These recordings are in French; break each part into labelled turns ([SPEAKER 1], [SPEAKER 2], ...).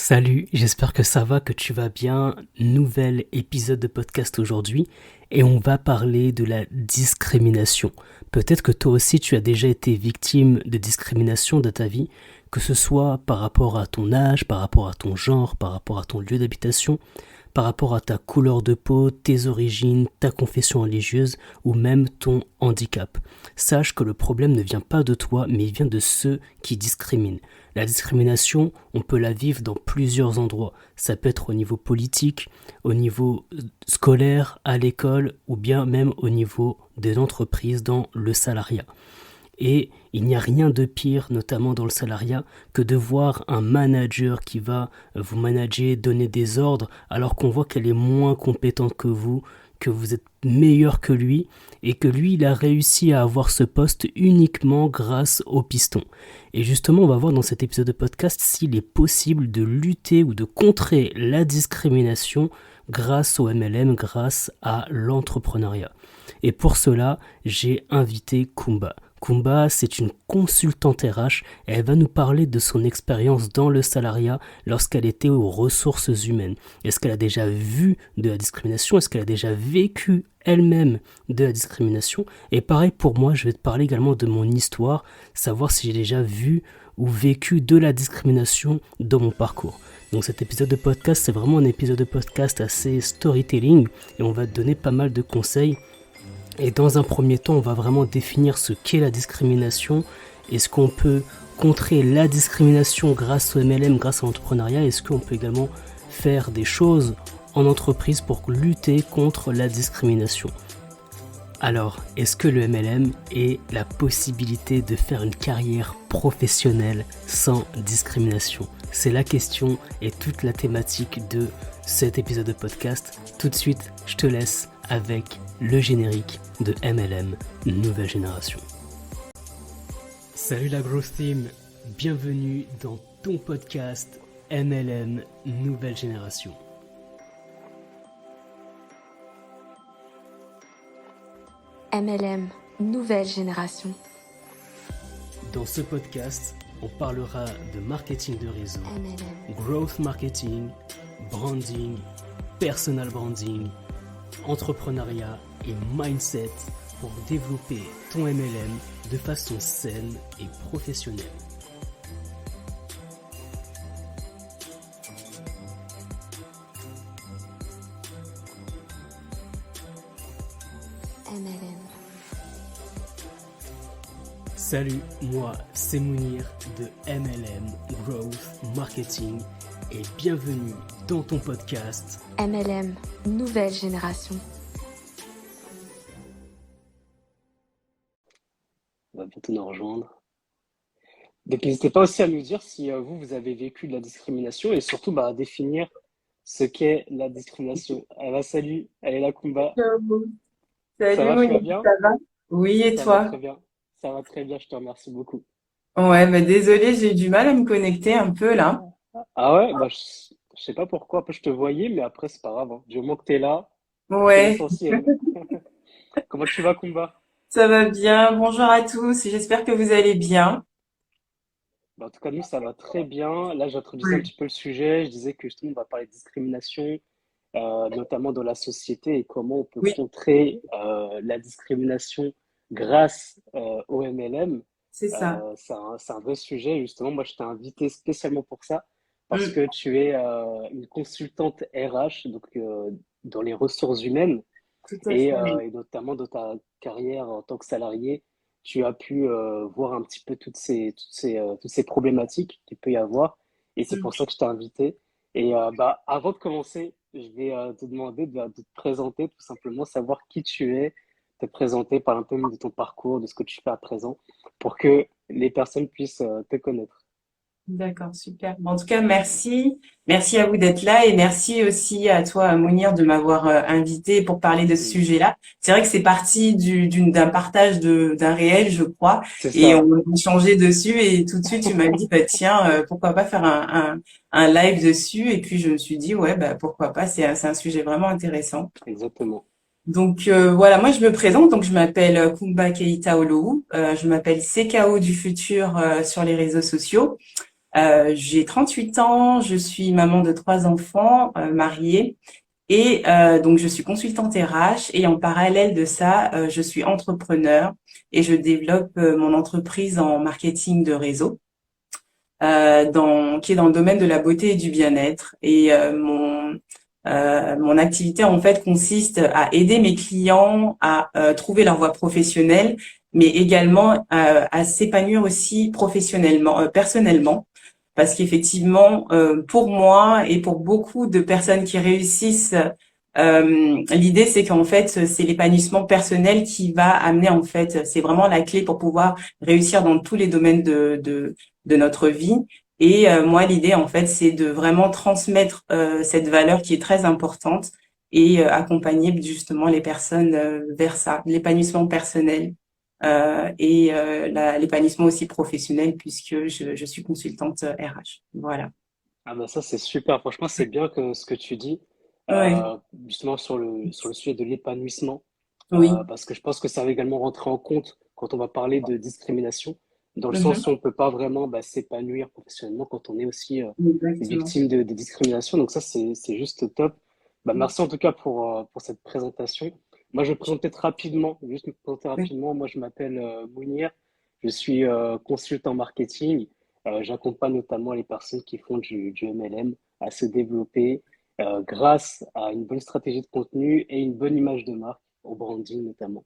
[SPEAKER 1] Salut, j'espère que ça va, que tu vas bien. Nouvel épisode de podcast aujourd'hui et on va parler de la discrimination. Peut-être que toi aussi tu as déjà été victime de discrimination dans ta vie, que ce soit par rapport à ton âge, par rapport à ton genre, par rapport à ton lieu d'habitation, par rapport à ta couleur de peau, tes origines, ta confession religieuse ou même ton handicap. Sache que le problème ne vient pas de toi, mais il vient de ceux qui discriminent. La discrimination, on peut la vivre dans plusieurs endroits. Ça peut être au niveau politique, au niveau scolaire, à l'école ou bien même au niveau des entreprises dans le salariat. Et il n'y a rien de pire, notamment dans le salariat, que de voir un manager qui va vous manager, donner des ordres, alors qu'on voit qu'elle est moins compétente que vous êtes meilleur que lui, et que lui, il a réussi à avoir ce poste uniquement grâce au piston. Et justement, on va voir dans cet épisode de podcast s'il est possible de lutter ou de contrer la discrimination grâce au MLM, grâce à l'entrepreneuriat. Et pour cela, j'ai invité Kumba. Kumba, c'est une consultante RH et elle va nous parler de son expérience dans le salariat lorsqu'elle était aux ressources humaines. Est-ce qu'elle a déjà vu de la discrimination? Est-ce qu'elle a déjà vécu elle-même de la discrimination? Et pareil pour moi, je vais te parler également de mon histoire, savoir si j'ai déjà vu ou vécu de la discrimination dans mon parcours. Donc cet épisode de podcast, c'est vraiment un épisode de podcast assez storytelling et on va te donner pas mal de conseils. Et dans un premier temps, on va vraiment définir ce qu'est la discrimination. Est-ce qu'on peut contrer la discrimination grâce au MLM, grâce à l'entrepreneuriat? Est-ce qu'on peut également faire des choses en entreprise pour lutter contre la discrimination? Alors, est-ce que le MLM est la possibilité de faire une carrière professionnelle sans discrimination? C'est la question et toute la thématique de cet épisode de podcast. Tout de suite, je te laisse avec le générique de MLM Nouvelle Génération. Salut la Growth Team, bienvenue dans ton podcast MLM Nouvelle Génération.
[SPEAKER 2] MLM Nouvelle Génération.
[SPEAKER 1] Dans ce podcast, on parlera de marketing de réseau,
[SPEAKER 2] MLM.
[SPEAKER 1] growth marketing, branding, personal branding, entrepreneuriat et mindset pour développer ton MLM de façon saine et professionnelle.
[SPEAKER 2] MLM.
[SPEAKER 1] Salut, moi c'est Mounir de MLM Growth Marketing et bienvenue dans ton podcast
[SPEAKER 2] MLM Nouvelle Génération.
[SPEAKER 3] On va bientôt nous rejoindre. Donc n'hésitez pas aussi à nous dire si vous avez vécu de la discrimination et surtout à définir ce qu'est la discrimination. Ah bah, salut, elle est là, Kumba.
[SPEAKER 4] Ciao.
[SPEAKER 3] Ça
[SPEAKER 4] Salut
[SPEAKER 3] va, tu vas
[SPEAKER 4] Monique,
[SPEAKER 3] bien?
[SPEAKER 4] ça va? Oui, et
[SPEAKER 3] Ça va
[SPEAKER 4] toi?
[SPEAKER 3] très bien. Ça va très bien, je te remercie beaucoup.
[SPEAKER 4] Ouais, mais désolée, j'ai eu du mal à me connecter un peu là.
[SPEAKER 3] Ah ouais, je sais pas pourquoi, après je te voyais, mais après c'est pas grave, hein. Du moment que tu es là, c'est
[SPEAKER 4] Ouais,
[SPEAKER 3] l'essentiel. Comment tu vas, Kumba?
[SPEAKER 4] ça va bien. Bonjour à tous, j'espère que vous allez bien.
[SPEAKER 3] Bah, en tout cas, nous, ça va très bien. Là, j'introduisais un
[SPEAKER 4] Ouais.
[SPEAKER 3] petit peu le sujet. Je disais que justement, on va parler de discrimination, notamment dans la société, et comment on peut
[SPEAKER 4] Oui,
[SPEAKER 3] contrer la discrimination grâce au MLM.
[SPEAKER 4] c'est ça.
[SPEAKER 3] C'est un vrai sujet. Justement, moi, je t'ai invité spécialement pour ça, parce
[SPEAKER 4] Mm,
[SPEAKER 3] que tu es une consultante RH, donc dans les ressources humaines.
[SPEAKER 4] tout à fait.
[SPEAKER 3] Et notamment dans ta carrière en tant que salarié, tu as pu voir un petit peu toutes ces problématiques qu'il peut y avoir. Et c'est
[SPEAKER 4] Mm.
[SPEAKER 3] pour ça que je t'ai invité. Et avant de commencer, je vais te demander de te présenter, tout simplement, savoir qui tu es, te présenter, parler un peu de ton parcours, de ce que tu fais à présent, pour que les personnes puissent te connaître.
[SPEAKER 4] D'accord, super. Bon, en tout cas, merci. Merci à vous d'être là et merci aussi à toi, Mounir, de m'avoir invité pour parler de ce
[SPEAKER 3] Mm.
[SPEAKER 4] sujet-là. C'est vrai que c'est parti d'un partage d'un réel, je crois,
[SPEAKER 3] C'est
[SPEAKER 4] et on
[SPEAKER 3] ça,
[SPEAKER 4] a échangé dessus et tout de suite, tu m'as dit, bah, tiens, pourquoi pas faire un live dessus? Et puis, je me suis dit, ouais, bah, pourquoi pas, c'est un sujet vraiment intéressant.
[SPEAKER 3] exactement.
[SPEAKER 4] Donc voilà, moi je me présente, donc je m'appelle Kumba Keita Olohu, je m'appelle CKO du futur sur les réseaux sociaux. J'ai 38 ans, je suis maman de 3 enfants, mariée. Et donc, je suis consultante RH et en parallèle de ça, je suis entrepreneur et je développe mon entreprise en marketing de réseau, qui est dans le domaine de la beauté et du bien-être. Et mon activité, en fait, consiste à aider mes clients à trouver leur voie professionnelle, mais également à s'épanouir aussi professionnellement, personnellement. Parce qu'effectivement, pour moi et pour beaucoup de personnes qui réussissent, l'idée c'est qu'en fait c'est l'épanouissement personnel qui va amener en fait, c'est vraiment la clé pour pouvoir réussir dans tous les domaines de notre vie. Et moi l'idée en fait c'est de vraiment transmettre cette valeur qui est très importante et accompagner justement les personnes vers ça, l'épanouissement personnel. L'épanouissement aussi professionnel puisque je suis consultante RH. Voilà.
[SPEAKER 3] Ah bah ça c'est super, franchement c'est bien que ce que tu dis,
[SPEAKER 4] Ouais.
[SPEAKER 3] justement sur le sujet de l'épanouissement,
[SPEAKER 4] Oui.
[SPEAKER 3] parce que je pense que ça va également rentrer en compte quand on va parler de discrimination, dans le sens
[SPEAKER 4] Mhm.
[SPEAKER 3] où on peut pas vraiment s'épanouir professionnellement quand on est aussi
[SPEAKER 4] Exactement.
[SPEAKER 3] victime de discrimination. Donc ça c'est juste top. Bah, merci en tout cas pour cette présentation. Moi je vais me présenter rapidement, juste me présenter
[SPEAKER 4] Oui.
[SPEAKER 3] rapidement. Moi je m'appelle Mounir, je suis consultant marketing. J'accompagne notamment les personnes qui font du MLM à se développer grâce à une bonne stratégie de contenu et une bonne image de marque, au branding notamment.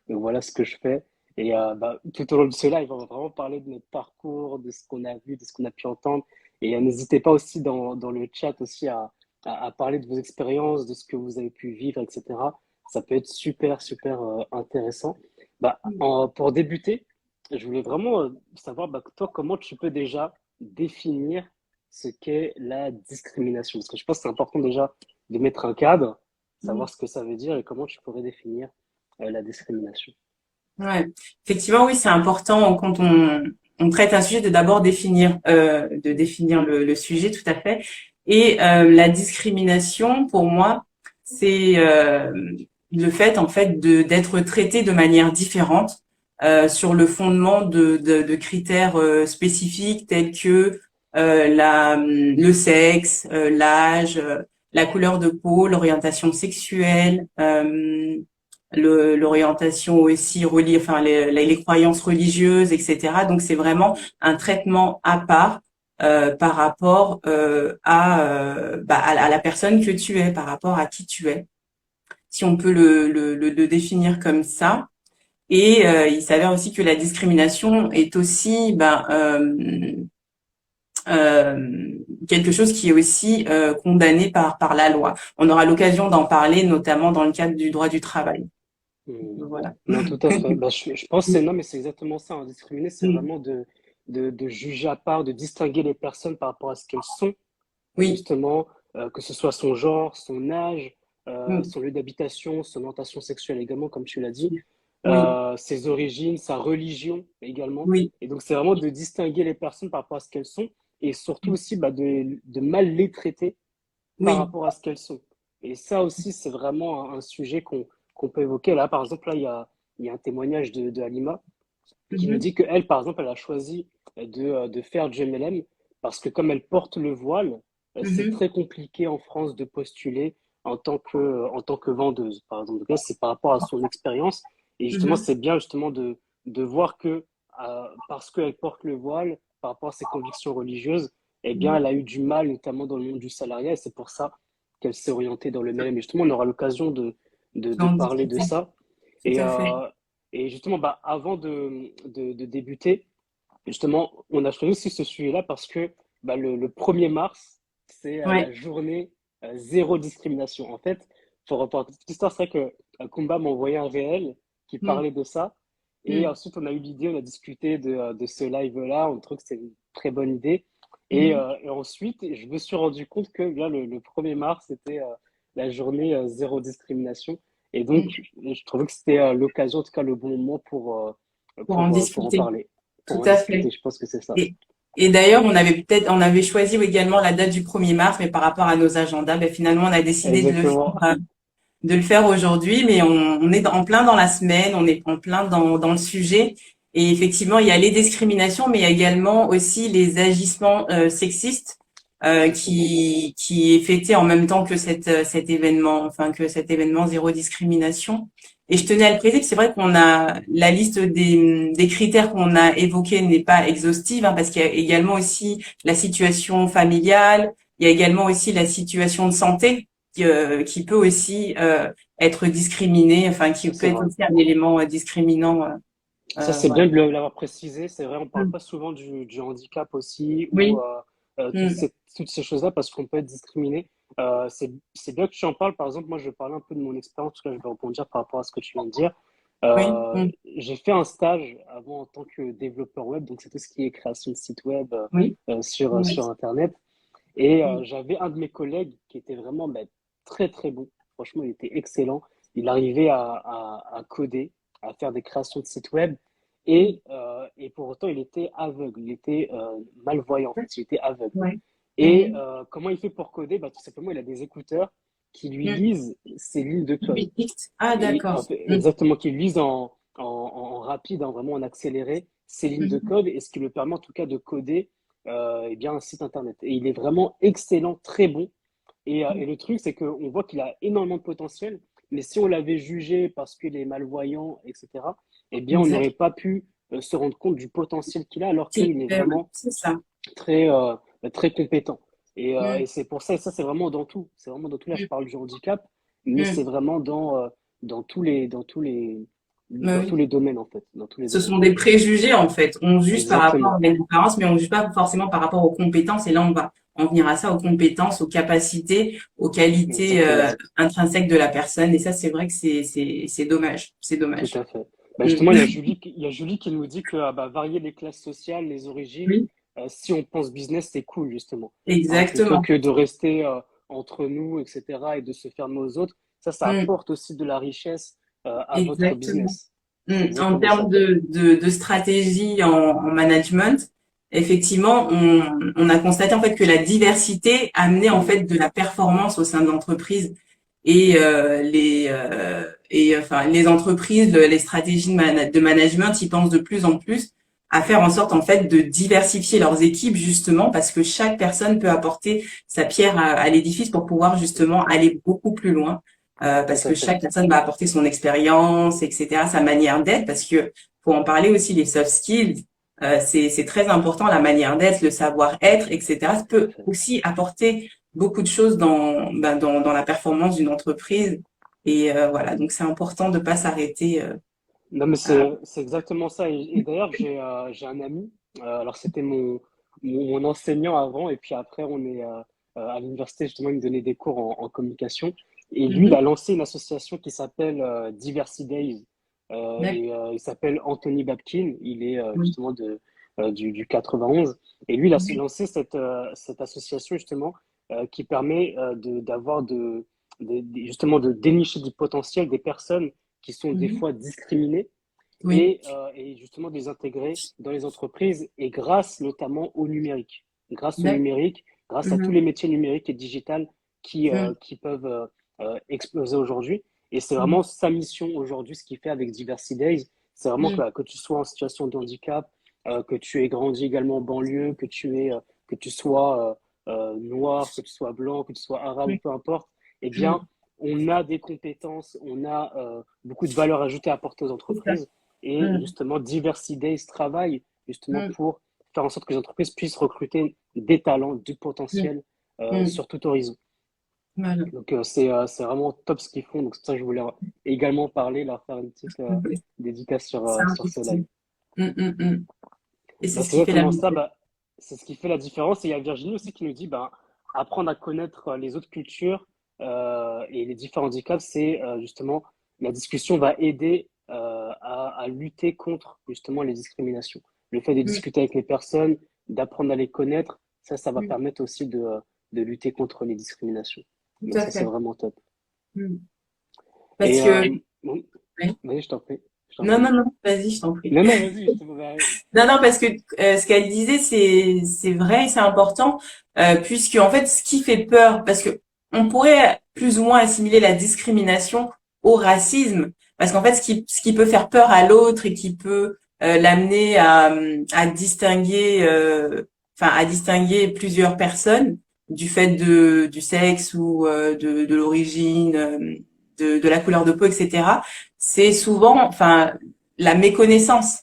[SPEAKER 3] Donc voilà ce que je fais. Et tout au long de ce live, on va vraiment parler de notre parcours, de ce qu'on a vu, de ce qu'on a pu entendre. Et n'hésitez pas aussi dans le chat aussi à parler de vos expériences, de ce que vous avez pu vivre, etc. Ça peut être super, super intéressant. Pour débuter, je voulais vraiment savoir, toi, comment tu peux déjà définir ce qu'est la discrimination? Parce que je pense que c'est important déjà de mettre un cadre, savoir ce que ça veut dire et comment tu pourrais définir la discrimination.
[SPEAKER 4] Ouais. Effectivement, oui, c'est important quand on traite un sujet de d'abord définir le sujet, tout à fait. Et la discrimination, pour moi, c'est le fait, en fait, d'être traité de manière différente sur le fondement de critères spécifiques tels que le sexe, l'âge, la couleur de peau, l'orientation sexuelle. L'orientation aussi enfin les croyances religieuses, etc. Donc c'est vraiment un traitement à part par rapport à la personne que tu es, par rapport à qui tu es, si on peut le définir comme ça. Et il s'avère aussi que la discrimination est aussi quelque chose qui est aussi condamné par la loi. On aura l'occasion d'en parler, notamment dans le cadre du droit du travail.
[SPEAKER 3] Hmm.
[SPEAKER 4] Voilà.
[SPEAKER 3] Non, tout à fait. Je pense que non, mais c'est exactement ça, hein. Discriminer, c'est vraiment de juger à part, de distinguer les personnes par rapport à ce qu'elles sont,
[SPEAKER 4] Oui.
[SPEAKER 3] justement, que ce soit son genre, son âge,
[SPEAKER 4] Mm.
[SPEAKER 3] son lieu d'habitation, son orientation sexuelle également, comme tu l'as dit,
[SPEAKER 4] Oui,
[SPEAKER 3] ses origines, sa religion également.
[SPEAKER 4] oui,
[SPEAKER 3] Et donc, c'est vraiment de distinguer les personnes par rapport à ce qu'elles sont et surtout aussi de mal les traiter par
[SPEAKER 4] oui.
[SPEAKER 3] rapport à ce qu'elles sont. Et ça aussi, c'est vraiment un sujet qu'on peut évoquer. Là, par exemple, il y a un témoignage de Halima qui nous
[SPEAKER 4] Mhm,
[SPEAKER 3] dit qu'elle, par exemple, elle a choisi de faire du MLM parce que comme elle porte le voile, c'est
[SPEAKER 4] mhm,
[SPEAKER 3] très compliqué en France de postuler en tant que vendeuse, par exemple. Donc là, c'est par rapport à son expérience. Et justement,
[SPEAKER 4] mhm,
[SPEAKER 3] c'est bien justement de voir que parce qu'elle porte le voile, par rapport à ses convictions religieuses, eh bien,
[SPEAKER 4] mhm.
[SPEAKER 3] elle a eu du mal, notamment dans le monde du salariat, et c'est pour ça qu'elle s'est orientée dans le MLM. Et justement, on aura l'occasion de
[SPEAKER 4] En
[SPEAKER 3] parler de
[SPEAKER 4] discuter,
[SPEAKER 3] ça.
[SPEAKER 4] tout
[SPEAKER 3] Et,
[SPEAKER 4] à fait.
[SPEAKER 3] justement, avant de débuter, justement, on a choisi aussi ce sujet-là parce que le 1er mars, c'est la
[SPEAKER 4] Ouais.
[SPEAKER 3] journée zéro discrimination. En fait, pour reporter toute l'histoire, c'est vrai que Kumba m'a envoyé un réel qui
[SPEAKER 4] Mm,
[SPEAKER 3] parlait de ça. Et
[SPEAKER 4] mm,
[SPEAKER 3] ensuite, on a eu l'idée, on a discuté de ce live-là. On trouve que c'est une très bonne idée.
[SPEAKER 4] mhm.
[SPEAKER 3] Et ensuite, je me suis rendu compte que bien, le 1er mars, c'était la journée zéro discrimination. Et donc,
[SPEAKER 4] Mm.
[SPEAKER 3] je trouvais que c'était l'occasion, en tout cas le bon moment
[SPEAKER 4] Pour en
[SPEAKER 3] pour en
[SPEAKER 4] discuter,
[SPEAKER 3] parler, pour
[SPEAKER 4] tout
[SPEAKER 3] en
[SPEAKER 4] à
[SPEAKER 3] discuter.
[SPEAKER 4] fait.
[SPEAKER 3] Je pense que c'est ça.
[SPEAKER 4] Et, et d'ailleurs, on avait choisi également la date du 1er mars, mais par rapport à nos agendas, finalement, on a décidé
[SPEAKER 3] Exactement.
[SPEAKER 4] de le faire aujourd'hui, mais on est en plein dans la semaine, on est en plein dans le sujet. Et effectivement, il y a les discriminations, mais il y a également aussi les agissements sexistes qui est fêté en même temps que cet événement, enfin que cet événement zéro discrimination. Et je tenais à le préciser, c'est vrai qu'on a la liste des critères qu'on a évoqués n'est pas exhaustive, hein, parce qu'il y a également aussi la situation familiale, il y a également aussi la situation de santé qui peut aussi être discriminée, enfin qui peut
[SPEAKER 3] C'est
[SPEAKER 4] être
[SPEAKER 3] vrai.
[SPEAKER 4] aussi un élément discriminant.
[SPEAKER 3] Ça, c'est
[SPEAKER 4] Voilà.
[SPEAKER 3] bien de l'avoir précisé. C'est vrai, on parle
[SPEAKER 4] Mm.
[SPEAKER 3] pas souvent du handicap aussi ou
[SPEAKER 4] Oui. Mm.
[SPEAKER 3] toutes ces choses-là parce qu'on peut être discriminé. C'est bien que tu en parles. Par exemple, moi, je vais parler un peu de mon expérience. En tout cas, je vais rebondir par rapport à ce que tu viens de dire.
[SPEAKER 4] Oui. Mm.
[SPEAKER 3] J'ai fait un stage avant en tant que développeur web. Donc, c'est tout ce qui est création de site web
[SPEAKER 4] Oui.
[SPEAKER 3] sur
[SPEAKER 4] Oui.
[SPEAKER 3] Internet. Et
[SPEAKER 4] Mm.
[SPEAKER 3] j'avais un de mes collègues qui était vraiment très, très bon. Franchement, il était excellent. Il arrivait à coder, à faire des créations de sites web. Et pour autant, il était aveugle. Il était malvoyant, en fait. Il était aveugle.
[SPEAKER 4] Oui.
[SPEAKER 3] Et
[SPEAKER 4] Mhm.
[SPEAKER 3] comment il fait pour coder? Bah, tout simplement, il a des écouteurs qui lui
[SPEAKER 4] Mm.
[SPEAKER 3] lisent ses lignes de code.
[SPEAKER 4] Bénédicte. Ah,
[SPEAKER 3] Et
[SPEAKER 4] d'accord.
[SPEAKER 3] en fait,
[SPEAKER 4] Mm.
[SPEAKER 3] exactement, qui lisent en rapide, vraiment en accéléré, ces lignes de
[SPEAKER 4] Mhm.
[SPEAKER 3] code, et ce qui lui permet en tout cas de coder eh bien, un site internet. Et il est vraiment excellent, très bon. Et le truc, c'est qu'on voit qu'il a énormément de potentiel, mais si on l'avait jugé parce qu'il est malvoyant, etc., eh bien, on n'aurait
[SPEAKER 4] Exact.
[SPEAKER 3] pas pu se rendre compte du potentiel qu'il a, alors qu'il est vraiment
[SPEAKER 4] C'est ça.
[SPEAKER 3] très, très compétent. Et
[SPEAKER 4] Mm.
[SPEAKER 3] c'est pour ça, et ça, c'est vraiment dans tout. C'est vraiment dans tout. Là, je
[SPEAKER 4] Mm.
[SPEAKER 3] parle du handicap, mais c'est
[SPEAKER 4] Mm.
[SPEAKER 3] vraiment dans
[SPEAKER 4] Bah
[SPEAKER 3] dans tous
[SPEAKER 4] oui.
[SPEAKER 3] les domaines, en fait. Dans tous les
[SPEAKER 4] Ce
[SPEAKER 3] domaines.
[SPEAKER 4] sont des préjugés, en fait. On juge par rapport
[SPEAKER 3] Exactement.
[SPEAKER 4] à l'apparence, mais on juge pas forcément par rapport aux compétences. Et là, on va en venir à ça, aux compétences, aux capacités, aux qualités
[SPEAKER 3] Exactement.
[SPEAKER 4] intrinsèques de la personne. Et ça, c'est vrai que c'est dommage. C'est
[SPEAKER 3] Tout
[SPEAKER 4] dommage.
[SPEAKER 3] à fait. Bah,
[SPEAKER 4] Mm.
[SPEAKER 3] justement, il y a Julie qui nous dit que varier les classes sociales, les origines,
[SPEAKER 4] Oui,
[SPEAKER 3] si on pense business, c'est cool, justement. Hein, plutôt
[SPEAKER 4] exactement.
[SPEAKER 3] que de rester entre nous, etc., et de se fermer aux autres, ça
[SPEAKER 4] Mm.
[SPEAKER 3] apporte aussi de la richesse à votre
[SPEAKER 4] Exactement.
[SPEAKER 3] business. C'est
[SPEAKER 4] En
[SPEAKER 3] exactement
[SPEAKER 4] termes
[SPEAKER 3] ça.
[SPEAKER 4] de stratégie en management, effectivement, on a constaté en fait que la diversité amenait en
[SPEAKER 3] Mm.
[SPEAKER 4] fait de la performance au sein de l'entreprise et enfin les entreprises, les stratégies de management, ils pensent de plus en plus à faire en sorte en fait de diversifier leurs équipes justement parce que chaque personne peut apporter sa pierre à l'édifice pour pouvoir justement aller beaucoup plus loin
[SPEAKER 3] Tout
[SPEAKER 4] parce
[SPEAKER 3] à
[SPEAKER 4] que
[SPEAKER 3] fait.
[SPEAKER 4] chaque personne va apporter son expérience, etc., sa manière d'être, parce que faut en parler aussi, les soft skills, c'est très important, la manière d'être, le savoir-être, etc. Ça
[SPEAKER 3] Tout à
[SPEAKER 4] peut
[SPEAKER 3] fait.
[SPEAKER 4] aussi apporter beaucoup de choses dans la performance d'une entreprise. Et voilà, donc c'est important de pas s'arrêter.
[SPEAKER 3] Non, mais
[SPEAKER 4] À...
[SPEAKER 3] c'est exactement ça. Et d'ailleurs, j'ai un ami. Alors, c'était mon enseignant avant, et puis après, on est à l'université, justement, il me donnait des cours en communication. Et lui, il
[SPEAKER 4] Mhm.
[SPEAKER 3] a lancé une association qui s'appelle Diversity Days.
[SPEAKER 4] D'accord.
[SPEAKER 3] Il s'appelle Anthony Babkin. Il est
[SPEAKER 4] Oui.
[SPEAKER 3] justement du 91. Et lui, il a
[SPEAKER 4] Oui.
[SPEAKER 3] lancé cette association, justement, qui permet justement de dénicher du potentiel des personnes qui sont des
[SPEAKER 4] Mhm.
[SPEAKER 3] fois discriminés
[SPEAKER 4] Oui.
[SPEAKER 3] et justement de les intégrer dans les entreprises et grâce notamment au numérique. Grâce au
[SPEAKER 4] D'accord.
[SPEAKER 3] numérique, grâce à tous
[SPEAKER 4] Mhm.
[SPEAKER 3] les métiers numériques et digitales
[SPEAKER 4] Mhm.
[SPEAKER 3] qui peuvent exploser aujourd'hui. Et c'est
[SPEAKER 4] Mhm.
[SPEAKER 3] vraiment sa mission aujourd'hui, ce qu'il fait avec Diversity Days. C'est vraiment
[SPEAKER 4] Mhm.
[SPEAKER 3] que tu sois en situation de handicap, que tu aies grandi également en banlieue, que tu sois noir, que tu sois blanc, que tu sois arabe ou
[SPEAKER 4] Oui.
[SPEAKER 3] peu importe, eh bien,
[SPEAKER 4] Mhm.
[SPEAKER 3] on a des compétences, on a beaucoup de valeur ajoutée à apporter aux
[SPEAKER 4] C'est ça.
[SPEAKER 3] entreprises. Et
[SPEAKER 4] Mhm.
[SPEAKER 3] justement, Diversity Days travaille justement
[SPEAKER 4] Mhm.
[SPEAKER 3] pour faire en sorte que les entreprises puissent recruter des talents, du
[SPEAKER 4] Mhm.
[SPEAKER 3] potentiel
[SPEAKER 4] Mhm.
[SPEAKER 3] sur tout horizon.
[SPEAKER 4] Voilà.
[SPEAKER 3] Donc, c'est vraiment top ce qu'ils font. Donc, c'est ça que je voulais également parler, leur faire une petite
[SPEAKER 4] Mhm.
[SPEAKER 3] dédicace
[SPEAKER 4] C'est
[SPEAKER 3] sur ce
[SPEAKER 4] important.
[SPEAKER 3] live.
[SPEAKER 4] Et c'est
[SPEAKER 3] Bah,
[SPEAKER 4] ce
[SPEAKER 3] c'est
[SPEAKER 4] qui fait la
[SPEAKER 3] exactement ça.
[SPEAKER 4] beauté.
[SPEAKER 3] Bah, c'est ce qui fait la différence. Et il y a Virginie aussi qui nous dit apprendre à connaître les autres cultures et les différents handicaps, c'est justement la discussion va aider à lutter contre justement les discriminations. Le fait de
[SPEAKER 4] Mm,
[SPEAKER 3] discuter avec les personnes, d'apprendre à les connaître, ça va
[SPEAKER 4] mm,
[SPEAKER 3] permettre aussi de lutter contre les discriminations.
[SPEAKER 4] tout
[SPEAKER 3] Donc
[SPEAKER 4] à
[SPEAKER 3] ça, c'est
[SPEAKER 4] fait.
[SPEAKER 3] vraiment top.
[SPEAKER 4] Mm.
[SPEAKER 3] Et
[SPEAKER 4] Parce que,
[SPEAKER 3] oui,
[SPEAKER 4] ouais.
[SPEAKER 3] vas-y, je t'en prie. Je t'en
[SPEAKER 4] Non,
[SPEAKER 3] prie.
[SPEAKER 4] non, non, vas-y, je t'en prie.
[SPEAKER 3] Non, non, vas-y, justement.
[SPEAKER 4] Non, non, parce que ce qu'elle disait, c'est vrai et c'est important, puisque en fait, ce qui fait peur, parce que on pourrait plus ou moins assimiler la discrimination au racisme, parce qu'en fait, ce qui peut faire peur à l'autre et qui peut l'amener à distinguer, à distinguer plusieurs personnes du fait du sexe ou de l'origine, de la couleur de peau, etc. C'est souvent, la méconnaissance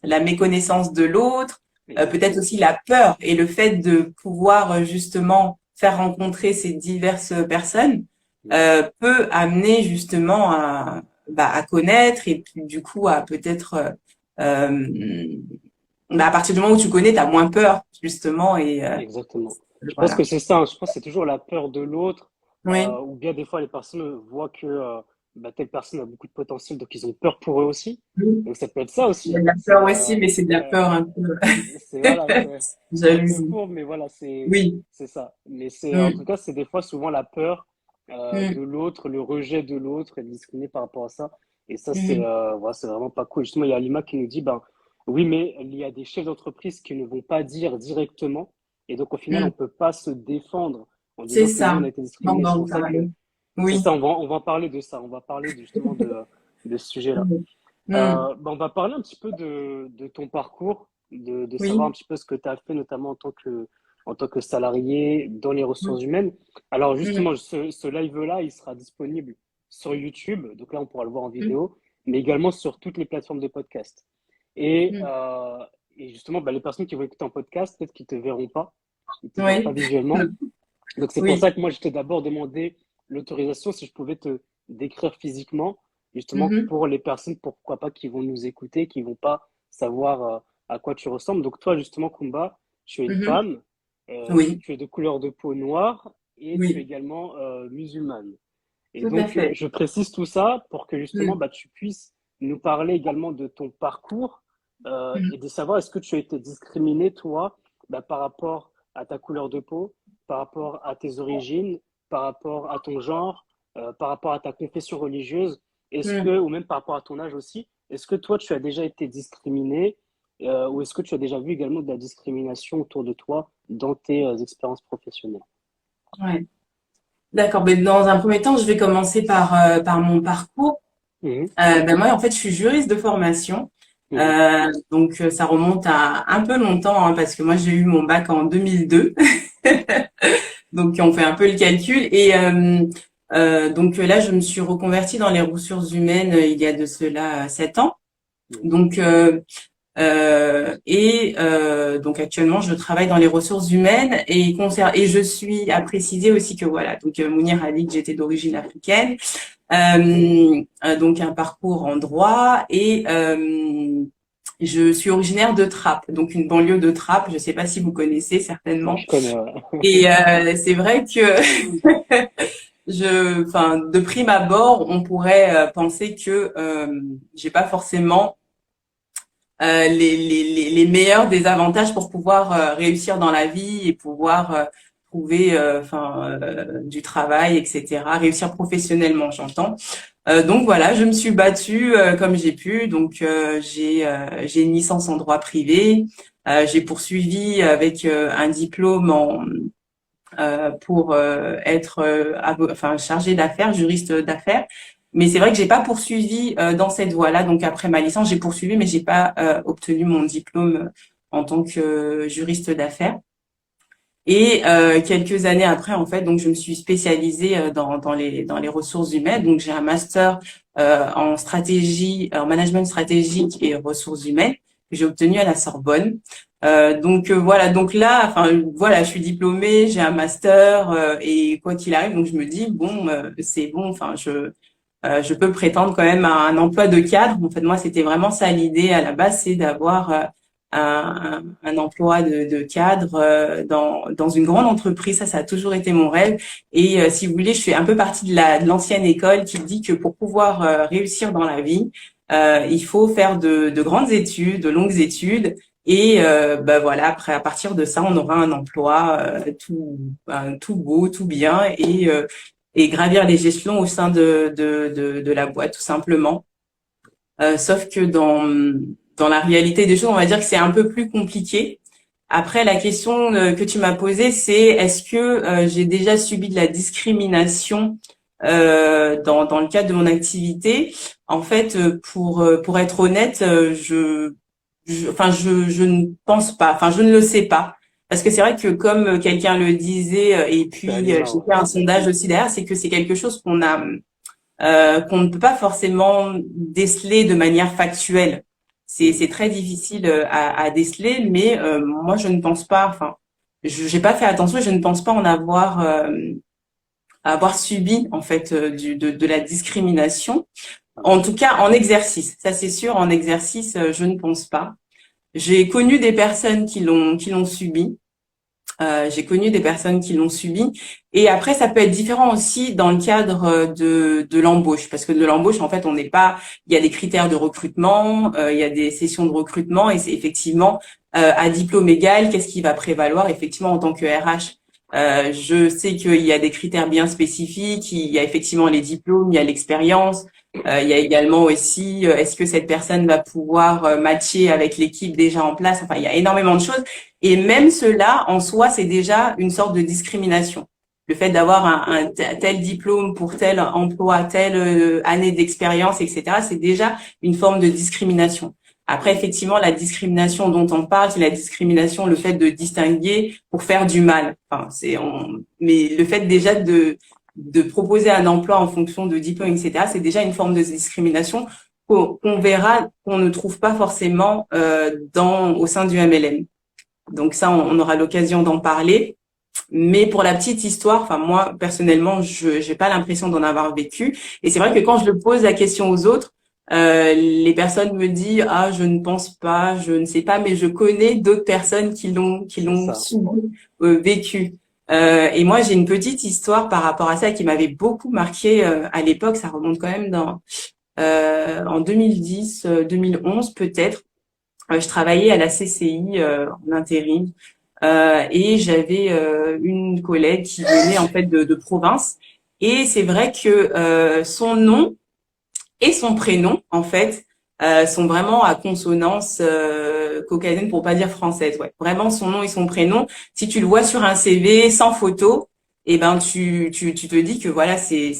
[SPEAKER 4] de l'autre, peut-être
[SPEAKER 3] Exactement.
[SPEAKER 4] aussi la peur et le fait de pouvoir justement faire rencontrer ces diverses personnes
[SPEAKER 3] Mm.
[SPEAKER 4] peut amener justement à connaître et puis du coup à peut-être à partir du moment où tu connais, t'as moins peur justement et
[SPEAKER 3] Exactement. Je pense
[SPEAKER 4] voilà.
[SPEAKER 3] que c'est ça, hein. Je pense que c'est toujours la peur de l'autre,
[SPEAKER 4] Oui,
[SPEAKER 3] ou bien des fois les personnes voient que bah, telle personne a beaucoup de potentiel, donc ils ont peur pour eux aussi.
[SPEAKER 4] oui.
[SPEAKER 3] Donc ça peut être ça
[SPEAKER 4] Il y a
[SPEAKER 3] aussi.
[SPEAKER 4] de la peur aussi, mais c'est de la
[SPEAKER 3] Euh,
[SPEAKER 4] peur un peu
[SPEAKER 3] c'est voilà, c'est un peu
[SPEAKER 4] jalousie.
[SPEAKER 3] faux, mais voilà,
[SPEAKER 4] Oui.
[SPEAKER 3] c'est ça. Mais c'est en tout
[SPEAKER 4] Mm,
[SPEAKER 3] cas, c'est des fois souvent la peur de
[SPEAKER 4] mm,
[SPEAKER 3] l'autre, le rejet de l'autre, être discriminé par rapport à ça. Et ça,
[SPEAKER 4] mm,
[SPEAKER 3] voilà, c'est vraiment pas cool. Justement, il y a Alima qui nous dit, ben oui, mais il y a des chefs d'entreprise qui ne vont pas dire directement, et donc au final, on
[SPEAKER 4] mm.
[SPEAKER 3] peut pas se défendre en
[SPEAKER 4] C'est
[SPEAKER 3] disant que nous,
[SPEAKER 4] ça.
[SPEAKER 3] on a été
[SPEAKER 4] On
[SPEAKER 3] discriminés.
[SPEAKER 4] va
[SPEAKER 3] C'est
[SPEAKER 4] en
[SPEAKER 3] pour ça que
[SPEAKER 4] parler.
[SPEAKER 3] c'est
[SPEAKER 4] Oui.
[SPEAKER 3] ça. On va parler de ça. On va parler justement de ce sujet-là.
[SPEAKER 4] Mm, mm.
[SPEAKER 3] On va parler un petit peu de ton parcours, de savoir un
[SPEAKER 4] Oui.
[SPEAKER 3] petit peu ce que tu as fait, notamment en tant que salarié dans les
[SPEAKER 4] Mm,
[SPEAKER 3] ressources humaines. Alors
[SPEAKER 4] mm,
[SPEAKER 3] justement, ce live-là, il sera disponible sur YouTube, donc là, on pourra le voir en
[SPEAKER 4] mm,
[SPEAKER 3] vidéo, mais également sur toutes les plateformes de podcast. Et,
[SPEAKER 4] mm.
[SPEAKER 3] euh, et justement, bah, les personnes qui vont écouter en podcast, peut-être qu'ils te verront pas, ils te verront pas
[SPEAKER 4] Oui.
[SPEAKER 3] visuellement. Donc c'est pour
[SPEAKER 4] Oui.
[SPEAKER 3] ça que moi, je t'ai d'abord demandé l'autorisation si je pouvais te décrire physiquement, justement
[SPEAKER 4] Mhm.
[SPEAKER 3] pour les personnes, pourquoi pas, qui vont nous écouter, qui vont pas savoir à quoi tu ressembles. Donc toi, justement, Kumba, tu es une
[SPEAKER 4] Mhm.
[SPEAKER 3] femme,
[SPEAKER 4] Oui.
[SPEAKER 3] tu es de couleur de peau noire et tu es
[SPEAKER 4] Oui.
[SPEAKER 3] également musulmane. Et
[SPEAKER 4] Tout à
[SPEAKER 3] donc,
[SPEAKER 4] fait.
[SPEAKER 3] je précise tout ça pour que justement,
[SPEAKER 4] Mm,
[SPEAKER 3] bah, tu puisses nous parler également de ton parcours et
[SPEAKER 4] mm,
[SPEAKER 3] de savoir est-ce que tu as été discriminé, toi, bah, par rapport à ta couleur de peau, par rapport à tes origines, par rapport à ton genre, par rapport à ta confession religieuse, est-ce que,
[SPEAKER 4] mm.
[SPEAKER 3] ou même par rapport à ton âge aussi, est-ce que toi, tu as déjà été discriminé ou est-ce que tu as déjà vu également de la discrimination autour de toi dans tes expériences professionnelles?
[SPEAKER 4] Ouais. D'accord. Mais dans un premier temps, je vais commencer par mon parcours.
[SPEAKER 3] Mhm,
[SPEAKER 4] Moi, en fait, je suis juriste de formation.
[SPEAKER 3] mhm,
[SPEAKER 4] Donc, ça remonte à un peu longtemps, hein, parce que moi, j'ai eu mon bac en 2002. Donc, on fait un peu le calcul. Et donc là, je me suis reconvertie dans les ressources humaines il y a de cela 7 ans.
[SPEAKER 3] mhm,
[SPEAKER 4] Donc, donc actuellement, je travaille dans les ressources humaines et je suis à préciser aussi que voilà, donc Mounir a dit que j'étais d'origine africaine, donc un parcours en droit et je suis originaire de Trappes, donc une banlieue de Trappes. Je sais pas si vous connaissez
[SPEAKER 3] ouais,
[SPEAKER 4] certainement.
[SPEAKER 3] je connais, ouais.
[SPEAKER 4] Et c'est vrai que de prime abord, on pourrait penser que j'ai pas forcément les meilleurs des avantages pour pouvoir réussir dans la vie et pouvoir trouver du travail, etc. Réussir professionnellement, j'entends. Donc voilà, je me suis battue comme j'ai pu. Donc j'ai une licence en droit privé. J'ai poursuivi avec un diplôme pour être chargé d'affaires, juriste d'affaires. Mais c'est vrai que j'ai pas poursuivi dans cette voie-là. Donc après ma licence, j'ai poursuivi, mais j'ai pas obtenu mon diplôme en tant que juriste d'affaires. Et quelques années après, en fait, donc je me suis spécialisée dans les ressources humaines. Donc j'ai un master en stratégie, en management stratégique et ressources humaines que j'ai obtenu à la Sorbonne. Voilà, donc là, voilà, je suis diplômée, j'ai un master et quoi qu'il arrive, donc je me dis bon, c'est bon, je peux prétendre quand même à un emploi de cadre. En fait, moi, c'était vraiment ça l'idée à la base, c'est d'avoir un emploi de cadre dans une grande entreprise. Ça a toujours été mon rêve. Et si vous voulez, je fais un peu partie de l'ancienne école qui dit que pour pouvoir réussir dans la vie, il faut faire de grandes études, de longues études. Et voilà, après, à partir de ça, on aura un emploi tout beau, tout bien, et gravir les échelons au sein de la boîte, tout simplement. Sauf que dans la réalité des choses, on va dire que c'est un peu plus compliqué. Après, la question que tu m'as posée, c'est est-ce que j'ai déjà subi de la discrimination dans le cadre de mon activité? En fait, pour être honnête, je ne pense pas, enfin, je ne le sais pas. Parce que c'est vrai que comme quelqu'un le disait, et puis
[SPEAKER 3] C'est à l'humain,
[SPEAKER 4] j'ai
[SPEAKER 3] ouais.
[SPEAKER 4] fait un sondage aussi derrière, c'est que c'est quelque chose qu'on ne peut pas forcément déceler de manière factuelle. C'est très difficile à déceler, mais moi je ne pense pas, enfin, j'ai pas fait attention, et je ne pense pas en avoir subi en fait de la discrimination. En tout cas, en exercice, ça c'est sûr, en exercice, je ne pense pas. J'ai connu des personnes qui l'ont subi. J'ai connu des personnes qui l'ont subi. Et après, ça peut être différent aussi dans le cadre de l'embauche, parce que de l'embauche, en fait, on n'est pas. Il y a des critères de recrutement, il y a des sessions de recrutement, et c'est effectivement à diplôme égal, qu'est-ce qui va prévaloir effectivement en tant que RH. Je sais qu'il y a des critères bien spécifiques. Il y a effectivement les diplômes, il y a l'expérience. Il y a également aussi, est-ce que cette personne va pouvoir matcher avec l'équipe déjà en place? Enfin, il y a énormément de choses. Et même cela, en soi, c'est déjà une sorte de discrimination. Le fait d'avoir un tel diplôme pour tel emploi, telle année d'expérience, etc., c'est déjà une forme de discrimination. Après, effectivement, la discrimination dont on parle, c'est la discrimination, le fait de distinguer pour faire du mal. Enfin, mais le fait déjà de proposer un emploi en fonction de diplôme, etc., c'est déjà une forme de discrimination qu'on verra, qu'on ne trouve pas forcément au sein du MLM. Donc ça, on aura l'occasion d'en parler. Mais pour la petite histoire, enfin moi personnellement, je j'ai pas l'impression d'en avoir vécu. Et c'est vrai que quand je le pose la question aux autres, les personnes me disent ah je ne pense pas, je ne sais pas, mais je connais d'autres personnes qui
[SPEAKER 3] C'est
[SPEAKER 4] l'ont
[SPEAKER 3] ça.
[SPEAKER 4] subi, vécu. Et moi j'ai une petite histoire par rapport à ça qui m'avait beaucoup marqué à l'époque. Ça remonte quand même en 2010, 2011 peut-être. Je travaillais à la CCI en intérim et j'avais une collègue qui venait en fait de province et c'est vrai que son nom et son prénom en fait sont vraiment à consonance caucasienne pour pas dire française. Ouais, vraiment son nom et son prénom. Si tu le vois sur un CV sans photo, eh ben tu te dis que voilà c'est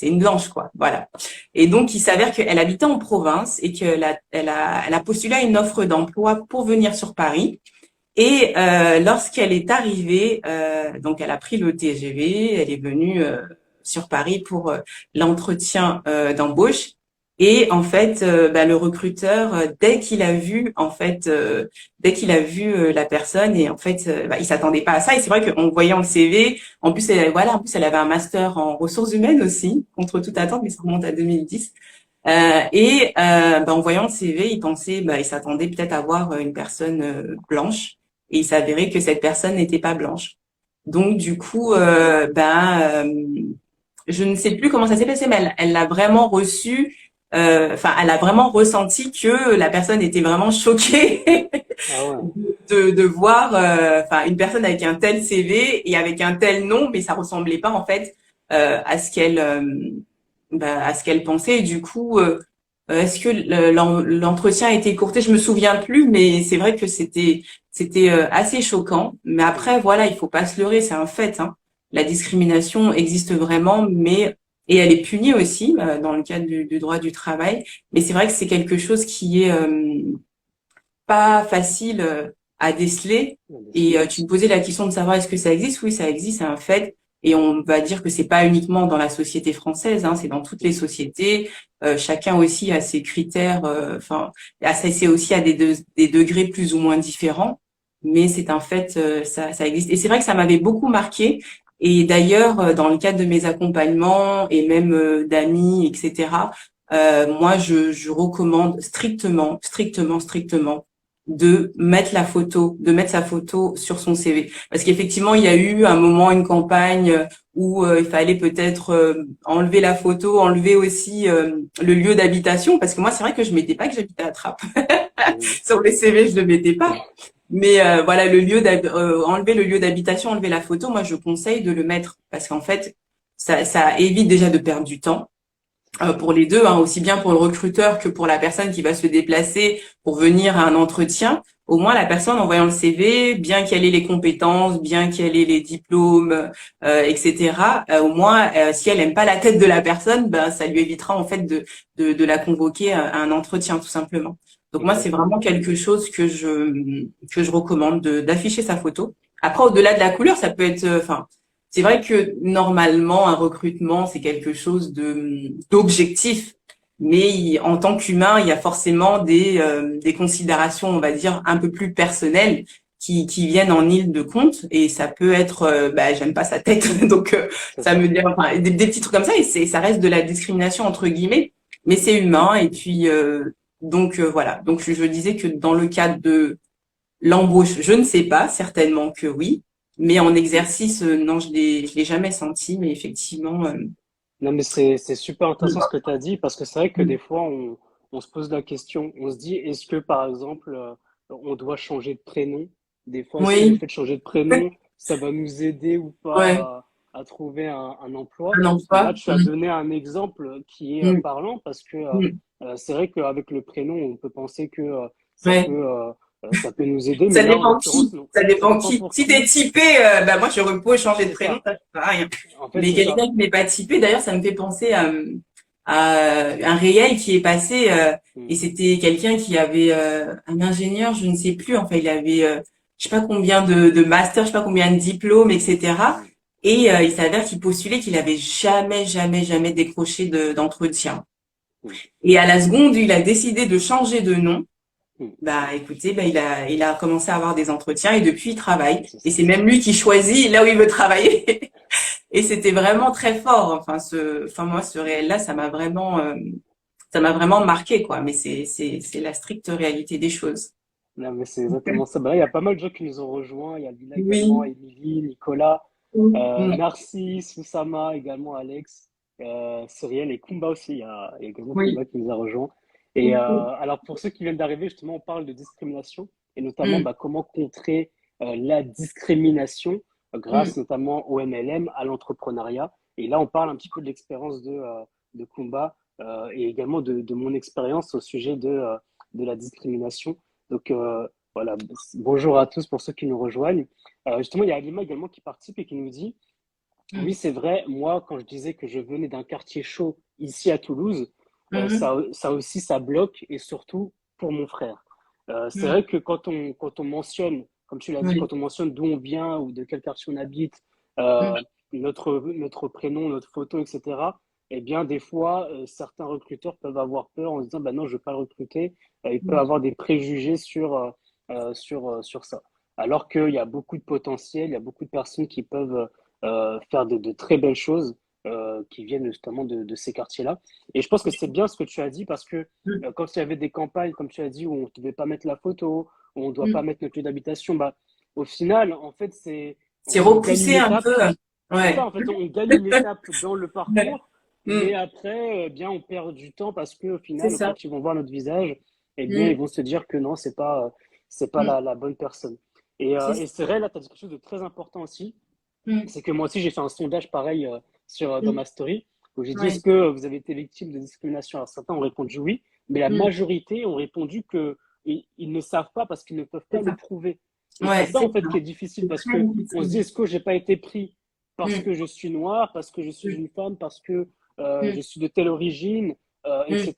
[SPEAKER 4] une blanche quoi. Voilà. Et donc il s'avère qu'elle habitait en province et qu'elle a postulé à une offre d'emploi pour venir sur Paris. Et lorsqu'elle est arrivée, donc elle a pris le TGV, elle est venue sur Paris pour l'entretien d'embauche. Et en fait, le recruteur, dès qu'il a vu la personne, et en fait, il s'attendait pas à ça. Et c'est vrai qu'en voyant le CV, en plus, elle avait un master en ressources humaines aussi, contre toute attente, mais ça remonte à 2010. En voyant le CV, il s'attendait peut-être à voir une personne blanche, et il s'avérait que cette personne n'était pas blanche. Donc du coup, je ne sais plus comment ça s'est passé, mais elle l'a vraiment reçu. Elle a vraiment ressenti que la personne était vraiment choquée
[SPEAKER 3] Ah ouais.
[SPEAKER 4] de voir, une personne avec un tel CV et avec un tel nom, mais ça ressemblait pas en fait à ce qu'elle pensait. Et du coup, est-ce que l'entretien a été écourté? Je me souviens plus, mais c'est vrai que c'était assez choquant. Mais après, voilà, il faut pas se leurrer, c'est un fait, hein. La discrimination existe vraiment, et elle est punie aussi dans le cadre du droit du travail. Mais c'est vrai que c'est quelque chose qui est pas facile à déceler. Et tu me posais la question de savoir est-ce que ça existe? Oui, ça existe, c'est un fait. Et on va dire que c'est pas uniquement dans la société française, hein, c'est dans toutes les sociétés. Chacun aussi a ses critères, c'est aussi à des degrés plus ou moins différents. Mais c'est un fait, ça existe. Et c'est vrai que ça m'avait beaucoup marqué. Et d'ailleurs, dans le cadre de mes accompagnements et même d'amis, etc., moi, je recommande strictement de mettre sa photo sur son CV. Parce qu'effectivement, il y a eu un moment, une campagne où il fallait peut-être enlever la photo, enlever aussi le lieu d'habitation. Parce que moi, c'est vrai que je mettais pas que j'habitais à Trappes.
[SPEAKER 3] Mhm.
[SPEAKER 4] Sur le CV, je le mettais pas. Mais voilà, enlever le lieu d'habitation, enlever la photo, moi, je conseille de le mettre. Parce qu'en fait, ça évite déjà de perdre du temps pour les deux, hein, aussi bien pour le recruteur que pour la personne qui va se déplacer pour venir à un entretien. Au moins, la personne, en voyant le CV, bien qu'elle ait les compétences, bien qu'elle ait les diplômes, etc., au moins, si elle aime pas la tête de la personne, ben, ça lui évitera en fait de la convoquer à un entretien, tout simplement. Donc moi, c'est
[SPEAKER 3] exactement.
[SPEAKER 4] vraiment quelque chose que je recommande d'afficher sa photo. Après, au-delà de la couleur, ça peut être, enfin, c'est vrai que normalement, un recrutement, c'est quelque chose d'objectif. Mais en tant qu'humain, il y a forcément des considérations, on va dire, un peu plus personnelles qui viennent en ligne de compte. Et ça peut être, bah, j'aime pas sa tête, donc
[SPEAKER 3] C'est
[SPEAKER 4] ça me
[SPEAKER 3] ça.
[SPEAKER 4] dit, enfin, des petits trucs comme ça. Et ça reste de la discrimination entre guillemets, mais c'est humain. Et puis donc voilà. Donc je disais que dans le cadre de l'embauche, je ne sais pas, certainement que oui, mais en exercice, non, je l'ai jamais senti. Mais effectivement,
[SPEAKER 3] Non, mais c'est super intéressant ce que tu as dit parce que c'est vrai que
[SPEAKER 4] mm,
[SPEAKER 3] des fois, on se pose la question. On se dit, est-ce que par exemple, on doit changer de prénom? Des fois, est-ce que le
[SPEAKER 4] oui,
[SPEAKER 3] fait de changer de prénom, ça va nous aider ou
[SPEAKER 4] ouais,
[SPEAKER 3] pas à trouver un emploi?
[SPEAKER 4] un
[SPEAKER 3] Et là,
[SPEAKER 4] emploi,
[SPEAKER 3] tu as donné un exemple qui est
[SPEAKER 4] mm,
[SPEAKER 3] parlant parce que
[SPEAKER 4] mm,
[SPEAKER 3] c'est vrai qu'avec le prénom, on peut penser que
[SPEAKER 4] ouais.
[SPEAKER 3] ça peut nous aider, mais
[SPEAKER 4] Ça
[SPEAKER 3] là, en
[SPEAKER 4] dépend
[SPEAKER 3] l'occurrence,
[SPEAKER 4] qui.
[SPEAKER 3] non.
[SPEAKER 4] Ça
[SPEAKER 3] Ça
[SPEAKER 4] dépend
[SPEAKER 3] dépend
[SPEAKER 4] qui.
[SPEAKER 3] pour
[SPEAKER 4] Si t'es
[SPEAKER 3] qui.
[SPEAKER 4] typé, bah moi je repose changer de
[SPEAKER 3] C'est
[SPEAKER 4] prénom,
[SPEAKER 3] ça.
[SPEAKER 4] ça sert à rien.
[SPEAKER 3] En fait,
[SPEAKER 4] Mais
[SPEAKER 3] c'est ça.
[SPEAKER 4] quelqu'un qui n'est pas typé, d'ailleurs, ça me fait penser à un réel qui est passé,
[SPEAKER 3] Mm.
[SPEAKER 4] et c'était quelqu'un qui avait un ingénieur, je ne sais plus, enfin il avait je sais pas combien de masters, je sais pas combien de diplômes, etc.
[SPEAKER 3] Mm.
[SPEAKER 4] Et il s'avère qu'il postulait qu'il avait jamais, jamais, jamais décroché d'entretien.
[SPEAKER 3] Mm.
[SPEAKER 4] Et à la seconde, il a décidé de changer de nom.
[SPEAKER 3] Mm.
[SPEAKER 4] Bah, écoutez, bah, il a commencé à avoir des entretiens et depuis, il travaille.
[SPEAKER 3] C'est
[SPEAKER 4] Et
[SPEAKER 3] ça.
[SPEAKER 4] c'est même lui qui choisit là où il veut travailler. Et c'était vraiment très fort. Enfin, moi, ce réel-là, ça m'a vraiment marqué, quoi. Mais c'est la stricte réalité des choses.
[SPEAKER 3] Non, mais c'est exactement ça. Bah là, il y a pas mal de gens qui nous ont rejoints. Il y a Lina également,
[SPEAKER 4] Oui.
[SPEAKER 3] Émilie, Nicolas,
[SPEAKER 4] Mm.
[SPEAKER 3] Narcisse, Oussama également, Alex, Cyrielle et Kumba aussi. Il y a également
[SPEAKER 4] Oui.
[SPEAKER 3] Kumba qui nous a rejoints. Et alors, pour ceux qui viennent d'arriver, justement, on parle de discrimination et notamment
[SPEAKER 4] Mm.
[SPEAKER 3] bah, comment contrer la discrimination
[SPEAKER 4] Mm.
[SPEAKER 3] grâce notamment au MLM, à l'entrepreneuriat. Et là, on parle un petit peu de l'expérience de Kumba et également de mon expérience au sujet de la discrimination. Donc voilà, bonjour à tous pour ceux qui nous rejoignent. Justement, il y a Alima également qui participe et qui nous dit, oui,
[SPEAKER 4] Mm.
[SPEAKER 3] c'est vrai, moi, quand je disais que je venais d'un quartier chaud ici à Toulouse,
[SPEAKER 4] Mm.
[SPEAKER 3] ça aussi, ça bloque et surtout pour mon frère. C'est
[SPEAKER 4] Mm.
[SPEAKER 3] vrai que quand on mentionne, comme tu l'as dit,
[SPEAKER 4] Oui.
[SPEAKER 3] quand on mentionne d'où on vient ou de quel quartier on habite,
[SPEAKER 4] Mm.
[SPEAKER 3] notre prénom, notre photo, etc., eh bien, des fois, certains recruteurs peuvent avoir peur en se disant, bah non, je ne veux pas le recruter. Ils peuvent
[SPEAKER 4] Mm.
[SPEAKER 3] avoir des préjugés sur ça. Alors qu'il y a beaucoup de potentiel, il y a beaucoup de personnes qui peuvent faire de très belles choses qui viennent justement de ces quartiers-là. Et je pense que c'est bien ce que tu as dit parce que
[SPEAKER 4] Mm.
[SPEAKER 3] quand il y avait des campagnes, comme tu as dit, où on ne devait pas mettre la photo, où on ne doit pas
[SPEAKER 4] Mm.
[SPEAKER 3] mettre notre lieu d'habitation, bah, au final, en fait,
[SPEAKER 4] C'est
[SPEAKER 3] on gagne une
[SPEAKER 4] repoussé un
[SPEAKER 3] étape.
[SPEAKER 4] peu.
[SPEAKER 3] C'est ça,
[SPEAKER 4] Ouais.
[SPEAKER 3] en fait, on gagne une étape dans le
[SPEAKER 4] Ouais.
[SPEAKER 3] parcours, mais
[SPEAKER 4] Mm.
[SPEAKER 3] après, eh bien, on perd du temps parce qu'au
[SPEAKER 4] C'est
[SPEAKER 3] final,
[SPEAKER 4] ça.
[SPEAKER 3] quand ils vont voir notre visage, eh bien, ils
[SPEAKER 4] Mm.
[SPEAKER 3] vont se dire que non, c'est pas
[SPEAKER 4] Mm.
[SPEAKER 3] la bonne personne. Et,
[SPEAKER 4] C'est
[SPEAKER 3] euh,
[SPEAKER 4] ça.
[SPEAKER 3] et c'est vrai, là, tu as dit quelque chose de très important aussi,
[SPEAKER 4] Mm.
[SPEAKER 3] c'est que moi aussi, j'ai fait un sondage pareil dans
[SPEAKER 4] Mm.
[SPEAKER 3] ma story, où j'ai dit, est-ce
[SPEAKER 4] Ouais.
[SPEAKER 3] que vous avez été victime de discrimination? Alors, certains ont répondu oui, mais la
[SPEAKER 4] Mm.
[SPEAKER 3] majorité ont répondu que ils ne savent pas parce qu'ils ne peuvent pas
[SPEAKER 4] C'est
[SPEAKER 3] le
[SPEAKER 4] ça.
[SPEAKER 3] prouver. Et c'est
[SPEAKER 4] Ouais,
[SPEAKER 3] ça,
[SPEAKER 4] c'est
[SPEAKER 3] en fait, qui
[SPEAKER 4] ça.
[SPEAKER 3] est difficile
[SPEAKER 4] C'est
[SPEAKER 3] parce
[SPEAKER 4] très
[SPEAKER 3] que on se dit,
[SPEAKER 4] difficile.
[SPEAKER 3] est-ce que j'ai pas été pris parce
[SPEAKER 4] Mm.
[SPEAKER 3] que je suis noir, parce que je suis
[SPEAKER 4] Mm.
[SPEAKER 3] une femme, parce que
[SPEAKER 4] Mm.
[SPEAKER 3] je suis de telle origine,
[SPEAKER 4] Mm.
[SPEAKER 3] etc.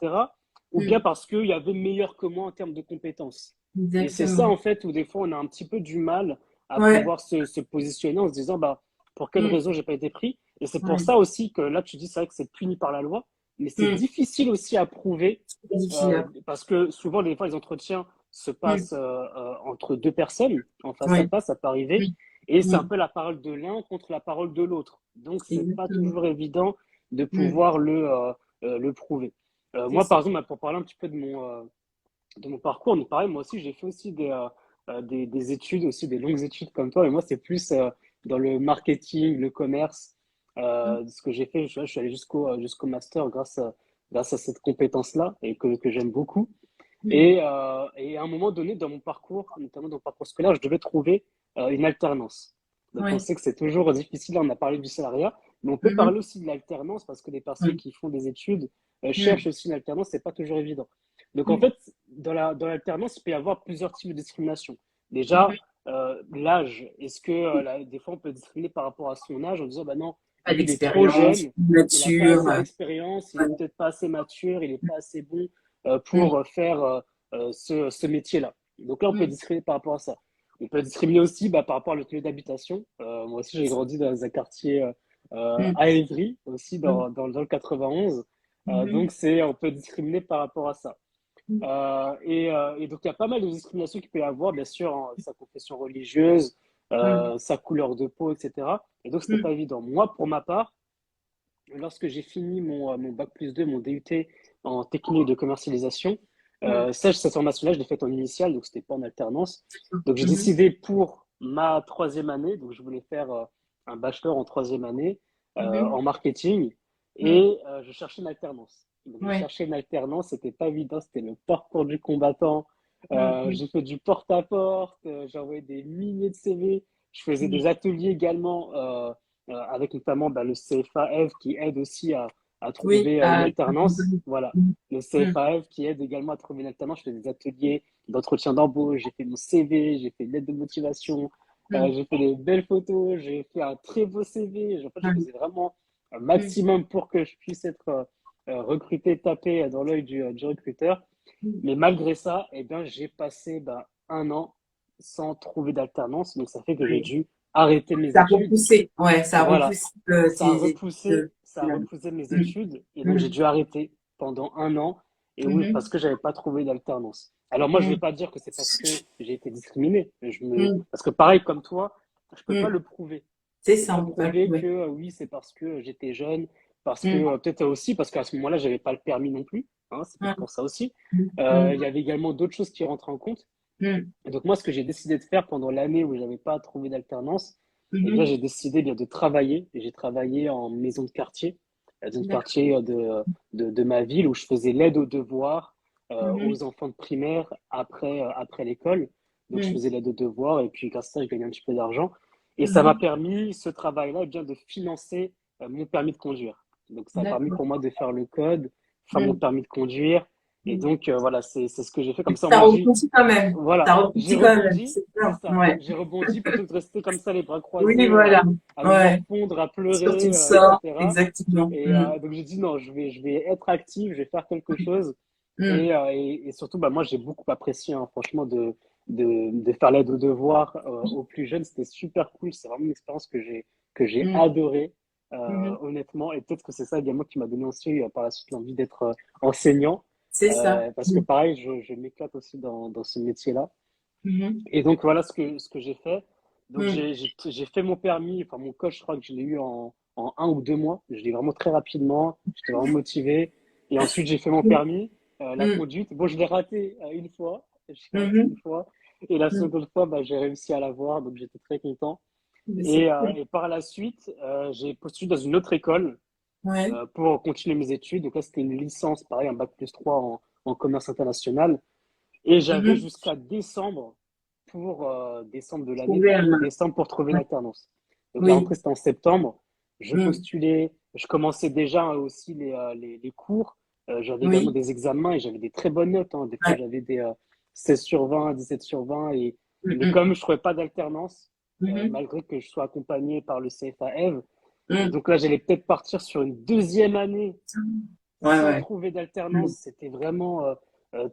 [SPEAKER 3] Ou bien
[SPEAKER 4] Mm.
[SPEAKER 3] parce qu'il y avait meilleur que moi en termes de compétences. Et c'est ça,
[SPEAKER 4] Exactement.
[SPEAKER 3] en fait, où des fois, on a un petit peu du mal à
[SPEAKER 4] Ouais.
[SPEAKER 3] pouvoir se positionner en se disant, bah, pour quelle
[SPEAKER 4] Mm.
[SPEAKER 3] raison j'ai pas été pris? Et c'est pour
[SPEAKER 4] Ouais.
[SPEAKER 3] ça aussi que là, tu dis, c'est vrai que c'est puni par la loi, mais c'est
[SPEAKER 4] Mm.
[SPEAKER 3] difficile aussi à prouver
[SPEAKER 4] C'est difficile. Hein.
[SPEAKER 3] parce que souvent, des fois, les entretiens se
[SPEAKER 4] Mm.
[SPEAKER 3] passent entre deux personnes, en face à
[SPEAKER 4] Ouais.
[SPEAKER 3] face, ça peut arriver,
[SPEAKER 4] Mm.
[SPEAKER 3] et c'est un
[SPEAKER 4] Mm.
[SPEAKER 3] peu la parole de l'un contre la parole de l'autre. Donc, c'est pas
[SPEAKER 4] Exactement.
[SPEAKER 3] toujours évident de
[SPEAKER 4] Mm.
[SPEAKER 3] pouvoir le prouver.
[SPEAKER 4] C'est
[SPEAKER 3] Moi,
[SPEAKER 4] ça.
[SPEAKER 3] par exemple, pour parler un petit peu de mon parcours, donc pareil, moi aussi, j'ai fait aussi des études, aussi des longues études comme toi, et moi, c'est plus dans le marketing, le commerce,
[SPEAKER 4] Mm.
[SPEAKER 3] ce que j'ai fait, je suis allé jusqu'au master grâce à cette compétence-là, et que j'aime beaucoup.
[SPEAKER 4] Mm.
[SPEAKER 3] Et à un moment donné, dans mon parcours, notamment dans mon parcours scolaire, je devais trouver une alternance. Donc, on
[SPEAKER 4] Ouais.
[SPEAKER 3] sait que c'est toujours difficile. Là, on a parlé du salariat, mais on peut
[SPEAKER 4] Mhm.
[SPEAKER 3] parler aussi de l'alternance parce que les personnes
[SPEAKER 4] Ouais.
[SPEAKER 3] qui font des études
[SPEAKER 4] Mm.
[SPEAKER 3] cherchent aussi une alternance. C'est pas toujours évident. Donc, en
[SPEAKER 4] Mm.
[SPEAKER 3] fait, dans l'alternance, il peut y avoir plusieurs types de discrimination.
[SPEAKER 4] Mhm.
[SPEAKER 3] Déjà, l'âge. Est-ce que des fois, on peut discriminer par rapport à son âge en disant, bah non,
[SPEAKER 4] Pas
[SPEAKER 3] lui, il est trop
[SPEAKER 4] d'expérience,
[SPEAKER 3] jeune, il n'a pas
[SPEAKER 4] nature.
[SPEAKER 3] assez d'expérience, il
[SPEAKER 4] Ouais.
[SPEAKER 3] est peut-être pas assez mature, il n'est pas assez bon
[SPEAKER 4] Mm.
[SPEAKER 3] pour faire ce métier-là. Donc là, on peut discriminer par rapport à ça. On peut discriminer aussi par rapport à notre lieu d'habitation. Moi aussi, j'ai grandi dans un quartier
[SPEAKER 4] mm,
[SPEAKER 3] à Évry, aussi
[SPEAKER 4] mm,
[SPEAKER 3] dans le 91.
[SPEAKER 4] mhm,
[SPEAKER 3] Donc, on peut discriminer par rapport à ça. Et donc, il y a pas mal de discriminations qu'il peut y avoir, bien sûr, sa confession religieuse,
[SPEAKER 4] mm,
[SPEAKER 3] sa couleur de peau, etc. Et donc, c'était pas
[SPEAKER 4] mm,
[SPEAKER 3] évident. Moi, pour ma part, lorsque j'ai fini mon bac+2, mon DUT en technique de commercialisation,
[SPEAKER 4] mm,
[SPEAKER 3] cette formation-là, je l'ai faite en initiale, donc c'était pas en alternance. Donc j'ai
[SPEAKER 4] mhm,
[SPEAKER 3] décidé pour ma troisième année, donc je voulais faire un bachelor en troisième année
[SPEAKER 4] mhm,
[SPEAKER 3] en marketing
[SPEAKER 4] mm.
[SPEAKER 3] et je cherchais une alternance. Donc je
[SPEAKER 4] Ouais.
[SPEAKER 3] cherchais une alternance, c'était pas évident, c'était le parcours du combattant.
[SPEAKER 4] Mm, mm,
[SPEAKER 3] J'ai fait du porte-à-porte, j'ai envoyé des milliers de CV, je faisais
[SPEAKER 4] mm.
[SPEAKER 3] des ateliers également avec notamment le CFAF qui aide aussi à
[SPEAKER 4] Oui,
[SPEAKER 3] trouver une alternance. Voilà,
[SPEAKER 4] mm,
[SPEAKER 3] le
[SPEAKER 4] mm,
[SPEAKER 3] CFAF qui aide également à trouver une alternance. Je fais des ateliers d'entretien d'embauche, j'ai fait mon CV, j'ai fait une lettre de motivation,
[SPEAKER 4] mm,
[SPEAKER 3] j'ai fait des belles photos, j'ai fait un très beau CV. En fait, je
[SPEAKER 4] mm,
[SPEAKER 3] faisais vraiment un
[SPEAKER 4] mm,
[SPEAKER 3] maximum pour que je puisse être recruté, tapé dans l'œil du recruteur.
[SPEAKER 4] mm.
[SPEAKER 3] Mais malgré ça, eh bien, j'ai passé un an sans trouver d'alternance. Donc, ça fait que j'ai
[SPEAKER 4] Oui.
[SPEAKER 3] dû arrêter mes
[SPEAKER 4] Ça a
[SPEAKER 3] études.
[SPEAKER 4] repoussé. Ouais, ça a
[SPEAKER 3] Voilà,
[SPEAKER 4] repoussé
[SPEAKER 3] ça a
[SPEAKER 4] tes
[SPEAKER 3] repoussé,
[SPEAKER 4] études.
[SPEAKER 3] ça a
[SPEAKER 4] Mm,
[SPEAKER 3] repoussé mes
[SPEAKER 4] mm,
[SPEAKER 3] études et donc j'ai
[SPEAKER 4] mm,
[SPEAKER 3] dû arrêter pendant un an. Et oui, parce
[SPEAKER 4] mhm,
[SPEAKER 3] que j'avais pas trouvé d'alternance. Alors moi, je vais
[SPEAKER 4] mm,
[SPEAKER 3] pas dire que c'est parce que j'ai été discriminé.
[SPEAKER 4] mm,
[SPEAKER 3] Parce que pareil comme toi, je peux pas
[SPEAKER 4] mm.
[SPEAKER 3] le prouver.
[SPEAKER 4] C'est
[SPEAKER 3] Je peux
[SPEAKER 4] ça,
[SPEAKER 3] pas
[SPEAKER 4] on peut pas le
[SPEAKER 3] prouver que
[SPEAKER 4] trouver.
[SPEAKER 3] oui, c'est parce que j'étais jeune, parce que
[SPEAKER 4] Mm,
[SPEAKER 3] peut-être aussi parce qu'à ce moment-là, j'avais pas le permis non plus. Hein, c'est peut-être
[SPEAKER 4] mm,
[SPEAKER 3] pour ça aussi.
[SPEAKER 4] mm,
[SPEAKER 3] Il y avait également d'autres choses qui rentrent en compte.
[SPEAKER 4] mm,
[SPEAKER 3] Et donc moi, ce que j'ai décidé de faire pendant l'année où j'avais pas trouvé d'alternance, eh bien,
[SPEAKER 4] mhm.
[SPEAKER 3] j'ai décidé bien de travailler. Et j'ai travaillé en maison de quartier, la maison de
[SPEAKER 4] D'accord.
[SPEAKER 3] quartier de ma ville où je faisais l'aide aux devoirs
[SPEAKER 4] Mhm,
[SPEAKER 3] aux enfants de primaire après l'école. Donc je
[SPEAKER 4] mm,
[SPEAKER 3] faisais l'aide aux devoirs et puis grâce à ça, je gagnais un petit peu d'argent. Et ça m'a
[SPEAKER 4] mhm.
[SPEAKER 3] permis, ce travail-là, eh bien de financer mon permis de conduire. Donc ça a permis
[SPEAKER 4] D'accord.
[SPEAKER 3] pour moi de faire le code, faire mon
[SPEAKER 4] Mm,
[SPEAKER 3] permis de conduire. Et
[SPEAKER 4] mm.
[SPEAKER 3] donc voilà, c'est ce que j'ai fait comme ça.
[SPEAKER 4] Ça
[SPEAKER 3] Moi, j'ai
[SPEAKER 4] rebondit quand même. Ça
[SPEAKER 3] voilà, j'ai
[SPEAKER 4] rebondit quand même.
[SPEAKER 3] rebondi,
[SPEAKER 4] C'est
[SPEAKER 3] c'est
[SPEAKER 4] bien.
[SPEAKER 3] ça.
[SPEAKER 4] Ouais.
[SPEAKER 3] J'ai rebondi plutôt que de rester comme ça, les bras
[SPEAKER 4] Oui,
[SPEAKER 3] croisés,
[SPEAKER 4] voilà.
[SPEAKER 3] à me
[SPEAKER 4] Ouais.
[SPEAKER 3] morfondre, à
[SPEAKER 4] Surtout
[SPEAKER 3] pleurer,
[SPEAKER 4] le sort.
[SPEAKER 3] etc.
[SPEAKER 4] Exactement.
[SPEAKER 3] Et
[SPEAKER 4] Mm,
[SPEAKER 3] donc j'ai dit non, je vais être actif, je vais faire quelque chose.
[SPEAKER 4] mm,
[SPEAKER 3] Et surtout, moi j'ai beaucoup apprécié, hein, franchement, de faire l'aide aux devoirs aux plus jeunes. C'était super cool. C'est vraiment une expérience que j'ai
[SPEAKER 4] mm,
[SPEAKER 3] adorée,
[SPEAKER 4] mhm.
[SPEAKER 3] honnêtement. Et peut-être que c'est ça également qui m'a donné aussi par la suite l'envie d'être enseignant.
[SPEAKER 4] C'est ça.
[SPEAKER 3] Parce que
[SPEAKER 4] Mm,
[SPEAKER 3] pareil, je m'éclate aussi dans ce métier-là.
[SPEAKER 4] mhm,
[SPEAKER 3] Et donc voilà ce que j'ai fait. Donc
[SPEAKER 4] mm,
[SPEAKER 3] j'ai fait mon permis, enfin mon coach, je crois que je l'ai eu en 1 ou 2 mois. Je l'ai vraiment très rapidement. J'étais vraiment motivé. Et ensuite j'ai fait mon
[SPEAKER 4] mm,
[SPEAKER 3] permis, la
[SPEAKER 4] mm,
[SPEAKER 3] conduite. Bon, je l'ai raté une fois. Je l'ai raté une
[SPEAKER 4] mhm,
[SPEAKER 3] fois. Et la
[SPEAKER 4] mm.
[SPEAKER 3] seconde fois, j'ai réussi à l'avoir. Donc j'étais très content.
[SPEAKER 4] Mais c'est cool.
[SPEAKER 3] Et par la suite, j'ai postulé dans une autre école
[SPEAKER 4] Ouais.
[SPEAKER 3] pour continuer mes études. Donc là, c'était une licence, pareil, un bac+3 en commerce international. Et j'avais
[SPEAKER 4] Mhm.
[SPEAKER 3] jusqu'à décembre pour décembre de l'année,
[SPEAKER 4] Trouver
[SPEAKER 3] donc
[SPEAKER 4] un.
[SPEAKER 3] décembre pour trouver une
[SPEAKER 4] Ouais.
[SPEAKER 3] alternance. Donc la
[SPEAKER 4] Oui.
[SPEAKER 3] rentrée, c'était en septembre. Je
[SPEAKER 4] Mm.
[SPEAKER 3] postulais, je commençais déjà aussi les cours. J'avais également
[SPEAKER 4] Oui.
[SPEAKER 3] des examens et j'avais des très bonnes notes, hein. Des fois,
[SPEAKER 4] Ouais.
[SPEAKER 3] j'avais des 16 sur 20, 17 sur 20.
[SPEAKER 4] Mm,
[SPEAKER 3] Mais
[SPEAKER 4] mm,
[SPEAKER 3] comme je ne trouvais pas d'alternance,
[SPEAKER 4] mhm.
[SPEAKER 3] malgré que je sois accompagné par le CFAEV, et
[SPEAKER 4] Mm.
[SPEAKER 3] donc là, j'allais peut-être partir sur une deuxième année
[SPEAKER 4] Ouais,
[SPEAKER 3] sans
[SPEAKER 4] ouais.
[SPEAKER 3] trouver
[SPEAKER 4] Mm.
[SPEAKER 3] d'alternance. C'était vraiment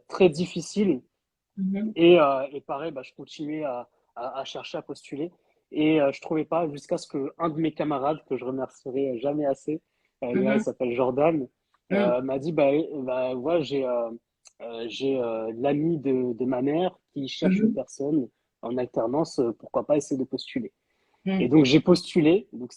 [SPEAKER 3] très difficile.
[SPEAKER 4] Mhm.
[SPEAKER 3] Et pareil, je continuais à chercher, à postuler. Et je trouvais pas jusqu'à ce que un de mes camarades, que je remercierai jamais assez, là, il
[SPEAKER 4] Mhm.
[SPEAKER 3] s'appelle Jordan,
[SPEAKER 4] Mm.
[SPEAKER 3] m'a dit, ouais, j'ai l'ami de ma mère qui cherche une
[SPEAKER 4] Mhm.
[SPEAKER 3] personne en alternance, pourquoi pas essayer de postuler. Et
[SPEAKER 4] Mm.
[SPEAKER 3] donc j'ai postulé, donc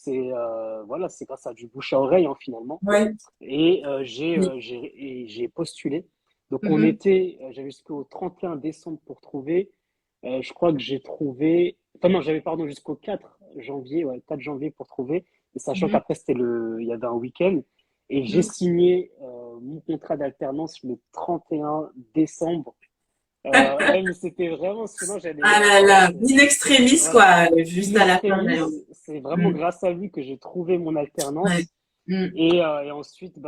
[SPEAKER 3] voilà, c'est grâce à du bouche à oreille hein, finalement.
[SPEAKER 4] Ouais.
[SPEAKER 3] Et
[SPEAKER 4] Oui.
[SPEAKER 3] j'ai postulé. Donc
[SPEAKER 4] Mhm.
[SPEAKER 3] j'avais jusqu'au 31 décembre pour trouver. Je crois que j'ai trouvé, enfin non, j'avais pardon jusqu'au 4 janvier, ouais, 4 janvier pour trouver. Et sachant
[SPEAKER 4] Mhm.
[SPEAKER 3] qu'après il y avait un week-end. Et j'ai
[SPEAKER 4] Mm.
[SPEAKER 3] signé mon contrat d'alternance le 31 décembre. Mais c'était vraiment, sinon
[SPEAKER 4] Ah là
[SPEAKER 3] voilà,
[SPEAKER 4] là, in extremis,
[SPEAKER 3] voilà.
[SPEAKER 4] quoi,
[SPEAKER 3] In
[SPEAKER 4] juste à la fin.
[SPEAKER 3] extremis,
[SPEAKER 4] Là.
[SPEAKER 3] c'est vraiment
[SPEAKER 4] Mm.
[SPEAKER 3] grâce à lui que j'ai trouvé mon
[SPEAKER 4] Ouais.
[SPEAKER 3] alternance.
[SPEAKER 4] Mm.
[SPEAKER 3] Et ensuite,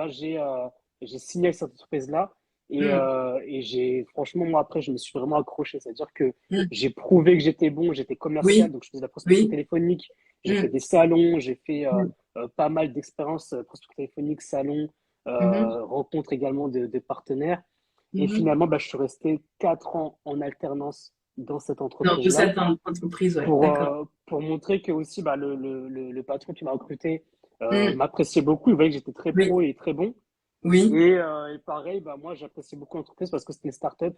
[SPEAKER 3] j'ai signé avec cette entreprise-là.
[SPEAKER 4] Mm.
[SPEAKER 3] Franchement, moi, après, je me suis vraiment accroché. C'est-à-dire que
[SPEAKER 4] Mm.
[SPEAKER 3] j'ai prouvé que j'étais bon, j'étais commercial,
[SPEAKER 4] Oui.
[SPEAKER 3] donc je faisais de la prospection
[SPEAKER 4] Oui.
[SPEAKER 3] téléphonique. J'ai fait
[SPEAKER 4] Mm.
[SPEAKER 3] des salons, j'ai fait
[SPEAKER 4] Mm.
[SPEAKER 3] pas mal d'expériences prospection téléphonique, salons,
[SPEAKER 4] Mhm.
[SPEAKER 3] rencontres également de partenaires. Et
[SPEAKER 4] Mhm.
[SPEAKER 3] finalement, bah, je suis resté 4 ans en alternance dans cette
[SPEAKER 4] Dans de
[SPEAKER 3] entreprise-là
[SPEAKER 4] cette entreprise, ouais, d'accord.
[SPEAKER 3] pour montrer que aussi bah, le patron qui m'a recruté
[SPEAKER 4] Mm.
[SPEAKER 3] m'appréciait beaucoup. Il voyait que j'étais très
[SPEAKER 4] Oui,
[SPEAKER 3] pro et très bon.
[SPEAKER 4] oui.
[SPEAKER 3] Et pareil, bah, moi, j'appréciais beaucoup l'entreprise parce que c'était une start-up.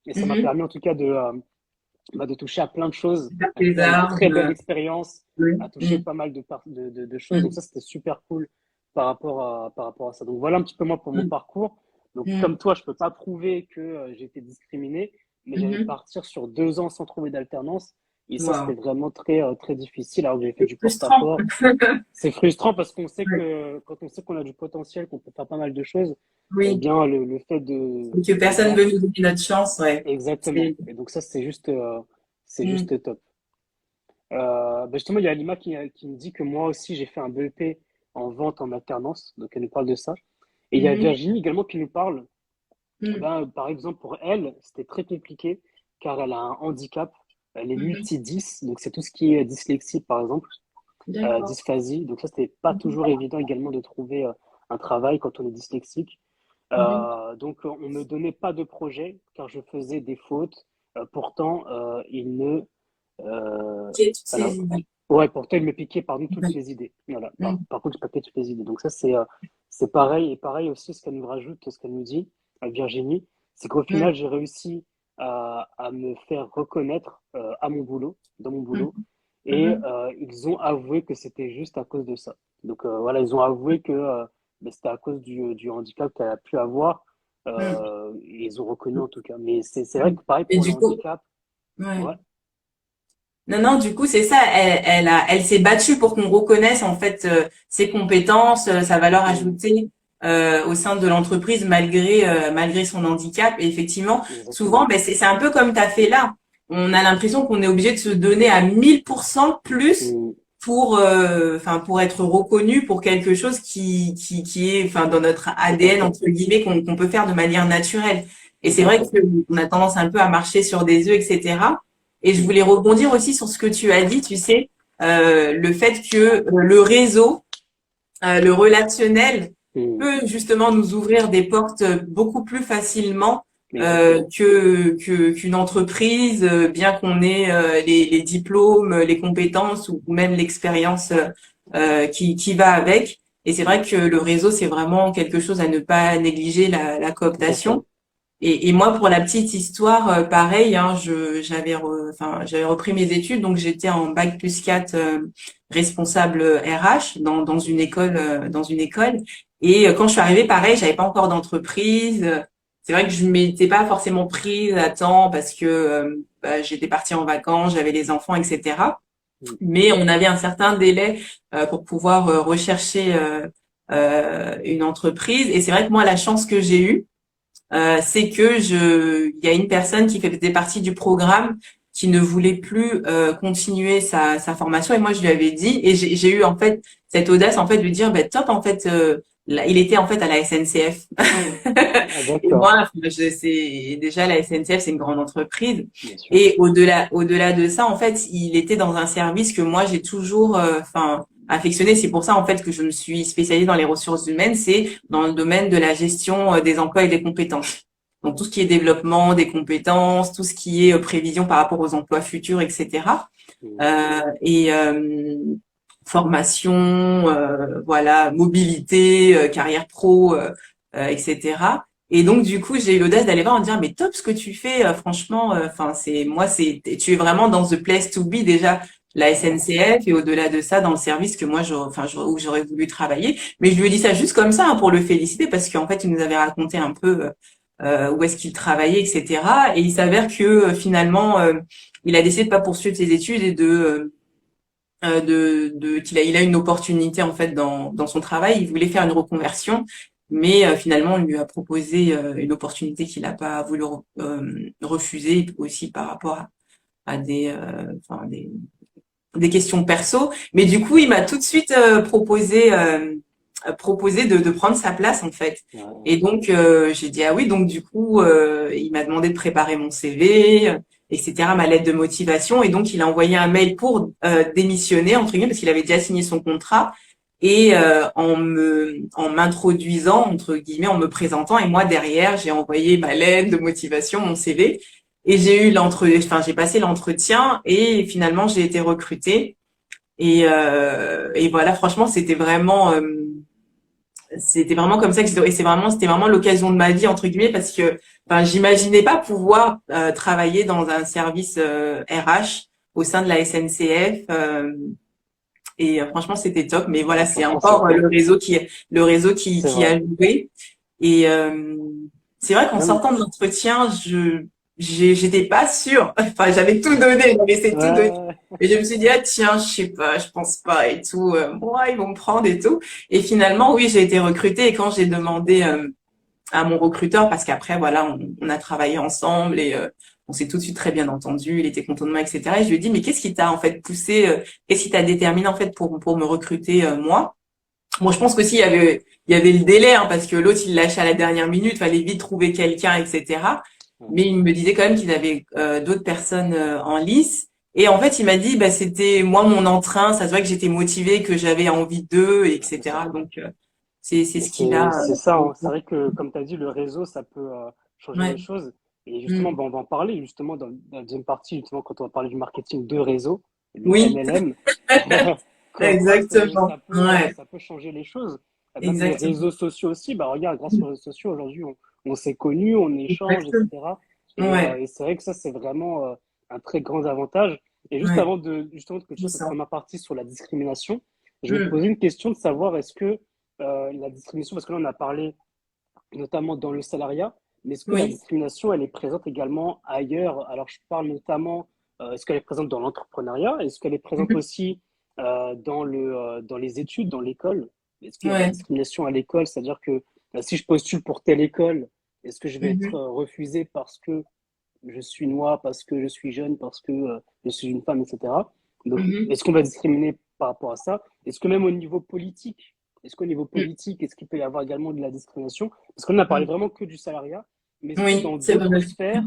[SPEAKER 3] Et ça m'a
[SPEAKER 4] Mhm.
[SPEAKER 3] permis en tout cas de toucher à plein de choses,
[SPEAKER 4] Faire
[SPEAKER 3] à
[SPEAKER 4] tes
[SPEAKER 3] faire une très
[SPEAKER 4] armes.
[SPEAKER 3] belle expérience,
[SPEAKER 4] Oui.
[SPEAKER 3] à toucher
[SPEAKER 4] Mm.
[SPEAKER 3] pas mal de choses. Donc
[SPEAKER 4] Mm.
[SPEAKER 3] ça, c'était super cool par rapport à ça. Donc voilà un petit peu moi pour mon
[SPEAKER 4] Mm.
[SPEAKER 3] parcours. Donc
[SPEAKER 4] Mm.
[SPEAKER 3] comme toi, je peux pas prouver que j'ai été discriminé, mais j'allais
[SPEAKER 4] Mhm.
[SPEAKER 3] partir sur 2 ans sans trouver d'alternance. Et ça,
[SPEAKER 4] Wow.
[SPEAKER 3] c'était vraiment très difficile alors que j'ai fait
[SPEAKER 4] C'est
[SPEAKER 3] du
[SPEAKER 4] frustrant.
[SPEAKER 3] porte-à-porte. C'est frustrant parce qu'on sait
[SPEAKER 4] Ouais.
[SPEAKER 3] que quand on sait qu'on a du potentiel, qu'on peut faire pas mal de choses, eh
[SPEAKER 4] Oui.
[SPEAKER 3] bien le fait de
[SPEAKER 4] Et que personne
[SPEAKER 3] bah,
[SPEAKER 4] veut nous donner notre chance, ouais.
[SPEAKER 3] exactement.
[SPEAKER 4] C'est,
[SPEAKER 3] Et donc ça, c'est
[SPEAKER 4] mm.
[SPEAKER 3] juste top. Bah justement, il y a Alima qui me dit que moi aussi, j'ai fait un BEP en vente en alternance. Donc, elle nous parle de ça. Et il y a
[SPEAKER 4] Mhm.
[SPEAKER 3] Virginie également qui nous parle.
[SPEAKER 4] Mm.
[SPEAKER 3] Ben, par exemple, pour elle, c'était très compliqué car elle a un handicap. Elle est
[SPEAKER 4] Mhm.
[SPEAKER 3] multi-10. Donc, c'est tout ce qui est dyslexie, par exemple,
[SPEAKER 4] D'accord.
[SPEAKER 3] dysphasie. Donc, ça, c'était pas
[SPEAKER 4] Mhm.
[SPEAKER 3] toujours évident également de trouver un travail quand on est dyslexique.
[SPEAKER 4] Mhm.
[SPEAKER 3] Donc, on me donnait pas de projet car je faisais des fautes. Pourtant, il ne
[SPEAKER 4] J'ai toutes
[SPEAKER 3] alors,
[SPEAKER 4] ces idées.
[SPEAKER 3] ouais, pourtant, il me piquait, pardon, toutes
[SPEAKER 4] Ouais.
[SPEAKER 3] les idées. Voilà.
[SPEAKER 4] Mm.
[SPEAKER 3] Par contre, je paquais toutes les idées. Donc ça, c'est pareil. Et pareil aussi, ce qu'elle nous rajoute, ce qu'elle nous dit, Virginie, c'est qu'au
[SPEAKER 4] Mm.
[SPEAKER 3] final, j'ai réussi à me faire reconnaître à mon boulot, dans mon
[SPEAKER 4] Mm.
[SPEAKER 3] boulot. Et
[SPEAKER 4] Mhm.
[SPEAKER 3] ils ont avoué que c'était juste à cause de ça. Donc voilà, ils ont avoué que ben, c'était à cause du handicap qu'elle a pu avoir.
[SPEAKER 4] Mm.
[SPEAKER 3] Ils ont reconnu en tout cas. Mais c'est vrai
[SPEAKER 4] Mm.
[SPEAKER 3] que pareil
[SPEAKER 4] Et
[SPEAKER 3] pour le
[SPEAKER 4] du coup,
[SPEAKER 3] handicap,
[SPEAKER 4] ouais.
[SPEAKER 3] ouais.
[SPEAKER 4] Non, non, du coup, c'est ça. Elle s'est battue pour qu'on reconnaisse en fait ses compétences, sa valeur
[SPEAKER 3] Mm,
[SPEAKER 4] ajoutée au sein de l'entreprise malgré son handicap. Et effectivement,
[SPEAKER 3] exactement.
[SPEAKER 4] souvent, ben, c'est un peu comme tu as fait là. On a l'impression qu'on est obligé de se donner à 1000% plus
[SPEAKER 3] Mm,
[SPEAKER 4] pour être reconnu pour quelque chose qui est enfin dans notre
[SPEAKER 3] tout à
[SPEAKER 4] ADN
[SPEAKER 3] fait.
[SPEAKER 4] entre guillemets qu'on peut faire de manière naturelle. Et
[SPEAKER 3] Tout
[SPEAKER 4] c'est
[SPEAKER 3] à
[SPEAKER 4] vrai
[SPEAKER 3] fait.
[SPEAKER 4] qu'on a tendance un peu à marcher sur des œufs, etc. Et je voulais rebondir aussi sur ce que tu as dit, tu sais, le fait que le réseau, le relationnel
[SPEAKER 3] Mm,
[SPEAKER 4] peut justement nous ouvrir des portes beaucoup plus facilement
[SPEAKER 3] exactement.
[SPEAKER 4] qu'une entreprise, bien qu'on ait les diplômes, les compétences ou même l'expérience qui va avec. Et c'est vrai que le réseau, c'est vraiment quelque chose à ne pas négliger, la
[SPEAKER 3] Tout à fait.
[SPEAKER 4] cooptation. Et moi, pour la petite histoire, pareil, hein, j'avais repris mes études, donc j'étais en bac plus 4 responsable RH dans dans une école. Et quand je suis arrivée, pareil, j'avais pas encore d'entreprise. C'est vrai que je m'étais pas forcément prise à temps parce que bah, j'étais partie en vacances, j'avais les enfants, etc.
[SPEAKER 3] Mm,
[SPEAKER 4] Mais on avait un certain délai pour pouvoir rechercher une entreprise. Et c'est vrai que moi, la chance que j'ai eue, c'est que il y a une personne qui faisait partie du programme qui ne voulait plus continuer sa formation et moi je lui avais dit et j'ai eu en fait cette audace en fait de lui dire ben top en fait il était en fait à la SNCF
[SPEAKER 3] ah,
[SPEAKER 4] et
[SPEAKER 3] d'accord.
[SPEAKER 4] moi je sais déjà la SNCF c'est une grande entreprise
[SPEAKER 3] Bien sûr.
[SPEAKER 4] et au-delà de ça en fait il était dans un service que moi j'ai toujours affectionné. C'est pour ça en fait que je me suis spécialisée dans les ressources humaines, c'est dans le domaine de la gestion des emplois et des compétences. Donc tout ce qui est développement des compétences, tout ce qui est prévision par rapport aux emplois futurs, etc.
[SPEAKER 3] Mm,
[SPEAKER 4] Et formation, voilà, mobilité, carrière pro, etc. Et donc du coup, j'ai eu l'audace d'aller voir en dire mais top ce que tu fais, franchement, enfin tu es vraiment dans the place to be déjà la SNCF et au-delà de ça dans le service que moi où j'aurais voulu travailler. Mais je lui ai dit ça juste comme ça hein, pour le féliciter parce qu'en fait il nous avait raconté un peu où est-ce qu'il travaillait, etc. Et il s'avère que finalement il a décidé de pas poursuivre ses études et il a une opportunité en fait dans son travail. Il voulait faire une reconversion, mais finalement on lui a proposé une opportunité qu'il n'a pas voulu refuser aussi par rapport à des questions perso. Mais du coup, il m'a tout de suite proposé de prendre sa place en fait.
[SPEAKER 3] ouais,
[SPEAKER 4] Et donc j'ai dit ah oui. Donc du coup, il m'a demandé de préparer mon CV, etc., ma lettre de motivation. Et donc il a envoyé un mail pour démissionner entre guillemets parce qu'il avait déjà signé son contrat. et en m'introduisant entre guillemets, en me présentant, et moi derrière j'ai envoyé ma lettre de motivation, mon CV, et j'ai passé l'entretien et finalement j'ai été recrutée. Et voilà, franchement, c'était vraiment comme ça et c'était vraiment l'occasion de ma vie entre guillemets, parce que, enfin, j'imaginais pas pouvoir travailler dans un service RH au sein de la SNCF. Franchement, c'était top. Mais voilà, c'est
[SPEAKER 3] Franchement, c'est
[SPEAKER 4] encore
[SPEAKER 3] top.
[SPEAKER 4] le réseau
[SPEAKER 3] C'est
[SPEAKER 4] qui
[SPEAKER 3] vrai.
[SPEAKER 4] a joué. Et c'est vrai qu'en
[SPEAKER 3] Même,
[SPEAKER 4] sortant de l'entretien, j'étais pas sûre. Enfin, j'avais tout donné, j'avais essayé de tout donner.
[SPEAKER 3] ouais,
[SPEAKER 4] Et je me suis dit, ah tiens, je sais pas, je pense pas et tout. Moi, ils vont me prendre et tout. Et finalement, oui, j'ai été recrutée. Et quand j'ai demandé à mon recruteur, parce qu'après, voilà, on a travaillé ensemble et on s'est tout de suite très bien entendu. Il était content de moi, etc. Et je lui ai dit, mais qu'est-ce qui t'a en fait poussé, qu'est-ce qui t'a déterminé en fait pour me recruter moi? Bon, je pense qu'aussi il y avait le délai, hein, parce que l'autre il lâchait à la dernière minute, fallait vite trouver quelqu'un, etc. Mais il me disait quand même qu'il avait d'autres personnes en lice. Et en fait, il m'a dit, bah c'était moi mon entrain, ça se voit que j'étais motivée, que j'avais envie d'eux,
[SPEAKER 3] c'est
[SPEAKER 4] etc.
[SPEAKER 3] ça.
[SPEAKER 4] Donc c'est
[SPEAKER 3] Et
[SPEAKER 4] ce qu'il a.
[SPEAKER 3] c'est ça, hein. C'est vrai que, comme tu as dit, le réseau, ça peut changer les
[SPEAKER 4] Ouais.
[SPEAKER 3] choses. Et justement,
[SPEAKER 4] Mm.
[SPEAKER 3] ben, on va en parler justement dans la deuxième partie, justement, quand on va parler du marketing de réseau, le
[SPEAKER 4] Oui,
[SPEAKER 3] MLM. Comme quoi
[SPEAKER 4] exactement. Ouais,
[SPEAKER 3] ça peut changer les choses. Et même les
[SPEAKER 4] exactement.
[SPEAKER 3] réseaux sociaux aussi, bah regarde, grâce aux réseaux sociaux, aujourd'hui, on s'est connus, on échange,
[SPEAKER 4] Exactement.
[SPEAKER 3] etc.
[SPEAKER 4] Ouais,
[SPEAKER 3] Et c'est vrai que ça, c'est vraiment un très grand avantage. Et juste
[SPEAKER 4] ouais,
[SPEAKER 3] avant justement, que tu
[SPEAKER 4] c'est
[SPEAKER 3] fasses cette
[SPEAKER 4] ça.
[SPEAKER 3] première partie sur la discrimination, je vais te
[SPEAKER 4] Mm.
[SPEAKER 3] poser une question de savoir est-ce que la discrimination, parce que là, on a parlé notamment dans le salariat, mais est-ce que la
[SPEAKER 4] Oui.
[SPEAKER 3] discrimination, elle est présente également ailleurs? Alors, je parle notamment, est-ce qu'elle est présente dans l'entrepreneuriat? Est-ce qu'elle est présente
[SPEAKER 4] Mhm.
[SPEAKER 3] aussi dans les études, dans l'école? Est-ce qu'il y a de la
[SPEAKER 4] Ouais.
[SPEAKER 3] discrimination à l'école? C'est-à-dire que si je postule pour telle école, est-ce que je vais être
[SPEAKER 4] Mhm.
[SPEAKER 3] refusé parce que je suis noir, parce que je suis jeune, parce que je suis une femme, etc. Donc,
[SPEAKER 4] Mhm.
[SPEAKER 3] est-ce qu'on va discriminer par rapport à ça? Est-ce que même au niveau politique, est-ce qu'au niveau
[SPEAKER 4] Mm.
[SPEAKER 3] politique, est-ce qu'il peut y avoir également de la discrimination? Parce qu'on a parlé
[SPEAKER 4] Mm.
[SPEAKER 3] vraiment que du salariat, mais est-ce que
[SPEAKER 4] Oui,
[SPEAKER 3] dans
[SPEAKER 4] c'est
[SPEAKER 3] d'autres
[SPEAKER 4] vrai.
[SPEAKER 3] sphères,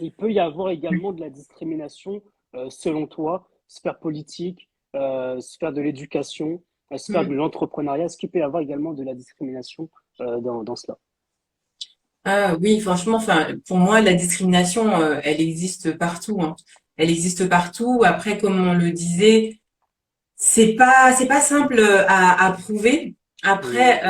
[SPEAKER 3] il peut y avoir également de la discrimination, selon toi, sphère politique, sphère de l'éducation, sphère de
[SPEAKER 4] Mm.
[SPEAKER 3] l'entrepreneuriat, est-ce qu'il peut y avoir également de la discrimination dans cela?
[SPEAKER 4] Ah oui, franchement, enfin, pour moi, la discrimination, elle existe partout, hein. Elle existe partout. Après, comme on le disait, c'est pas simple à prouver.
[SPEAKER 3] Mmh,
[SPEAKER 4] Après,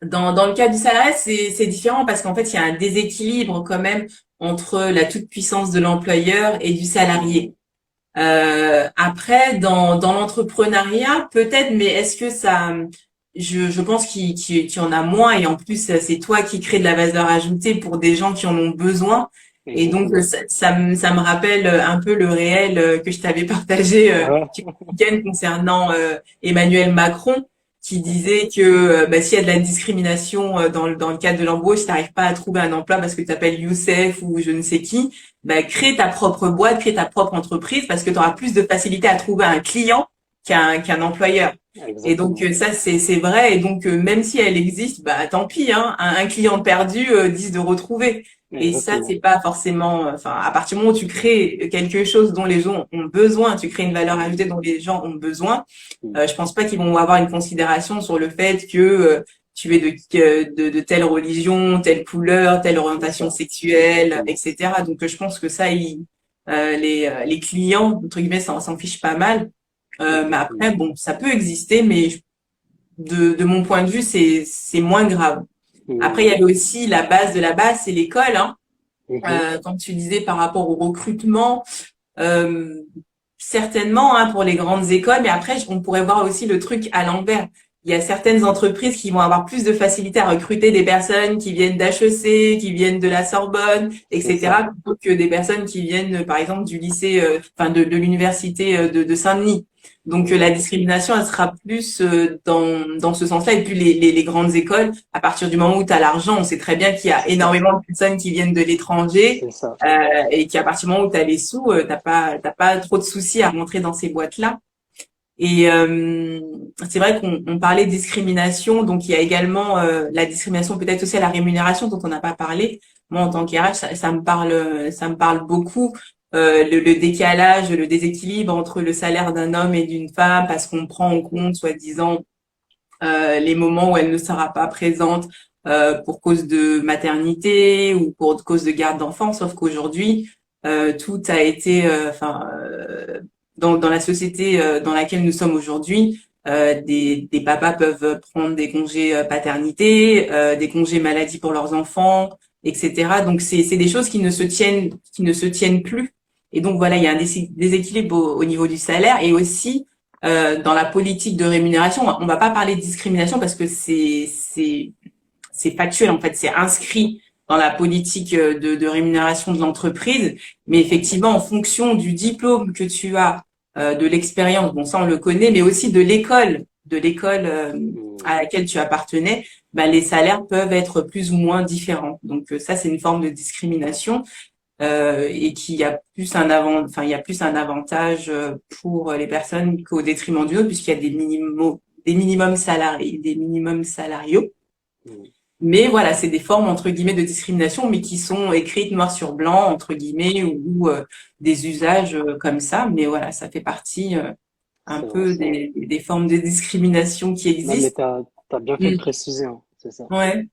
[SPEAKER 4] dans le cas du salariat, c'est différent parce qu'en fait, il y a un déséquilibre quand même entre la toute-puissance de l'employeur et du
[SPEAKER 3] mmh,
[SPEAKER 4] salarié. Après, dans l'entrepreneuriat, peut-être, mais est-ce que ça, je pense qu'il y en a moins, et en plus, c'est toi qui crée de la valeur ajoutée pour des gens qui en ont besoin. Et donc,
[SPEAKER 3] exactement.
[SPEAKER 4] ça me rappelle un peu le réel que je t'avais partagé
[SPEAKER 3] Ouais,
[SPEAKER 4] ce week-end concernant Emmanuel Macron, qui disait que bah, s'il y a de la discrimination dans le cadre de l'embauche, si tu n'arrives pas à trouver un emploi parce que tu t'appelles Youssef ou je ne sais qui, bah, crée ta propre boîte, crée ta propre entreprise, parce que tu auras plus de facilité à trouver un client qu'un employeur. Et donc
[SPEAKER 3] exactement.
[SPEAKER 4] ça c'est vrai, et donc même si elle existe, bah tant pis, hein, un client perdu 10 de retrouver. Et ça
[SPEAKER 3] Exactement.
[SPEAKER 4] c'est pas forcément, enfin à partir du moment où tu crées quelque chose dont les gens ont besoin, tu crées une valeur
[SPEAKER 3] Mm,
[SPEAKER 4] ajoutée dont les gens ont besoin,
[SPEAKER 3] mm.
[SPEAKER 4] je pense pas qu'ils vont avoir une considération sur le fait que tu es de telle religion, telle couleur, telle
[SPEAKER 3] C'est
[SPEAKER 4] orientation
[SPEAKER 3] ça,
[SPEAKER 4] sexuelle,
[SPEAKER 3] exactement.
[SPEAKER 4] etc. Donc je pense que ça, les clients, entre guillemets, s'en fichent pas mal. Mais
[SPEAKER 3] Exactement.
[SPEAKER 4] après, bon, ça peut exister, mais de mon point de vue, c'est moins grave. Après, il y
[SPEAKER 3] Mm,
[SPEAKER 4] avait aussi la base de la base, c'est l'école, hein.
[SPEAKER 3] mhm.
[SPEAKER 4] Comme tu disais par rapport au recrutement, euh, certainement hein, pour les grandes écoles, mais après, on pourrait voir aussi le truc à l'envers. Il y a certaines entreprises qui vont avoir plus de facilité à recruter des personnes qui viennent d'HEC, qui viennent de la Sorbonne,
[SPEAKER 3] C'est ça.
[SPEAKER 4] etc., plutôt que des personnes qui viennent, par exemple, du lycée, enfin de l'université de Saint-Denis. Donc la
[SPEAKER 3] Mm,
[SPEAKER 4] discrimination, elle sera plus dans ce sens-là. Et puis les grandes écoles, à partir du moment où tu as l'argent, on sait très bien qu'il y a
[SPEAKER 3] c'est ça.
[SPEAKER 4] énormément de personnes qui viennent de l'étranger
[SPEAKER 3] C'est ça.
[SPEAKER 4] et qu'à partir du moment où tu as les sous, t'as pas trop de soucis à rentrer dans ces boîtes-là. Et c'est vrai qu'on parlait de discrimination, donc il y a également la discrimination peut-être aussi à la rémunération dont on n'a pas parlé. Moi, en tant qu'RH, ça me parle beaucoup. le décalage, le déséquilibre entre le salaire d'un homme et d'une femme parce qu'on prend en compte, soi-disant, les moments où elle ne sera pas présente pour cause de maternité ou pour cause de garde d'enfants. Sauf qu'aujourd'hui, tout a été, dans la société dans laquelle nous sommes aujourd'hui, des papas peuvent prendre des congés paternité, des congés maladie pour leurs enfants, etc. Donc c'est des choses qui ne se tiennent plus. Et donc voilà, il y a un déséquilibre au niveau du salaire et aussi dans la politique de rémunération. On va pas parler de discrimination parce que c'est factuel en fait, c'est inscrit dans la politique de rémunération de l'entreprise. Mais effectivement, en fonction du diplôme que tu as, de l'expérience, bon ça on le connaît, mais aussi de l'école à laquelle tu appartenais, bah, les salaires peuvent être plus ou moins différents. Donc ça c'est une forme de discrimination et qui a plus il y a plus un avantage pour les personnes qu'au détriment d'une autre, puisqu'il y a des minimums salariés, des minimums salariaux. Mais voilà, c'est des formes entre guillemets de discrimination, mais qui sont écrites noir sur blanc entre guillemets ou des usages comme ça. Mais voilà, ça fait partie un
[SPEAKER 3] C'est vrai,
[SPEAKER 4] peu
[SPEAKER 3] c'est vrai.
[SPEAKER 4] des formes de discrimination qui
[SPEAKER 3] Non, mais
[SPEAKER 4] existent.
[SPEAKER 3] t'as bien fait de préciser, hein, c'est ça.
[SPEAKER 4] Ouais,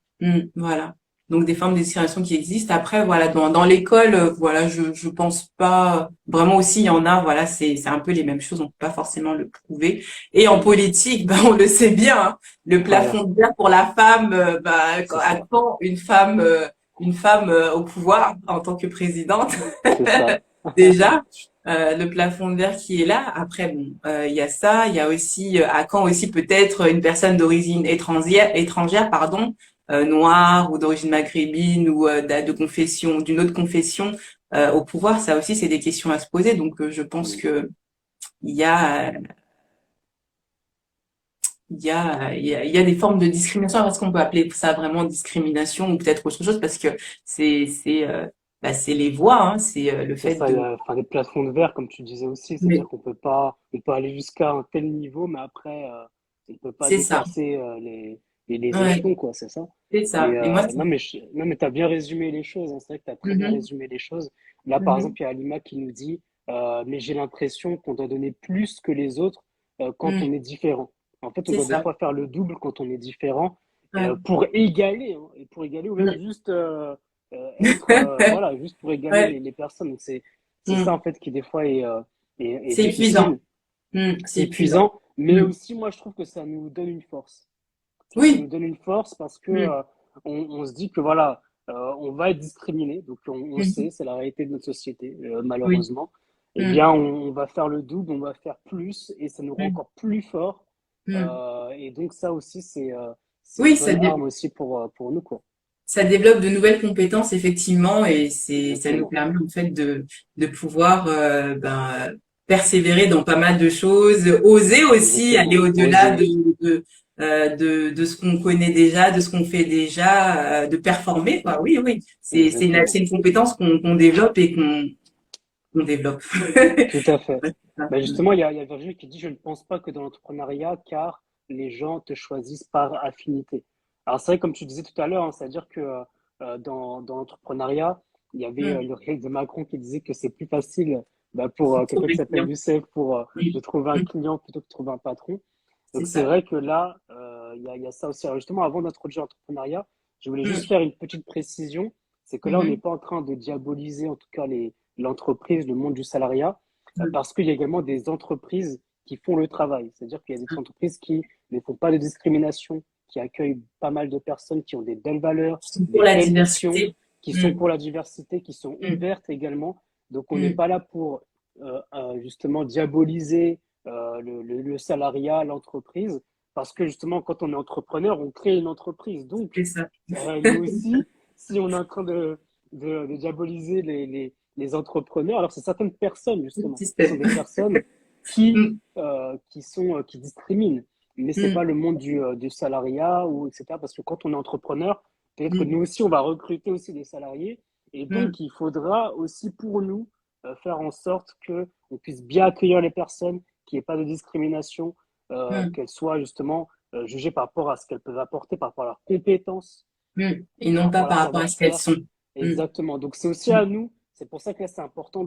[SPEAKER 4] voilà. Donc des formes de discrimination qui existent. Après, voilà, dans l'école, voilà, je pense pas vraiment aussi il y en a. Voilà, c'est un peu les mêmes choses. On peut pas forcément le prouver. Et en politique, ben on le sait bien, hein, le
[SPEAKER 3] Voilà,
[SPEAKER 4] plafond de verre pour la femme,
[SPEAKER 3] c'est
[SPEAKER 4] à
[SPEAKER 3] ça,
[SPEAKER 4] quand une femme au pouvoir en tant que présidente
[SPEAKER 3] c'est ça.
[SPEAKER 4] déjà. Le plafond de verre qui est là. Après, bon, il y a ça. Il y a aussi à quand aussi peut-être une personne d'origine étrangère, pardon, noire ou d'origine maghrébine ou de confession, d'une autre confession au pouvoir. Ça aussi, c'est des questions à se poser. Donc, je pense que il y a, il y a des formes de discrimination. Est-ce qu'on peut appeler ça vraiment discrimination ou peut-être autre chose parce que c'est les voix, hein, c'est le
[SPEAKER 3] C'est
[SPEAKER 4] fait
[SPEAKER 3] ça, il y
[SPEAKER 4] de.
[SPEAKER 3] a enfin, des plafonds de verre, comme tu disais aussi, c'est-à-dire
[SPEAKER 4] Mais
[SPEAKER 3] qu'on peut pas, on peut aller jusqu'à un tel niveau, mais après, on ne peut pas
[SPEAKER 4] c'est ça.
[SPEAKER 3] dépasser les
[SPEAKER 4] Ouais,
[SPEAKER 3] échelons, quoi, c'est ça.
[SPEAKER 4] c'est ça. Et moi,
[SPEAKER 3] Non, non, mais tu as bien résumé les choses, hein, c'est vrai que tu as très bien
[SPEAKER 4] Mhm,
[SPEAKER 3] résumé les choses. Là, par
[SPEAKER 4] mhm,
[SPEAKER 3] exemple, il y a Alima qui nous dit, mais j'ai l'impression qu'on doit donner plus que les autres quand on
[SPEAKER 4] mhm,
[SPEAKER 3] est différent. En fait, on
[SPEAKER 4] c'est
[SPEAKER 3] doit des
[SPEAKER 4] ça.
[SPEAKER 3] fois faire le double quand on est différent
[SPEAKER 4] Ouais.
[SPEAKER 3] pour égaler, hein, et pour égaler ou même
[SPEAKER 4] Mhm.
[SPEAKER 3] juste être, voilà, juste pour égaler
[SPEAKER 4] Ouais.
[SPEAKER 3] les personnes. Donc, c'est ça, en
[SPEAKER 4] Mhm.
[SPEAKER 3] fait, qui des fois est
[SPEAKER 4] C'est épuisant.
[SPEAKER 3] difficile,
[SPEAKER 4] C'est
[SPEAKER 3] c'est
[SPEAKER 4] épuisant.
[SPEAKER 3] épuisant, mais
[SPEAKER 4] Mhm.
[SPEAKER 3] aussi, moi, je trouve que ça nous donne une force. Tu vois, ça nous
[SPEAKER 4] Oui.
[SPEAKER 3] donne une force parce que
[SPEAKER 4] Mhm,
[SPEAKER 3] on se dit que voilà, on va être discriminé, donc on le sait,
[SPEAKER 4] mhm.
[SPEAKER 3] c'est la réalité de notre société,
[SPEAKER 4] Oui.
[SPEAKER 3] malheureusement. Eh
[SPEAKER 4] Mhm,
[SPEAKER 3] bien, on va faire le double, on va faire plus, et ça nous rend
[SPEAKER 4] mhm,
[SPEAKER 3] encore plus fort.
[SPEAKER 4] mhm.
[SPEAKER 3] Et donc ça aussi, c'est une
[SPEAKER 4] Oui,
[SPEAKER 3] bonne arme aussi pour nous, quoi.
[SPEAKER 4] ça développe de nouvelles compétences, effectivement, et ça nous
[SPEAKER 3] Exactement.
[SPEAKER 4] permet, en fait, de pouvoir, persévérer dans pas mal de choses, oser aussi aller
[SPEAKER 3] Exactement.
[SPEAKER 4] au-delà
[SPEAKER 3] Oser.
[SPEAKER 4] de ce qu'on connaît déjà, de ce qu'on fait déjà, de performer, quoi. Oui, oui. C'est
[SPEAKER 3] Exactement.
[SPEAKER 4] une compétence qu'on développe et qu'on développe.
[SPEAKER 3] Tout à fait.
[SPEAKER 4] Ouais, c'est ça.
[SPEAKER 3] Bah justement, il y a Virginie qui dit, je ne pense pas que dans l'entrepreneuriat, car les gens te choisissent par affinité. Alors c'est vrai, comme tu disais tout à l'heure, hein, c'est-à-dire que dans l'entrepreneuriat, il y avait
[SPEAKER 4] Mm.
[SPEAKER 3] le réel de Macron qui disait que c'est plus facile bah, pour quelqu'un qui
[SPEAKER 4] Trouver
[SPEAKER 3] s'appelle
[SPEAKER 4] client.
[SPEAKER 3] Youssef
[SPEAKER 4] Mm.
[SPEAKER 3] de trouver un
[SPEAKER 4] Mm.
[SPEAKER 3] client plutôt que de trouver un patron.
[SPEAKER 4] C'est
[SPEAKER 3] Donc c'est
[SPEAKER 4] ça.
[SPEAKER 3] vrai que là, il y a ça aussi. Alors justement, avant d'introduire l'entrepreneuriat, je voulais juste
[SPEAKER 4] Mm.
[SPEAKER 3] faire une petite précision. C'est que là, on n'est
[SPEAKER 4] Mhm.
[SPEAKER 3] pas en train de diaboliser, en tout cas, l'entreprise, le monde du salariat
[SPEAKER 4] Mm.
[SPEAKER 3] parce qu'il y a également des entreprises qui font le travail. C'est-à-dire qu'il y a des entreprises qui ne font pas de discrimination, qui accueillent pas mal de personnes qui ont des belles valeurs,
[SPEAKER 4] Pour
[SPEAKER 3] des
[SPEAKER 4] la
[SPEAKER 3] belles missions,
[SPEAKER 4] diversité.
[SPEAKER 3] qui sont
[SPEAKER 4] Mm.
[SPEAKER 3] pour la diversité, qui sont
[SPEAKER 4] Mm.
[SPEAKER 3] ouvertes également. Donc on n'est
[SPEAKER 4] Mm.
[SPEAKER 3] pas là pour justement diaboliser le salariat, l'entreprise, parce que justement quand on est entrepreneur, on crée une entreprise. Donc
[SPEAKER 4] C'est ça.
[SPEAKER 3] nous aussi, si on est en train de diaboliser les entrepreneurs, alors c'est certaines personnes
[SPEAKER 4] Le
[SPEAKER 3] justement qui sont
[SPEAKER 4] système.
[SPEAKER 3] des personnes
[SPEAKER 4] Mm.
[SPEAKER 3] qui discriminent, mais c'est pas
[SPEAKER 4] Mm.
[SPEAKER 3] le monde du salariat ou etc. Parce que quand on est entrepreneur, peut-être que
[SPEAKER 4] Mm.
[SPEAKER 3] nous aussi on va recruter aussi des salariés et
[SPEAKER 4] Mm.
[SPEAKER 3] donc il faudra aussi pour nous faire en sorte que on puisse bien accueillir les personnes, qu'il n'y ait pas de discrimination,
[SPEAKER 4] Mm.
[SPEAKER 3] qu'elles soient justement jugées par rapport à ce qu'elles peuvent apporter, par rapport à leurs compétences,
[SPEAKER 4] Mm. Et
[SPEAKER 3] par
[SPEAKER 4] non pas
[SPEAKER 3] rapport à leur
[SPEAKER 4] par rapport à ce qu'elles
[SPEAKER 3] savoir-faire.
[SPEAKER 4] sont. Mm.
[SPEAKER 3] Exactement. Donc c'est aussi
[SPEAKER 4] Mm.
[SPEAKER 3] à nous. C'est pour ça que là, c'est important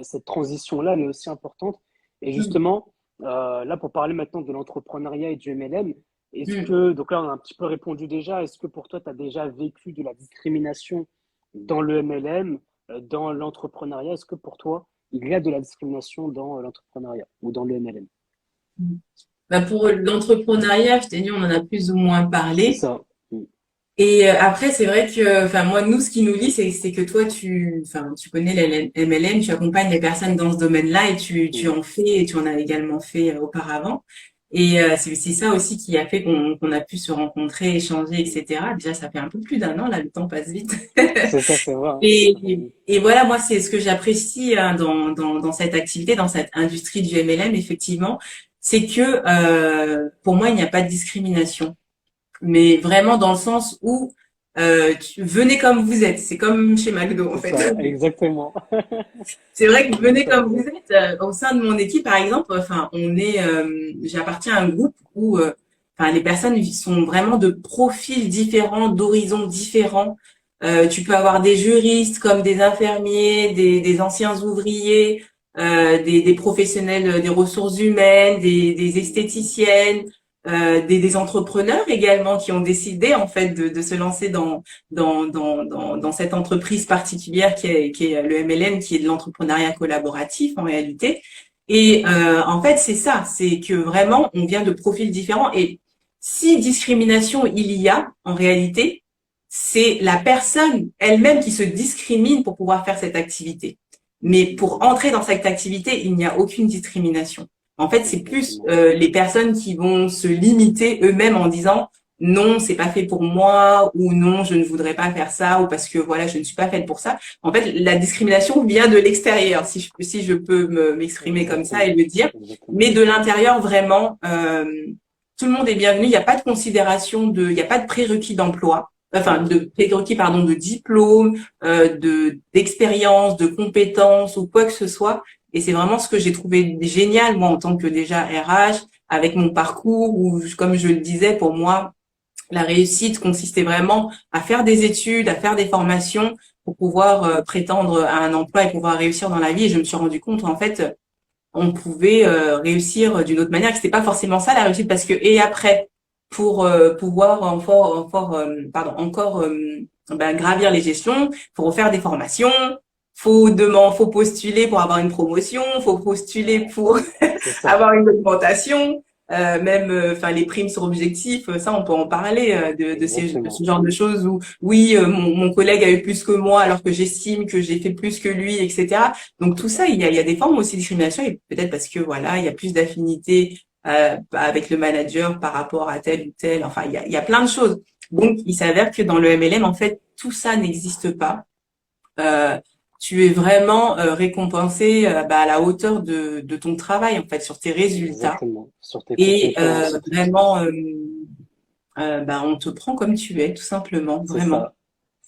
[SPEAKER 3] cette transition-là, elle est aussi importante. Et
[SPEAKER 4] Mm,
[SPEAKER 3] justement, là, pour parler maintenant de l'entrepreneuriat et du MLM,
[SPEAKER 4] mm.
[SPEAKER 3] donc là, on a un petit peu répondu déjà, est-ce que pour toi, tu as déjà vécu de la discrimination dans le MLM, dans l'entrepreneuriat? Est-ce que pour toi, il y a de la discrimination dans l'entrepreneuriat ou dans le MLM?
[SPEAKER 4] Bah, pour l'entrepreneuriat, je t'ai dit, on en a plus ou moins
[SPEAKER 3] C'est
[SPEAKER 4] parlé.
[SPEAKER 3] ça. Mm.
[SPEAKER 4] Et après, c'est vrai que, enfin, moi, nous, ce qui nous lie, c'est que toi, tu connais les MLM, tu accompagnes les personnes dans ce domaine-là et tu
[SPEAKER 3] Mm.
[SPEAKER 4] en fais et tu en as également fait auparavant. Et c'est ça aussi qui a fait qu'on a pu se rencontrer, échanger, etc. Déjà, ça fait un peu plus d'1 an, là, le temps passe vite.
[SPEAKER 3] C'est ça, c'est vrai, hein.
[SPEAKER 4] Et,
[SPEAKER 3] Mm.
[SPEAKER 4] et voilà, moi, c'est ce que j'apprécie hein, dans cette activité, dans cette industrie du MLM, effectivement, c'est que pour moi, il n'y a pas de discrimination, mais vraiment dans le sens où venez comme vous êtes. C'est comme chez McDo, en
[SPEAKER 3] C'est
[SPEAKER 4] fait.
[SPEAKER 3] ça, exactement.
[SPEAKER 4] C'est vrai que venez
[SPEAKER 3] Tout à
[SPEAKER 4] comme vous
[SPEAKER 3] fait.
[SPEAKER 4] êtes. Au sein de mon équipe, par exemple, enfin, j'appartiens à un groupe où, enfin, les personnes sont vraiment de profils différents, d'horizons différents. Tu peux avoir des juristes comme des infirmiers, des anciens ouvriers, des professionnels des ressources humaines, des esthéticiennes, des entrepreneurs également qui ont décidé en fait de se lancer dans cette entreprise particulière qui est le MLM, qui est de l'entrepreneuriat collaboratif en réalité. Et en fait, c'est ça, c'est que vraiment, on vient de profils différents. Et si discrimination il y a, en réalité, c'est la personne elle-même qui se discrimine pour pouvoir faire cette activité. Mais pour entrer dans cette activité, il n'y a aucune discrimination. En fait, c'est plus
[SPEAKER 3] Exactement.
[SPEAKER 4] les personnes qui vont se limiter eux-mêmes en disant non, c'est pas fait pour moi, ou non, je ne voudrais pas faire ça, ou parce que voilà, je ne suis pas faite pour ça. En fait, la discrimination vient de l'extérieur, si je peux m'exprimer comme ça et
[SPEAKER 3] Exactement.
[SPEAKER 4] le dire.
[SPEAKER 3] Exactement.
[SPEAKER 4] Mais de l'intérieur, vraiment, tout le monde est bienvenu. Il n'y a pas de considération il n'y a pas de prérequis d'emploi, enfin,
[SPEAKER 3] Mm.
[SPEAKER 4] de prérequis, pardon, de diplôme, d'expérience, de compétences ou quoi que ce soit. Et c'est vraiment ce que j'ai trouvé génial, moi, en tant que déjà RH, avec mon parcours, où, comme je le disais, pour moi, la réussite consistait vraiment à faire des études, à faire des formations pour pouvoir prétendre à un emploi et pouvoir réussir dans la vie. Et je me suis rendu compte, en fait, on pouvait réussir d'une autre manière, que c'était pas forcément ça la réussite, parce que et après, pour pouvoir encore ben, gravir les gestions, faut refaire des formations, faut postuler pour avoir une promotion, faut postuler pour
[SPEAKER 3] C'est ça.
[SPEAKER 4] avoir une augmentation, même, enfin les primes sur objectif, ça on peut en parler de ce
[SPEAKER 3] Exactement.
[SPEAKER 4] genre de choses où oui, mon collègue a eu plus que moi alors que j'estime que j'ai fait plus que lui, etc. Donc tout ça, il y a des formes aussi de discrimination et peut-être parce que voilà, il y a plus d'affinité avec le manager par rapport à tel ou tel. Enfin, il y a plein de choses. Donc il s'avère que dans le MLM, en fait, tout ça n'existe pas. Euh, Tu es vraiment récompensé à la hauteur de ton travail, en fait, sur tes résultats.
[SPEAKER 3] Exactement. Sur tes
[SPEAKER 4] Et
[SPEAKER 3] compétences.
[SPEAKER 4] vraiment, on te prend comme tu es, tout simplement,
[SPEAKER 3] C'est
[SPEAKER 4] vraiment.
[SPEAKER 3] ça.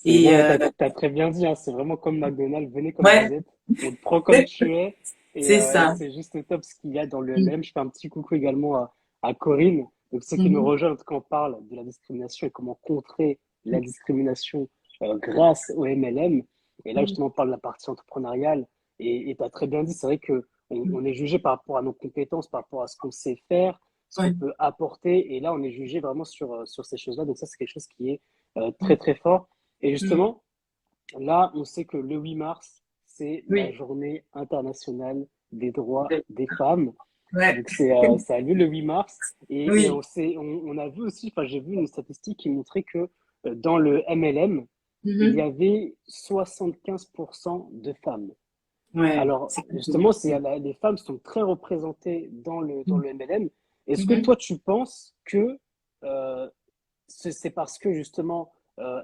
[SPEAKER 4] Et
[SPEAKER 3] Non, mais t'as très bien dit, hein, c'est vraiment comme McDonald's, venez comme vous
[SPEAKER 4] ouais,
[SPEAKER 3] êtes, on te prend comme tu es,
[SPEAKER 4] c'est
[SPEAKER 3] et
[SPEAKER 4] ça.
[SPEAKER 3] c'est juste top ce qu'il y a dans le
[SPEAKER 4] Mm,
[SPEAKER 3] MLM. Je fais un petit coucou également à Corinne, donc ceux qui nous
[SPEAKER 4] mhm,
[SPEAKER 3] rejoignent quand on parle de la discrimination et comment contrer la discrimination grâce au MLM. Et là,
[SPEAKER 4] mm,
[SPEAKER 3] justement, on parle de la partie entrepreneuriale, et tu as très bien dit, c'est vrai que
[SPEAKER 4] mm.
[SPEAKER 3] on est jugé par rapport à nos compétences, par rapport à ce qu'on sait faire, ce qu'on
[SPEAKER 4] Ouais.
[SPEAKER 3] peut apporter, et là, on est jugé vraiment sur ces choses-là, donc ça, c'est quelque chose qui est très, très fort. Et
[SPEAKER 4] Mm.
[SPEAKER 3] justement, là, on sait que le 8 mars, c'est la
[SPEAKER 4] Oui.
[SPEAKER 3] journée internationale des droits des femmes.
[SPEAKER 4] Ouais.
[SPEAKER 3] Donc, ça a lieu le 8 mars. Et
[SPEAKER 4] Oui.
[SPEAKER 3] on a vu aussi, enfin, j'ai vu une statistique qui montrait que dans le MLM, il y
[SPEAKER 4] Mhm.
[SPEAKER 3] avait 75% de femmes.
[SPEAKER 4] Ouais.
[SPEAKER 3] Alors,
[SPEAKER 4] C'est cool.
[SPEAKER 3] justement, les femmes sont très représentées dans
[SPEAKER 4] Mm.
[SPEAKER 3] le MLM. Est-ce que
[SPEAKER 4] Mhm.
[SPEAKER 3] toi, tu penses que euh, c'est parce que justement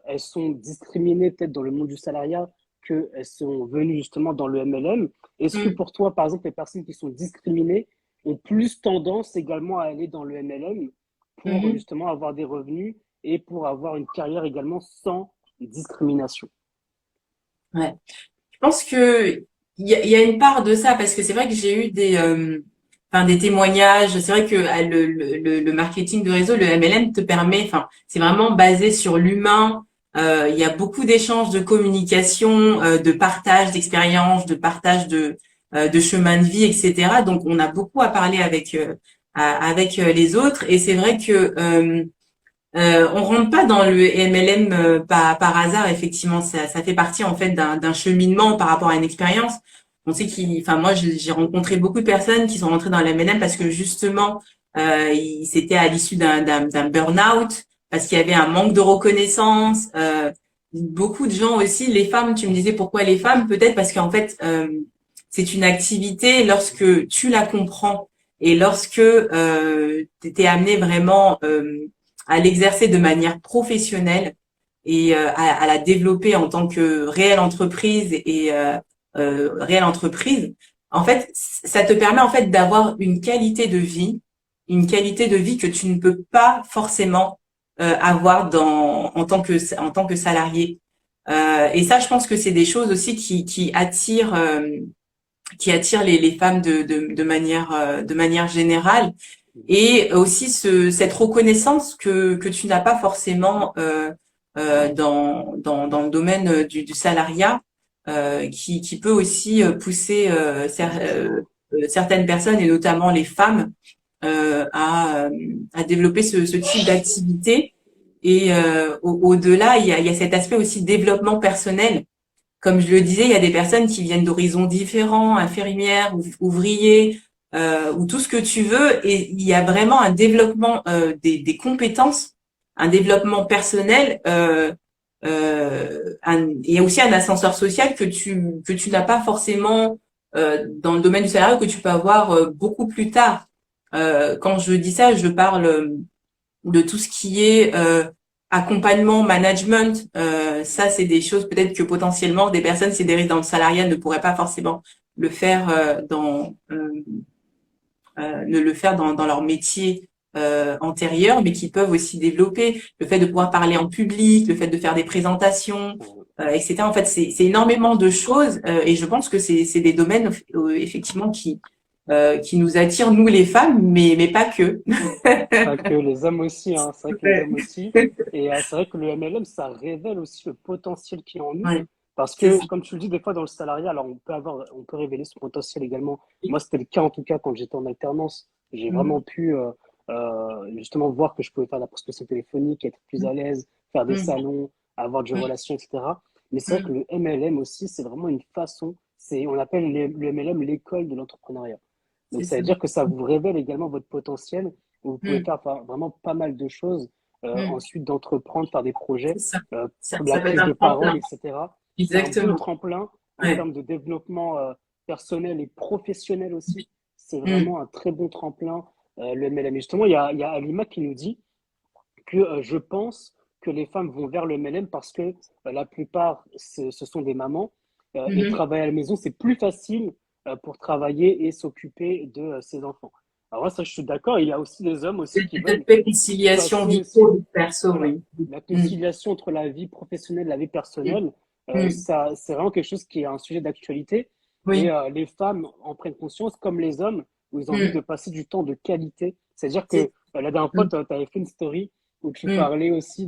[SPEAKER 3] elles sont discriminées peut-être dans le monde du salariat qu'elles sont venues justement dans le MLM. Est-ce que
[SPEAKER 4] Mm.
[SPEAKER 3] pour toi, par exemple, les personnes qui sont discriminées ont plus tendance également à aller dans le MLM pour
[SPEAKER 4] Mhm.
[SPEAKER 3] justement avoir des revenus et pour avoir une carrière également sans discrimination?
[SPEAKER 4] Ouais. Je pense que il y a une part de ça parce que c'est vrai que j'ai eu enfin des témoignages. C'est vrai que le marketing de réseau, le MLM te permet, enfin c'est vraiment basé sur l'humain, Il y a beaucoup d'échanges, de communication, de partage d'expériences, de partage de chemin de vie, etc. Donc, on a beaucoup à parler avec les autres. Et c'est vrai que on rentre pas dans le MLM par hasard. Effectivement, ça fait partie en fait d'un cheminement par rapport à une expérience. On sait enfin moi j'ai rencontré beaucoup de personnes qui sont rentrées dans le MLM parce que justement c'était à l'issue d'un burn-out, parce qu'il y avait un manque de reconnaissance. Beaucoup de gens aussi, les femmes. Tu me disais pourquoi les femmes? Peut-être parce qu'en fait c'est une activité, lorsque tu la comprends et lorsque t'es amené vraiment à l'exercer de manière professionnelle et à la développer en tant que réelle entreprise et réelle entreprise. En fait, ça te permet en fait d'avoir une qualité de vie que tu ne peux pas forcément avoir en tant que salarié. Et ça, je pense que c'est des choses aussi qui attirent les femmes de manière générale, et aussi cette reconnaissance que tu n'as pas forcément dans le domaine du salariat, qui peut aussi pousser certaines personnes, et notamment les femmes, à développer ce type d'activité. Et au-delà, il y a cet aspect aussi développement personnel. Comme je le disais, il y a des personnes qui viennent d'horizons différents, infirmières, ouvriers, ou tout ce que tu veux, et il y a vraiment un développement des compétences, un développement personnel, et aussi un ascenseur social que tu n'as pas forcément dans le domaine du salariat, que tu peux avoir beaucoup plus tard. Quand je dis ça, je parle de tout ce qui est accompagnement, management. Ça, c'est des choses peut-être que potentiellement des personnes qui dérivent dans le salariat ne pourraient pas forcément le faire ne le faire dans leur métier antérieur, mais qui peuvent aussi développer le fait de pouvoir parler en public, le fait de faire des présentations, etc. En fait, c'est énormément de choses, et je pense que c'est des domaines effectivement qui nous attirent, nous les femmes, mais pas que.
[SPEAKER 3] Pas que les hommes aussi, hein. C'est vrai que les hommes aussi. Et c'est vrai que le MLM, ça révèle aussi le potentiel qu'il y a en nous.
[SPEAKER 4] Ouais,
[SPEAKER 3] Parce
[SPEAKER 4] c'est
[SPEAKER 3] que,
[SPEAKER 4] ça.
[SPEAKER 3] comme tu le dis, des fois dans le salariat, alors on peut révéler son potentiel également. Moi, c'était le cas en tout cas quand j'étais en alternance. J'ai vraiment
[SPEAKER 4] Mhm.
[SPEAKER 3] pu justement voir que je pouvais faire de la prospection téléphonique, être plus à l'aise, faire des
[SPEAKER 4] Mhm.
[SPEAKER 3] salons, avoir des
[SPEAKER 4] Mhm.
[SPEAKER 3] relations, etc. Mais c'est vrai que
[SPEAKER 4] Mhm.
[SPEAKER 3] le MLM aussi, c'est vraiment une façon, on appelle le MLM l'école de l'entrepreneuriat. Donc,
[SPEAKER 4] C'est
[SPEAKER 3] ça veut
[SPEAKER 4] ça.
[SPEAKER 3] dire que ça vous révèle également votre potentiel, où vous pouvez
[SPEAKER 4] Mhm.
[SPEAKER 3] faire vraiment pas mal de choses,
[SPEAKER 4] Mhm.
[SPEAKER 3] ensuite d'entreprendre, faire des
[SPEAKER 4] C'est
[SPEAKER 3] projets,
[SPEAKER 4] ça.
[SPEAKER 3] la
[SPEAKER 4] Ça peut être
[SPEAKER 3] prise
[SPEAKER 4] un
[SPEAKER 3] de parole,
[SPEAKER 4] tremplin.
[SPEAKER 3] etc. C'est un bon
[SPEAKER 4] Exactement.
[SPEAKER 3] tremplin en
[SPEAKER 4] Ouais.
[SPEAKER 3] termes de développement personnel et professionnel aussi. C'est
[SPEAKER 4] Mhm.
[SPEAKER 3] vraiment un très bon tremplin, le MLM. Et justement, il y a Alima qui nous dit que je pense que les femmes vont vers le MLM parce que la plupart, ce sont des mamans et
[SPEAKER 4] Mhm.
[SPEAKER 3] travailler à la maison, c'est plus facile pour travailler et s'occuper de ses enfants. Alors moi, ça, je suis d'accord. Il y a aussi des hommes aussi
[SPEAKER 4] C'est
[SPEAKER 3] qui
[SPEAKER 4] cette
[SPEAKER 3] veulent
[SPEAKER 4] conciliation
[SPEAKER 3] passer
[SPEAKER 4] vie
[SPEAKER 3] aussi,
[SPEAKER 4] pro, vie perso,
[SPEAKER 3] voilà,
[SPEAKER 4] oui.
[SPEAKER 3] la
[SPEAKER 4] Mhm.
[SPEAKER 3] conciliation entre la vie professionnelle et la vie
[SPEAKER 4] Mhm.
[SPEAKER 3] personnelle.
[SPEAKER 4] Mhm.
[SPEAKER 3] Ça, c'est vraiment quelque chose qui est un sujet d'actualité. Et
[SPEAKER 4] Oui.
[SPEAKER 3] les femmes en prennent conscience, comme les hommes, où ils ont envie de
[SPEAKER 4] Mhm.
[SPEAKER 3] passer du temps de qualité. C'est-à-dire que
[SPEAKER 4] C'est
[SPEAKER 3] la dernière fois,
[SPEAKER 4] mhm.
[SPEAKER 3] tu avais fait une story où tu
[SPEAKER 4] Mhm.
[SPEAKER 3] parlais aussi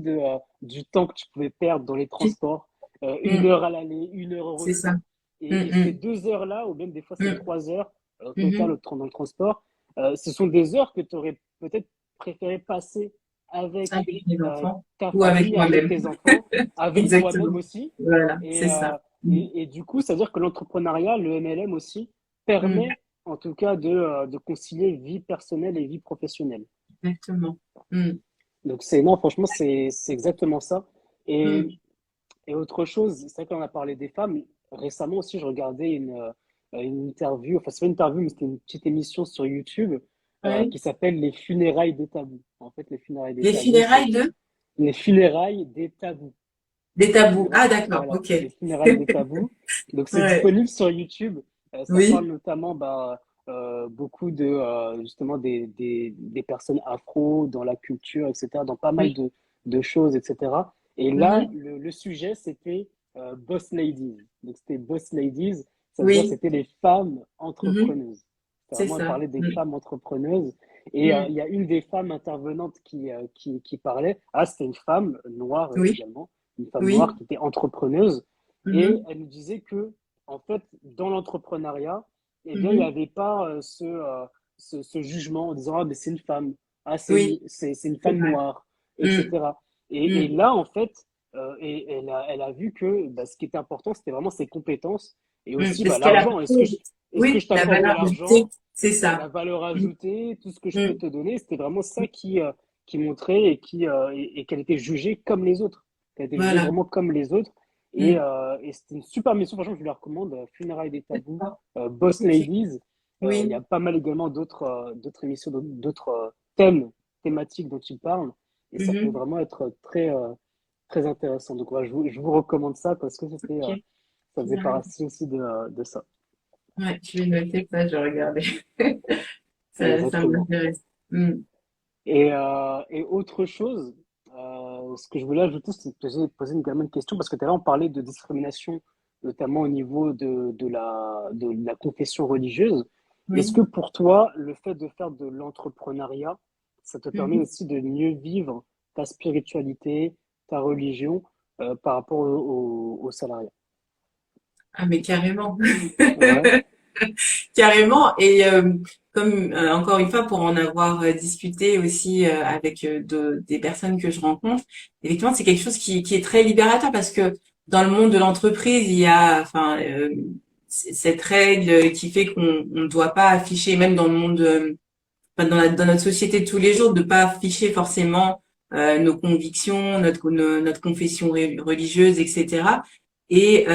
[SPEAKER 3] du temps que tu pouvais perdre dans les
[SPEAKER 4] Tu-
[SPEAKER 3] transports, une
[SPEAKER 4] mhm.
[SPEAKER 3] heure à l'aller, une heure au
[SPEAKER 4] C'est ça.
[SPEAKER 3] retour. Et ces
[SPEAKER 4] Mhm.
[SPEAKER 3] 2 heures-là, ou même des fois c'est
[SPEAKER 4] Mhm.
[SPEAKER 3] 3 heures total
[SPEAKER 4] Mhm.
[SPEAKER 3] dans le transport, ce sont des heures que tu aurais peut-être préféré passer avec
[SPEAKER 4] Avec les enfants
[SPEAKER 3] ta
[SPEAKER 4] ou avec
[SPEAKER 3] famille, avec
[SPEAKER 4] moi-même.
[SPEAKER 3] tes enfants, avec toi-même
[SPEAKER 4] Exactement.
[SPEAKER 3] aussi.
[SPEAKER 4] Voilà,
[SPEAKER 3] Et,
[SPEAKER 4] c'est ça. Mhm.
[SPEAKER 3] du coup, ça veut dire que l'entrepreneuriat, le MLM aussi,
[SPEAKER 4] Mhm.
[SPEAKER 3] permet en tout cas de concilier vie personnelle et vie professionnelle.
[SPEAKER 4] Exactement. Mhm.
[SPEAKER 3] Donc c'est non, franchement, c'est exactement ça. Et,
[SPEAKER 4] Mhm.
[SPEAKER 3] et autre chose, c'est vrai qu'on a parlé des femmes. Récemment aussi, je regardais une interview, enfin c'est pas une interview, mais c'était une petite émission sur YouTube
[SPEAKER 4] Oui.
[SPEAKER 3] qui s'appelle Les funérailles des tabous. En fait, les funérailles des
[SPEAKER 4] Les
[SPEAKER 3] tabous, c'est
[SPEAKER 4] funérailles
[SPEAKER 3] les funérailles des tabous.
[SPEAKER 4] des
[SPEAKER 3] Et
[SPEAKER 4] tabous. Ah, d'accord.
[SPEAKER 3] voilà,
[SPEAKER 4] Ok.
[SPEAKER 3] les funérailles des tabous. Donc c'est
[SPEAKER 4] Ouais.
[SPEAKER 3] disponible sur YouTube. Ça parle
[SPEAKER 4] Oui.
[SPEAKER 3] notamment beaucoup de justement des personnes afro dans la culture, etc., dans pas mal
[SPEAKER 4] Oui.
[SPEAKER 3] de choses, etc. Et là,
[SPEAKER 4] Mhm.
[SPEAKER 3] le sujet, c'était Boss Ladies. Donc c'était Boss Ladies, ça veut dire
[SPEAKER 4] Oui.
[SPEAKER 3] c'était les femmes
[SPEAKER 4] Mhm.
[SPEAKER 3] entrepreneuses. C'est
[SPEAKER 4] C'est
[SPEAKER 3] vraiment
[SPEAKER 4] ça.
[SPEAKER 3] parler des
[SPEAKER 4] Mhm.
[SPEAKER 3] femmes entrepreneuses. Et il
[SPEAKER 4] Mhm.
[SPEAKER 3] y a une des femmes intervenantes qui parlait. Ah, c'était une femme noire
[SPEAKER 4] Oui.
[SPEAKER 3] également, une femme
[SPEAKER 4] Oui.
[SPEAKER 3] noire qui était entrepreneuse. Et
[SPEAKER 4] Mhm.
[SPEAKER 3] elle nous disait que, en fait, dans l'entrepreneuriat, eh bien, il n'y
[SPEAKER 4] Mhm.
[SPEAKER 3] avait pas ce jugement en disant, ah, mais c'est une femme, ah,
[SPEAKER 4] Oui,
[SPEAKER 3] c'est une
[SPEAKER 4] c'est
[SPEAKER 3] femme
[SPEAKER 4] vrai.
[SPEAKER 3] noire,
[SPEAKER 4] Mm.
[SPEAKER 3] etc. Et
[SPEAKER 4] Mm.
[SPEAKER 3] là, en fait, elle a vu que bah, ce qui était important, c'était vraiment ses compétences et
[SPEAKER 4] Mm.
[SPEAKER 3] aussi
[SPEAKER 4] Et
[SPEAKER 3] bah,
[SPEAKER 4] ce qu'elle
[SPEAKER 3] l'argent.
[SPEAKER 4] apporte,
[SPEAKER 3] Est-ce que
[SPEAKER 4] oui,
[SPEAKER 3] je
[SPEAKER 4] la
[SPEAKER 3] t'apporte de
[SPEAKER 4] valeur ajoutée,
[SPEAKER 3] l'argent,
[SPEAKER 4] c'est ça.
[SPEAKER 3] la valeur
[SPEAKER 4] Mm.
[SPEAKER 3] ajoutée, tout ce que je peux
[SPEAKER 4] Mm.
[SPEAKER 3] te donner? C'était vraiment ça qui montrait et qu'elle était jugée comme les autres. Qu'elle était jugée
[SPEAKER 4] Voilà.
[SPEAKER 3] vraiment comme les autres.
[SPEAKER 4] Mm.
[SPEAKER 3] Et c'était une super mission, franchement, je vous la recommande. Funérailles des tabous,
[SPEAKER 4] D'accord.
[SPEAKER 3] Boss
[SPEAKER 4] Ok.
[SPEAKER 3] Ladies. Il y
[SPEAKER 4] Oui.
[SPEAKER 3] a pas mal également d'autres émissions, d'autres thèmes thématiques dont ils parlent. Et ça peut
[SPEAKER 4] Mhm.
[SPEAKER 3] vraiment être très intéressant. Donc, voilà, je vous recommande ça parce que
[SPEAKER 4] Ok.
[SPEAKER 3] ça faisait partie aussi de ça.
[SPEAKER 4] Ouais, je vais noter ça, je vais regarder. Ça
[SPEAKER 3] Exactement.
[SPEAKER 4] m'intéresse. Mm.
[SPEAKER 3] Et autre chose, ce que je voulais ajouter, c'est de poser également une question, parce que tout à l'heure, on parlait de discrimination, notamment au niveau de la confession religieuse. Est-ce
[SPEAKER 4] Oui.
[SPEAKER 3] que pour toi, le fait de faire de l'entrepreneuriat, ça te permet
[SPEAKER 4] Mhm.
[SPEAKER 3] aussi de mieux vivre ta spiritualité, ta religion, par rapport au salariat?
[SPEAKER 4] Ah, mais carrément.
[SPEAKER 3] Ouais.
[SPEAKER 4] Carrément. Et comme encore une fois, pour en avoir discuté aussi avec des personnes que je rencontre, effectivement, c'est quelque chose qui est très libérateur parce que dans le monde de l'entreprise, il y a enfin cette règle qui fait qu'on ne doit pas afficher, même dans le monde, enfin, dans notre société de tous les jours, de pas afficher forcément nos convictions, notre confession religieuse, etc. Et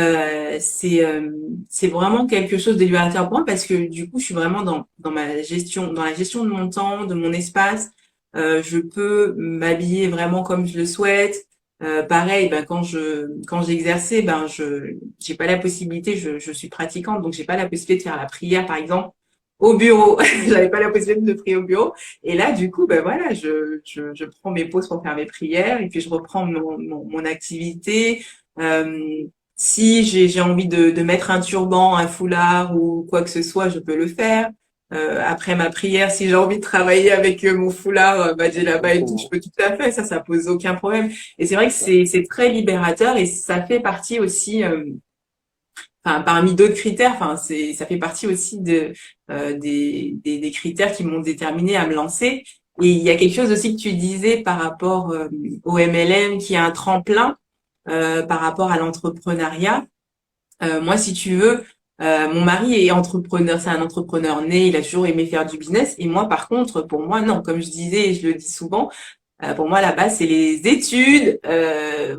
[SPEAKER 4] c'est vraiment quelque chose de libérateur pour moi parce que du coup, je suis vraiment dans ma gestion, dans la gestion de mon temps, de mon espace. Je peux m'habiller vraiment comme je le souhaite. Pareil, ben quand j'exerçais, ben j'ai pas la possibilité, je suis pratiquante, donc j'ai pas la possibilité de faire la prière, par exemple, au bureau. J'avais pas la possibilité de prier au bureau. Et là, du coup, ben voilà, je prends mes pauses pour faire mes prières et puis je reprends mon activité. Euh, Si j'ai envie de mettre un turban, un foulard ou quoi que ce soit, je peux le faire. Après ma prière, si j'ai envie de travailler avec mon foulard, là-bas et tout, je
[SPEAKER 3] Exactement.
[SPEAKER 4] peux tout à fait. Ça pose aucun problème. Et c'est vrai que c'est très libérateur et ça fait partie aussi, enfin parmi d'autres critères, enfin ça fait partie aussi des critères qui m'ont déterminé à me lancer. Et il y a quelque chose aussi que tu disais par rapport au MLM, qui est un tremplin par rapport à l'entrepreneuriat. Moi, si tu veux, mon mari est entrepreneur, c'est un entrepreneur né, il a toujours aimé faire du business. Et moi, par contre, pour moi, non, comme je disais et je le dis souvent, pour moi, la base, c'est les études,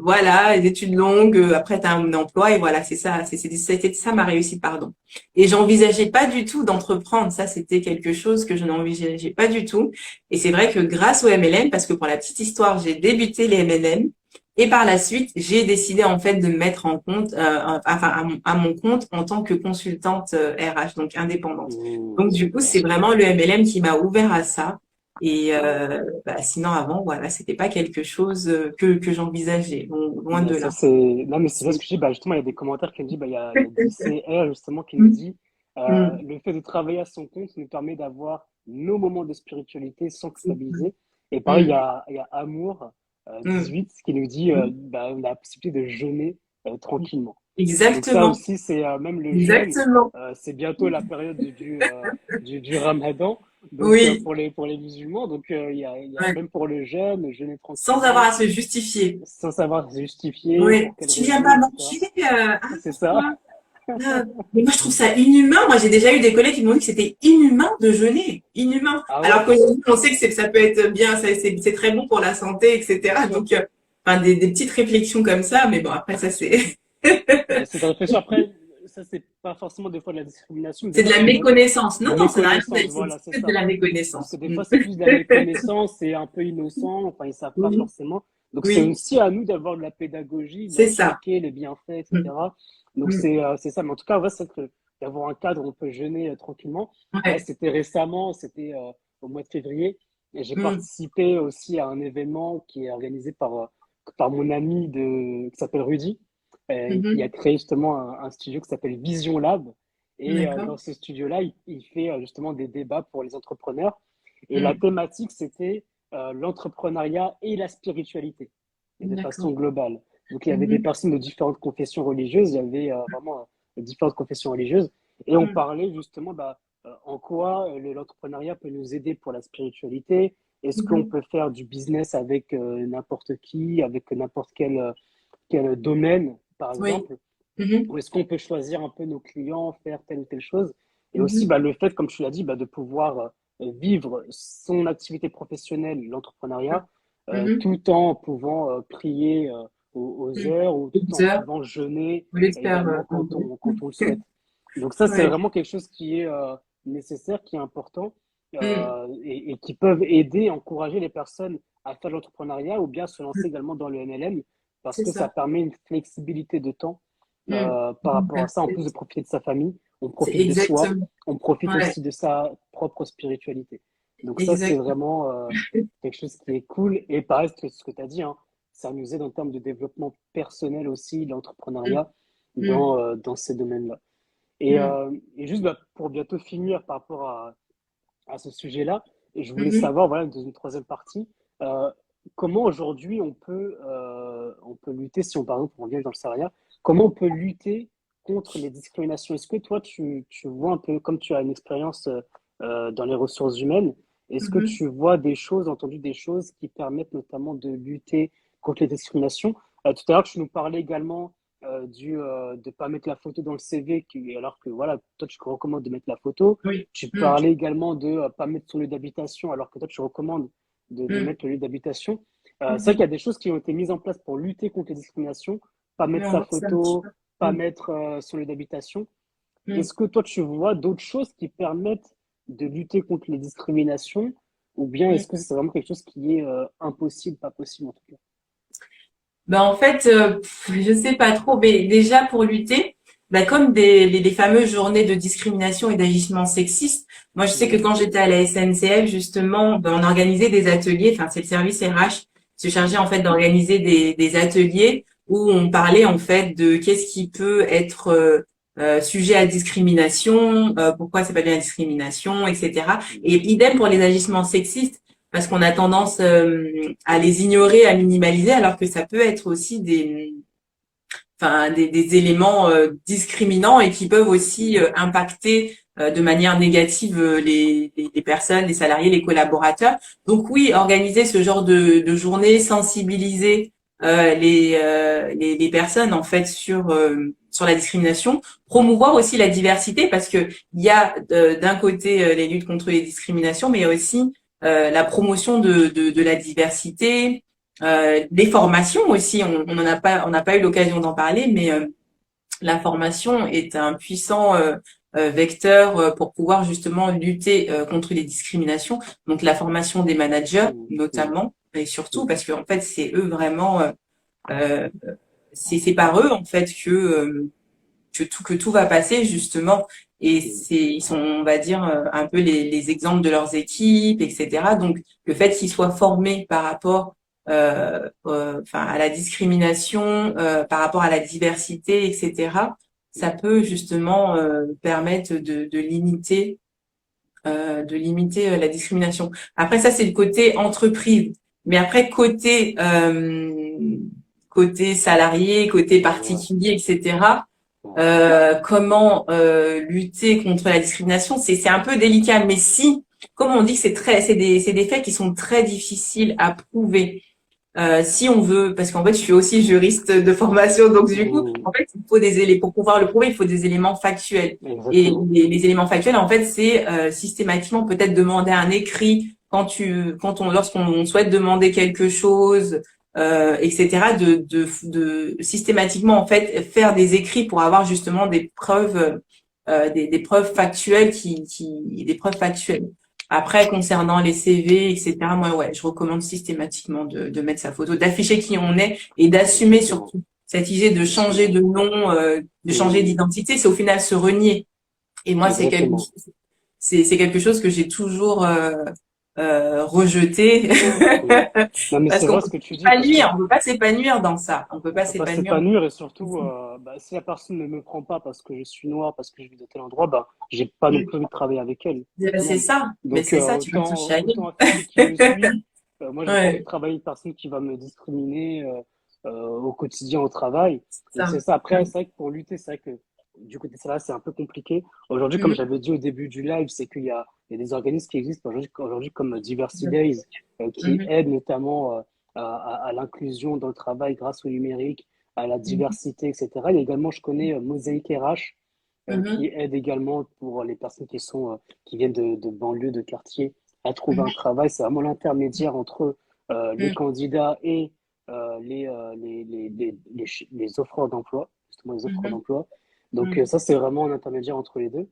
[SPEAKER 4] voilà, les études longues. Après, tu as un emploi et voilà, c'est ça, c'était ça ma réussite, pardon. Et j'envisageais pas du tout d'entreprendre. Ça, c'était quelque chose que je n'envisageais pas du tout. Et c'est vrai que grâce au MLM, parce que pour la petite histoire, j'ai débuté les MLM. Et par la suite, j'ai décidé en fait de me mettre en compte, enfin à mon compte en tant que consultante RH, donc indépendante. Donc du coup,
[SPEAKER 3] Super.
[SPEAKER 4] c'est vraiment le MLM qui m'a ouvert à ça. Et sinon avant, voilà, c'était pas quelque chose que j'envisageais, loin
[SPEAKER 3] Bah,
[SPEAKER 4] de
[SPEAKER 3] ça,
[SPEAKER 4] là.
[SPEAKER 3] c'est... Non, mais c'est ça ce
[SPEAKER 4] C'est-
[SPEAKER 3] que je dis. Bah, justement, il y a des commentaires qui me disent, bah, il y a DCR, justement, qui nous dit,
[SPEAKER 4] Mm,
[SPEAKER 3] le fait de travailler à son compte nous permet d'avoir nos moments de spiritualité sans
[SPEAKER 4] mm,
[SPEAKER 3] culpabiliser. Et pareil,
[SPEAKER 4] mm,
[SPEAKER 3] il y a Amour,
[SPEAKER 4] mm,
[SPEAKER 3] 18 qui nous dit,
[SPEAKER 4] mm.
[SPEAKER 3] bah, la possibilité de jeûner, tranquillement. Donc ça
[SPEAKER 4] Exactement,
[SPEAKER 3] aussi, c'est même le jeûne,
[SPEAKER 4] exactement.
[SPEAKER 3] c'est bientôt la période du Ramadan, donc
[SPEAKER 4] Oui,
[SPEAKER 3] pour les musulmans. Donc il y a
[SPEAKER 4] ouais.
[SPEAKER 3] même pour le jeûne, jeûner
[SPEAKER 4] Sans avoir
[SPEAKER 3] tranquillement,
[SPEAKER 4] à se justifier.
[SPEAKER 3] sans savoir justifier,
[SPEAKER 4] Oui.
[SPEAKER 3] pour quelle
[SPEAKER 4] Tu viens
[SPEAKER 3] raison,
[SPEAKER 4] pas
[SPEAKER 3] etc.
[SPEAKER 4] manger,
[SPEAKER 3] C'est ça.
[SPEAKER 4] pourquoi? Mais moi, je trouve ça inhumain. Moi, j'ai déjà eu des collègues qui m'ont dit que c'était inhumain de jeûner. Inhumain.
[SPEAKER 3] Ah
[SPEAKER 4] Alors
[SPEAKER 3] ouais,
[SPEAKER 4] qu'aujourd'hui, on sait que ça peut être bien, c'est très bon pour la santé,
[SPEAKER 3] bien
[SPEAKER 4] etc.
[SPEAKER 3] sûr.
[SPEAKER 4] Donc, enfin, des petites réflexions comme ça. Mais bon, après, ça, c'est,
[SPEAKER 3] C'est de réfléchir. Après, ça, c'est pas forcément des fois de la discrimination, mais des
[SPEAKER 4] c'est de
[SPEAKER 3] fois,
[SPEAKER 4] la
[SPEAKER 3] c'est
[SPEAKER 4] méconnaissance. Non, non, ça n'a rien à
[SPEAKER 3] méconnaissance.
[SPEAKER 4] voir.
[SPEAKER 3] Voilà, c'est
[SPEAKER 4] C'est de
[SPEAKER 3] ça.
[SPEAKER 4] la
[SPEAKER 3] Parce que
[SPEAKER 4] méconnaissance.
[SPEAKER 3] des
[SPEAKER 4] Mm.
[SPEAKER 3] fois, c'est plus de la méconnaissance, c'est un peu innocent, enfin, ils savent pas
[SPEAKER 4] Oui,
[SPEAKER 3] forcément. Donc, c'est
[SPEAKER 4] oui,
[SPEAKER 3] aussi à nous d'avoir de la pédagogie,
[SPEAKER 4] c'est ça.
[SPEAKER 3] d'expliquer les bienfaits,
[SPEAKER 4] Mm,
[SPEAKER 3] etc. Donc,
[SPEAKER 4] mm.
[SPEAKER 3] c'est ça. Mais en tout cas, ouais, c'est que d'avoir un cadre où on peut jeûner tranquillement. Là,
[SPEAKER 4] Ouais.
[SPEAKER 3] c'était récemment, c'était au mois de février. Et j'ai
[SPEAKER 4] Mm,
[SPEAKER 3] participé aussi à un événement qui est organisé par mon ami qui s'appelle Rudy, qui a
[SPEAKER 4] mhm.
[SPEAKER 3] créé justement un studio qui s'appelle Vision Lab. Et
[SPEAKER 4] D'accord.
[SPEAKER 3] dans ce studio-là, il fait justement des débats pour les entrepreneurs. Et la
[SPEAKER 4] Mm,
[SPEAKER 3] thématique, c'était l'entrepreneuriat et la spiritualité, et de façon
[SPEAKER 4] d'accord.
[SPEAKER 3] globale. Donc, il y avait des
[SPEAKER 4] Mhm.
[SPEAKER 3] personnes de différentes confessions religieuses. Il y avait vraiment différentes confessions religieuses. Et on
[SPEAKER 4] Mhm.
[SPEAKER 3] parlait justement en quoi l'entrepreneuriat peut nous aider pour la spiritualité. Est-ce qu'on
[SPEAKER 4] Mhm.
[SPEAKER 3] peut faire du business avec n'importe qui, avec n'importe quel domaine, par
[SPEAKER 4] Oui.
[SPEAKER 3] exemple?
[SPEAKER 4] Mhm.
[SPEAKER 3] Ou est-ce qu'on peut choisir un peu nos clients, faire telle ou telle chose? Et aussi,
[SPEAKER 4] Mhm.
[SPEAKER 3] le fait, comme tu l'as dit, de pouvoir vivre son activité professionnelle, l'entrepreneuriat,
[SPEAKER 4] Mhm.
[SPEAKER 3] tout en pouvant prier aux
[SPEAKER 4] Mhm.
[SPEAKER 3] heures ou tout
[SPEAKER 4] Deux
[SPEAKER 3] en
[SPEAKER 4] heures,
[SPEAKER 3] pouvant jeûner
[SPEAKER 4] au lieu de faire.
[SPEAKER 3] également quand on le souhaite. Donc ça, c'est
[SPEAKER 4] Ouais.
[SPEAKER 3] vraiment quelque chose qui est nécessaire, qui est important
[SPEAKER 4] Mhm.
[SPEAKER 3] et qui peuvent aider, encourager les personnes à faire de l'entrepreneuriat ou bien se lancer également dans le MLM parce
[SPEAKER 4] C'est
[SPEAKER 3] que ça
[SPEAKER 4] ça.
[SPEAKER 3] permet une flexibilité de temps
[SPEAKER 4] Mhm.
[SPEAKER 3] par rapport à ça, en
[SPEAKER 4] Liberté.
[SPEAKER 3] plus de profiter de sa famille, on
[SPEAKER 4] C'est
[SPEAKER 3] profite de soi,
[SPEAKER 4] exactement.
[SPEAKER 3] on profite
[SPEAKER 4] Ouais,
[SPEAKER 3] aussi de sa propre spiritualité. Donc ça, c'est
[SPEAKER 4] exactement.
[SPEAKER 3] vraiment quelque chose qui est cool. Et pareil, ce que tu as dit, hein, ça nous aide en termes de développement personnel aussi,
[SPEAKER 4] Mhm.
[SPEAKER 3] l'entrepreneuriat
[SPEAKER 4] Mhm.
[SPEAKER 3] dans ces domaines-là.
[SPEAKER 4] Mhm.
[SPEAKER 3] Et juste pour bientôt finir par rapport à ce sujet-là, je voulais
[SPEAKER 4] Mhm.
[SPEAKER 3] savoir, voilà, dans une troisième partie, euh, comment aujourd'hui on peut lutter, si on par exemple on revient dans le salariat, comment on peut lutter contre les discriminations? Est-ce que toi, tu vois un peu, comme tu as une expérience dans les ressources humaines, est-ce que
[SPEAKER 4] Mhm.
[SPEAKER 3] tu vois des choses, entendu des choses qui permettent notamment de lutter contre les discriminations? Tout à l'heure, tu nous parlais également de ne pas mettre la photo dans le CV, alors que voilà, toi, tu recommandes de mettre la photo.
[SPEAKER 4] Oui.
[SPEAKER 3] Tu
[SPEAKER 4] Mhm.
[SPEAKER 3] parlais également de ne pas mettre son lieu d'habitation, alors que toi, tu recommandes de
[SPEAKER 4] Mhm.
[SPEAKER 3] mettre le lieu d'habitation. C'est vrai qu'il y
[SPEAKER 4] Mhm.
[SPEAKER 3] a des choses qui ont été mises en place pour lutter contre les discriminations, pas mettre sa
[SPEAKER 4] Non, c'est un petit
[SPEAKER 3] photo,
[SPEAKER 4] peu.
[SPEAKER 3] pas mettre son lieu d'habitation.
[SPEAKER 4] Mhm.
[SPEAKER 3] Est-ce que toi, tu vois d'autres choses qui permettent de lutter contre les discriminations, ou bien
[SPEAKER 4] Mhm.
[SPEAKER 3] est-ce que c'est vraiment quelque chose qui est impossible, pas possible en tout cas?
[SPEAKER 4] Ben en fait, je sais pas trop, mais déjà pour lutter, ben comme les fameuses journées de discrimination et d'agissement sexiste, moi je sais que
[SPEAKER 3] Mhm.
[SPEAKER 4] quand j'étais à la SNCF justement, ben, on organisait des ateliers, enfin c'est le service RH qui se chargeait en fait d'organiser des ateliers où on parlait en fait de qu'est-ce qui peut être sujet à discrimination, pourquoi c'est pas bien la discrimination, etc. Et idem pour les agissements sexistes parce qu'on a tendance à les ignorer, à minimaliser, alors que ça peut être aussi des éléments discriminants et qui peuvent aussi
[SPEAKER 3] Mhm.
[SPEAKER 4] impacter de manière négative les personnes, les salariés, les collaborateurs. Donc oui, organiser ce genre de journée, sensibiliser les personnes en fait sur la discrimination, promouvoir aussi la diversité parce que il y a d'un côté les luttes contre les discriminations, mais il y a aussi la promotion de la diversité, des formations aussi. On n'a pas eu l'occasion d'en parler, mais la formation est un puissant vecteur pour pouvoir justement lutter contre les discriminations. Donc la formation des managers
[SPEAKER 3] Mhm. Mhm.
[SPEAKER 4] notamment et surtout
[SPEAKER 3] Mhm.
[SPEAKER 4] parce qu'en fait c'est eux vraiment euh, c'est par eux en fait que tout va passer justement et
[SPEAKER 3] Mhm.
[SPEAKER 4] c'est ils sont on va dire un peu les exemples de leurs équipes etc donc le fait qu'ils soient formés par rapport enfin à la discrimination par rapport à la diversité etc ça peut justement permettre de limiter la discrimination après ça c'est le côté entreprise mais après côté salarié côté
[SPEAKER 3] Ouais.
[SPEAKER 4] particulier etc
[SPEAKER 3] Ouais.
[SPEAKER 4] comment lutter contre la discrimination, c'est un peu délicat. Mais si, comme on dit que c'est des faits qui sont très difficiles à prouver. Si on veut, parce qu'en fait, je suis aussi juriste de formation, donc du coup,
[SPEAKER 3] Mhm.
[SPEAKER 4] en fait, il faut des éléments pour pouvoir le prouver, il faut des éléments factuels. Et
[SPEAKER 3] Exactement.
[SPEAKER 4] les éléments factuels, en fait, c'est systématiquement peut-être demander un écrit lorsqu'on souhaite demander quelque chose, etc. De systématiquement en fait faire des écrits pour avoir justement des preuves, des preuves factuelles des preuves factuelles. Après, concernant les CV, etc., moi, ouais, je recommande systématiquement de mettre sa photo, d'afficher qui on est et d'assumer
[SPEAKER 3] Exactement.
[SPEAKER 4] surtout cette idée de changer de nom, de changer
[SPEAKER 3] Mhm.
[SPEAKER 4] d'identité, c'est au final se renier. Et moi,
[SPEAKER 3] Exactement.
[SPEAKER 4] c'est quelque chose que j'ai toujours rejeté
[SPEAKER 3] Mm. Non, mais
[SPEAKER 4] parce
[SPEAKER 3] c'est
[SPEAKER 4] qu'on
[SPEAKER 3] vrai
[SPEAKER 4] peut
[SPEAKER 3] ce que tu dis parce que
[SPEAKER 4] on peut pas s'épanouir dans ça, on peut
[SPEAKER 3] on
[SPEAKER 4] pas
[SPEAKER 3] peut pas
[SPEAKER 4] s'épanouir.
[SPEAKER 3] s'épanouir et surtout, si la personne ne me prend pas parce que je suis noir, parce que je vis de tel endroit, j'ai pas non plus envie de travailler avec elle, au
[SPEAKER 4] C'est
[SPEAKER 3] final.
[SPEAKER 4] ça, mais
[SPEAKER 3] Donc,
[SPEAKER 4] c'est ça, tu vas te chialer.
[SPEAKER 3] autant afficher qui je suis. Moi, j'ai pas envie de
[SPEAKER 4] Ouais.
[SPEAKER 3] travailler avec une personne qui va me discriminer au quotidien au travail. Donc
[SPEAKER 4] Ça.
[SPEAKER 3] c'est ça. Après, c'est vrai que pour lutter, c'est vrai que du côté salarial, c'est un peu compliqué. Aujourd'hui, comme
[SPEAKER 4] Mhm.
[SPEAKER 3] j'avais dit au début du live, c'est qu'il y a des organismes qui existent aujourd'hui comme Diversity Days, qui
[SPEAKER 4] Mhm.
[SPEAKER 3] aident notamment à l'inclusion dans le travail grâce au numérique, à la
[SPEAKER 4] Mhm.
[SPEAKER 3] diversité, etc. Il y a également, je connais Mosaïque RH, qui
[SPEAKER 4] Mhm.
[SPEAKER 3] aide également pour les personnes qui viennent de banlieues, de quartiers, à trouver un
[SPEAKER 4] Mhm.
[SPEAKER 3] travail. C'est vraiment l'intermédiaire entre les
[SPEAKER 4] Mhm.
[SPEAKER 3] candidats et les offreurs d'emploi, justement les offreurs
[SPEAKER 4] Mhm.
[SPEAKER 3] d'emploi. Donc
[SPEAKER 4] Mhm.
[SPEAKER 3] ça, c'est vraiment un intermédiaire entre les deux.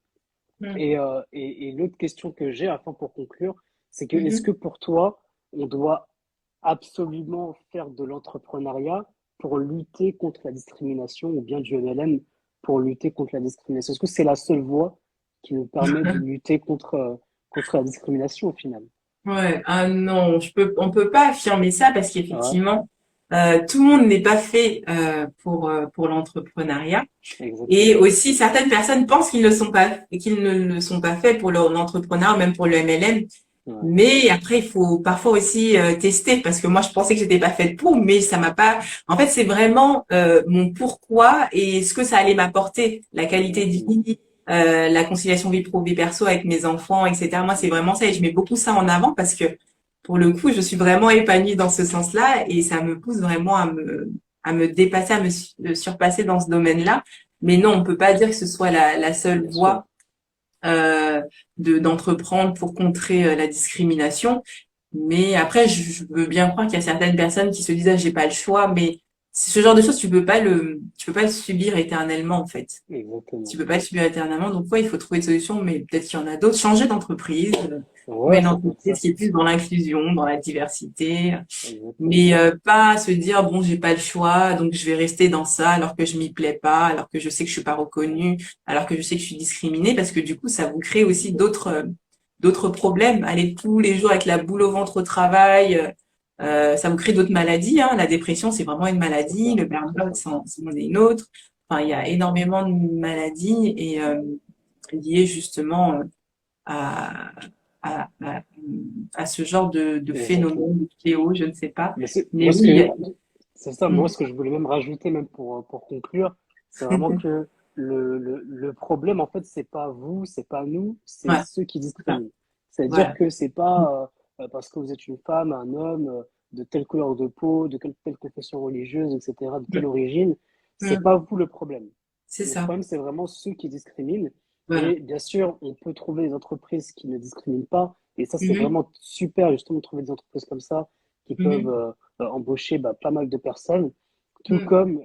[SPEAKER 4] Mhm.
[SPEAKER 3] Et l'autre question que j'ai, enfin pour conclure, c'est que est-ce
[SPEAKER 4] Mhm.
[SPEAKER 3] que pour toi, on doit absolument faire de l'entrepreneuriat pour lutter contre la discrimination ou bien du MLM pour lutter contre la discrimination? Est-ce que c'est la seule voie qui nous permet de lutter contre la discrimination au final?
[SPEAKER 4] Ouais, ah non, on peut pas affirmer ça parce
[SPEAKER 3] Ouais,
[SPEAKER 4] qu'effectivement, tout le monde n'est pas fait pour l'entrepreneuriat. Et
[SPEAKER 3] exactement.
[SPEAKER 4] aussi, certaines personnes pensent qu'ils ne sont pas, qu'ils ne le sont pas faits pour l'entrepreneuriat, même pour le MLM.
[SPEAKER 3] Ouais,
[SPEAKER 4] Mais après, il faut parfois aussi tester parce que moi, je pensais que j'étais pas faite pour, mais ça m'a pas. En fait, c'est vraiment mon pourquoi et ce que ça allait m'apporter, la qualité de
[SPEAKER 3] exactement.
[SPEAKER 4] vie, la conciliation vie pro vie perso avec mes enfants, etc. Moi, c'est vraiment ça et je mets beaucoup ça en avant parce que pour le coup, je suis vraiment épanouie dans ce sens-là et ça me pousse vraiment à me dépasser, surpasser dans ce domaine-là. Mais non, on peut pas dire que ce soit la seule
[SPEAKER 3] Bien sûr.
[SPEAKER 4] voie euh, d'entreprendre pour contrer la discrimination. Mais après, je veux bien croire qu'il y a certaines personnes qui se disent ah, j'ai pas le choix, mais ce genre de choses tu peux pas le subir éternellement en fait. Tu
[SPEAKER 3] Exactement.
[SPEAKER 4] peux pas le subir éternellement, donc ouais, il faut trouver une solution, mais peut-être qu'il y en a d'autres. Changer d'entreprise, trouver
[SPEAKER 3] Ouais,
[SPEAKER 4] une
[SPEAKER 3] ça peut être ça.
[SPEAKER 4] entreprise qui est plus dans l'inclusion, dans la diversité,
[SPEAKER 3] Exactement.
[SPEAKER 4] mais pas se dire bon j'ai pas le choix donc je vais rester dans ça alors que je m'y plais pas, alors que je sais que je suis pas reconnue, alors que je sais que je suis discriminée parce que du coup ça vous crée aussi d'autres problèmes. Aller tous les jours avec la boule au ventre au travail, ça vous crée d'autres maladies, hein. La dépression c'est vraiment une
[SPEAKER 3] C'est
[SPEAKER 4] maladie,
[SPEAKER 3] ça.
[SPEAKER 4] le
[SPEAKER 3] C'est
[SPEAKER 4] burn-out
[SPEAKER 3] ça.
[SPEAKER 4] c'en est une autre. Enfin il y a énormément de maladies et liées justement à, à, à, à ce genre de
[SPEAKER 3] Exactement.
[SPEAKER 4] phénomène, de fléau, je ne sais pas.
[SPEAKER 3] Mais c'est,
[SPEAKER 4] Mais
[SPEAKER 3] moi,
[SPEAKER 4] oui,
[SPEAKER 3] c'est ça, moi,
[SPEAKER 4] mm,
[SPEAKER 3] ce que je voulais même rajouter, même pour conclure, c'est vraiment que le problème, en fait, c'est pas vous, c'est pas nous, c'est
[SPEAKER 4] ouais,
[SPEAKER 3] ceux qui
[SPEAKER 4] c'est ça.
[SPEAKER 3] discriminent. C'est-à-dire
[SPEAKER 4] Voilà.
[SPEAKER 3] que c'est pas parce que vous êtes une femme, un homme, de telle couleur de peau, de telle confession religieuse, etc., de telle
[SPEAKER 4] Mm,
[SPEAKER 3] origine, c'est
[SPEAKER 4] mm,
[SPEAKER 3] pas vous le problème.
[SPEAKER 4] c'est
[SPEAKER 3] Le
[SPEAKER 4] ça.
[SPEAKER 3] problème, c'est vraiment ceux qui discriminent.
[SPEAKER 4] Voilà.
[SPEAKER 3] Et bien sûr, on peut trouver des entreprises qui ne discriminent pas. Et ça, c'est
[SPEAKER 4] Mhm,
[SPEAKER 3] vraiment super, justement, de trouver des entreprises comme ça qui peuvent
[SPEAKER 4] mhm,
[SPEAKER 3] embaucher pas mal de personnes. Tout
[SPEAKER 4] mm,
[SPEAKER 3] comme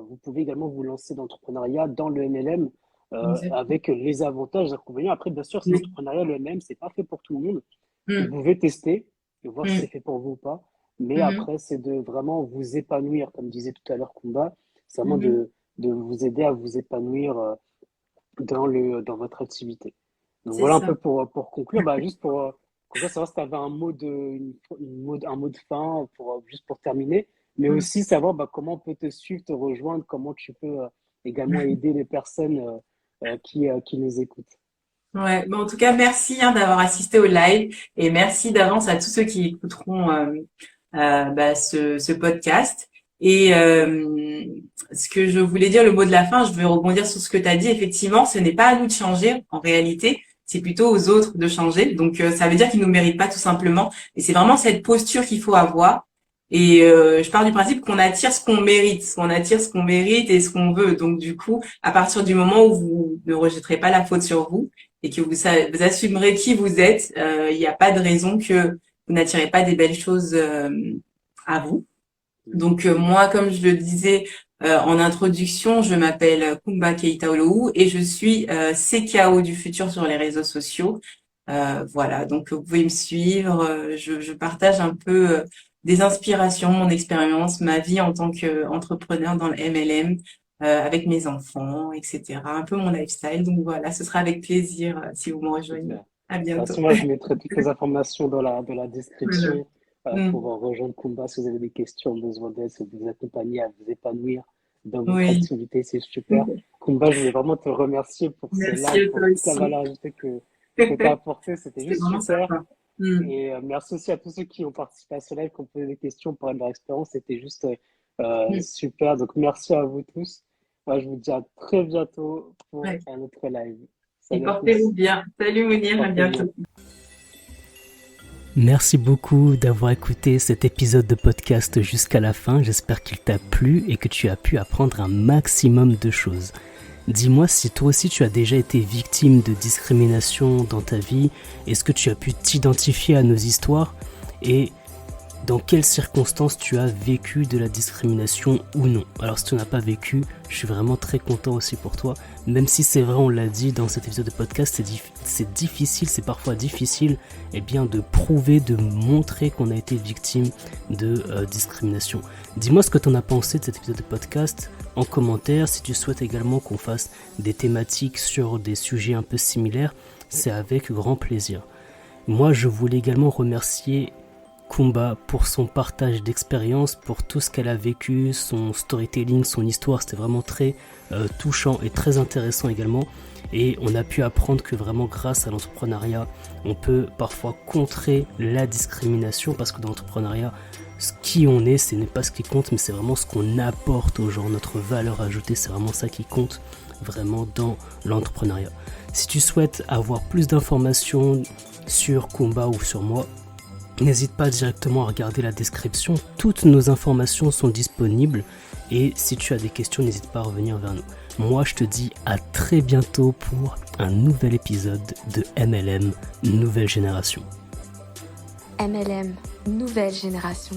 [SPEAKER 3] vous pouvez également vous lancer dans l'entrepreneuriat dans le MLM
[SPEAKER 4] exact.
[SPEAKER 3] avec les avantages et les inconvénients. Après, bien sûr, c'est
[SPEAKER 4] Oui.
[SPEAKER 3] l'entrepreneuriat, le MLM, c'est pas fait pour tout le monde. Vous
[SPEAKER 4] Mm,
[SPEAKER 3] pouvez tester et voir si c'est
[SPEAKER 4] mm,
[SPEAKER 3] fait pour vous ou pas. Mais
[SPEAKER 4] mhm,
[SPEAKER 3] après, c'est de vraiment vous épanouir, comme disait tout à l'heure Kumba. C'est vraiment
[SPEAKER 4] mhm,
[SPEAKER 3] de vous aider à vous épanouir dans votre activité. Donc
[SPEAKER 4] c'est
[SPEAKER 3] voilà un
[SPEAKER 4] ça.
[SPEAKER 3] peu pour conclure, juste pour conclure, savoir si tu avais un mot de fin juste pour terminer, mais
[SPEAKER 4] Mm.
[SPEAKER 3] aussi savoir comment on peut te suivre, te rejoindre, comment tu peux également aider les personnes qui nous écoutent.
[SPEAKER 4] Ouais. Bon, en tout cas, merci hein, d'avoir assisté au live et merci d'avance à tous ceux qui écouteront ce podcast. Et ce que je voulais dire, le mot de la fin, je vais rebondir sur ce que tu as dit. Effectivement, ce n'est pas à nous de changer en réalité, c'est plutôt aux autres de changer. Donc, ça veut dire qu'ils nous méritent pas tout simplement. Et c'est vraiment cette posture qu'il faut avoir. Et je pars du principe qu'on attire ce qu'on mérite, qu'on attire ce qu'on mérite et ce qu'on veut. Donc, du coup, à partir du moment où vous ne rejetterez pas la faute sur vous et que vous assumerez qui vous êtes, il n'y a pas de raison que vous n'attirez pas des belles choses à vous. Donc moi, comme je le disais en introduction, je m'appelle Kumba Keita Olowu et je suis CKO du futur sur les réseaux sociaux. Voilà, donc vous pouvez me suivre. Je partage un peu des inspirations, mon expérience, ma vie en tant qu'entrepreneur dans le MLM avec mes enfants, etc. Un peu mon lifestyle. Donc voilà, ce sera avec plaisir si vous me rejoignez.
[SPEAKER 3] Super.
[SPEAKER 4] À
[SPEAKER 3] De toute
[SPEAKER 4] bientôt.
[SPEAKER 3] façon, moi, je mettrai toutes les informations dans la
[SPEAKER 4] Voilà.
[SPEAKER 3] description
[SPEAKER 4] Mm.
[SPEAKER 3] pour rejoindre Kumba si vous avez des questions, besoin d'aide, si vous accompagner à vous épanouir dans votre
[SPEAKER 4] Oui.
[SPEAKER 3] activité, c'est super. Kumba, je voulais vraiment te remercier pour ce
[SPEAKER 4] Merci
[SPEAKER 3] live,
[SPEAKER 4] à
[SPEAKER 3] pour
[SPEAKER 4] toi
[SPEAKER 3] toute la
[SPEAKER 4] aussi.
[SPEAKER 3] valeur ajoutée que tu as apportée. C'était
[SPEAKER 4] C'était
[SPEAKER 3] juste
[SPEAKER 4] vraiment
[SPEAKER 3] super.
[SPEAKER 4] sympa. Mm.
[SPEAKER 3] Et merci aussi à tous ceux qui ont participé à ce live, qui ont posé des questions, pour leur expérience. C'était juste
[SPEAKER 4] Mm.
[SPEAKER 3] Super, donc merci à vous tous. Moi, je vous dis à très bientôt pour
[SPEAKER 4] Ouais.
[SPEAKER 3] un autre live.
[SPEAKER 4] Et
[SPEAKER 3] Salut à
[SPEAKER 4] portez-vous
[SPEAKER 3] tous.
[SPEAKER 4] bien. Salut Mounir, à
[SPEAKER 3] Portez-vous bien.
[SPEAKER 4] bientôt.
[SPEAKER 1] Merci beaucoup d'avoir écouté cet épisode de podcast jusqu'à la fin. J'espère qu'il t'a plu et que tu as pu apprendre un maximum de choses. Dis-moi si toi aussi tu as déjà été victime de discrimination dans ta vie. Est-ce que tu as pu t'identifier à nos histoires et dans quelles circonstances tu as vécu de la discrimination ou non. Alors si tu n'as pas vécu, je suis vraiment très content aussi pour toi. Même si c'est vrai, on l'a dit dans cet épisode de podcast, c'est difficile, c'est parfois difficile de prouver, de montrer qu'on a été victime de discrimination. Dis-moi ce que tu en as pensé de cet épisode de podcast en commentaire. Si tu souhaites également qu'on fasse des thématiques sur des sujets un peu similaires, c'est avec grand plaisir. Moi, je voulais également remercier Kumba pour son partage d'expérience, pour tout ce qu'elle a vécu, son storytelling, son histoire, c'était vraiment très touchant et très intéressant également. Et on a pu apprendre que vraiment grâce à l'entrepreneuriat, on peut parfois contrer la discrimination parce que dans l'entrepreneuriat, qui on est, ce n'est pas ce qui compte, mais c'est vraiment ce qu'on apporte aux gens, notre valeur ajoutée, c'est vraiment ça qui compte vraiment dans l'entrepreneuriat. Si tu souhaites avoir plus d'informations sur Kumba ou sur moi, n'hésite pas directement à regarder la description, toutes nos informations sont disponibles et si tu as des questions, n'hésite pas à revenir vers nous. Moi, je te dis à très bientôt pour un nouvel épisode de MLM Nouvelle Génération.
[SPEAKER 2] MLM, nouvelle génération.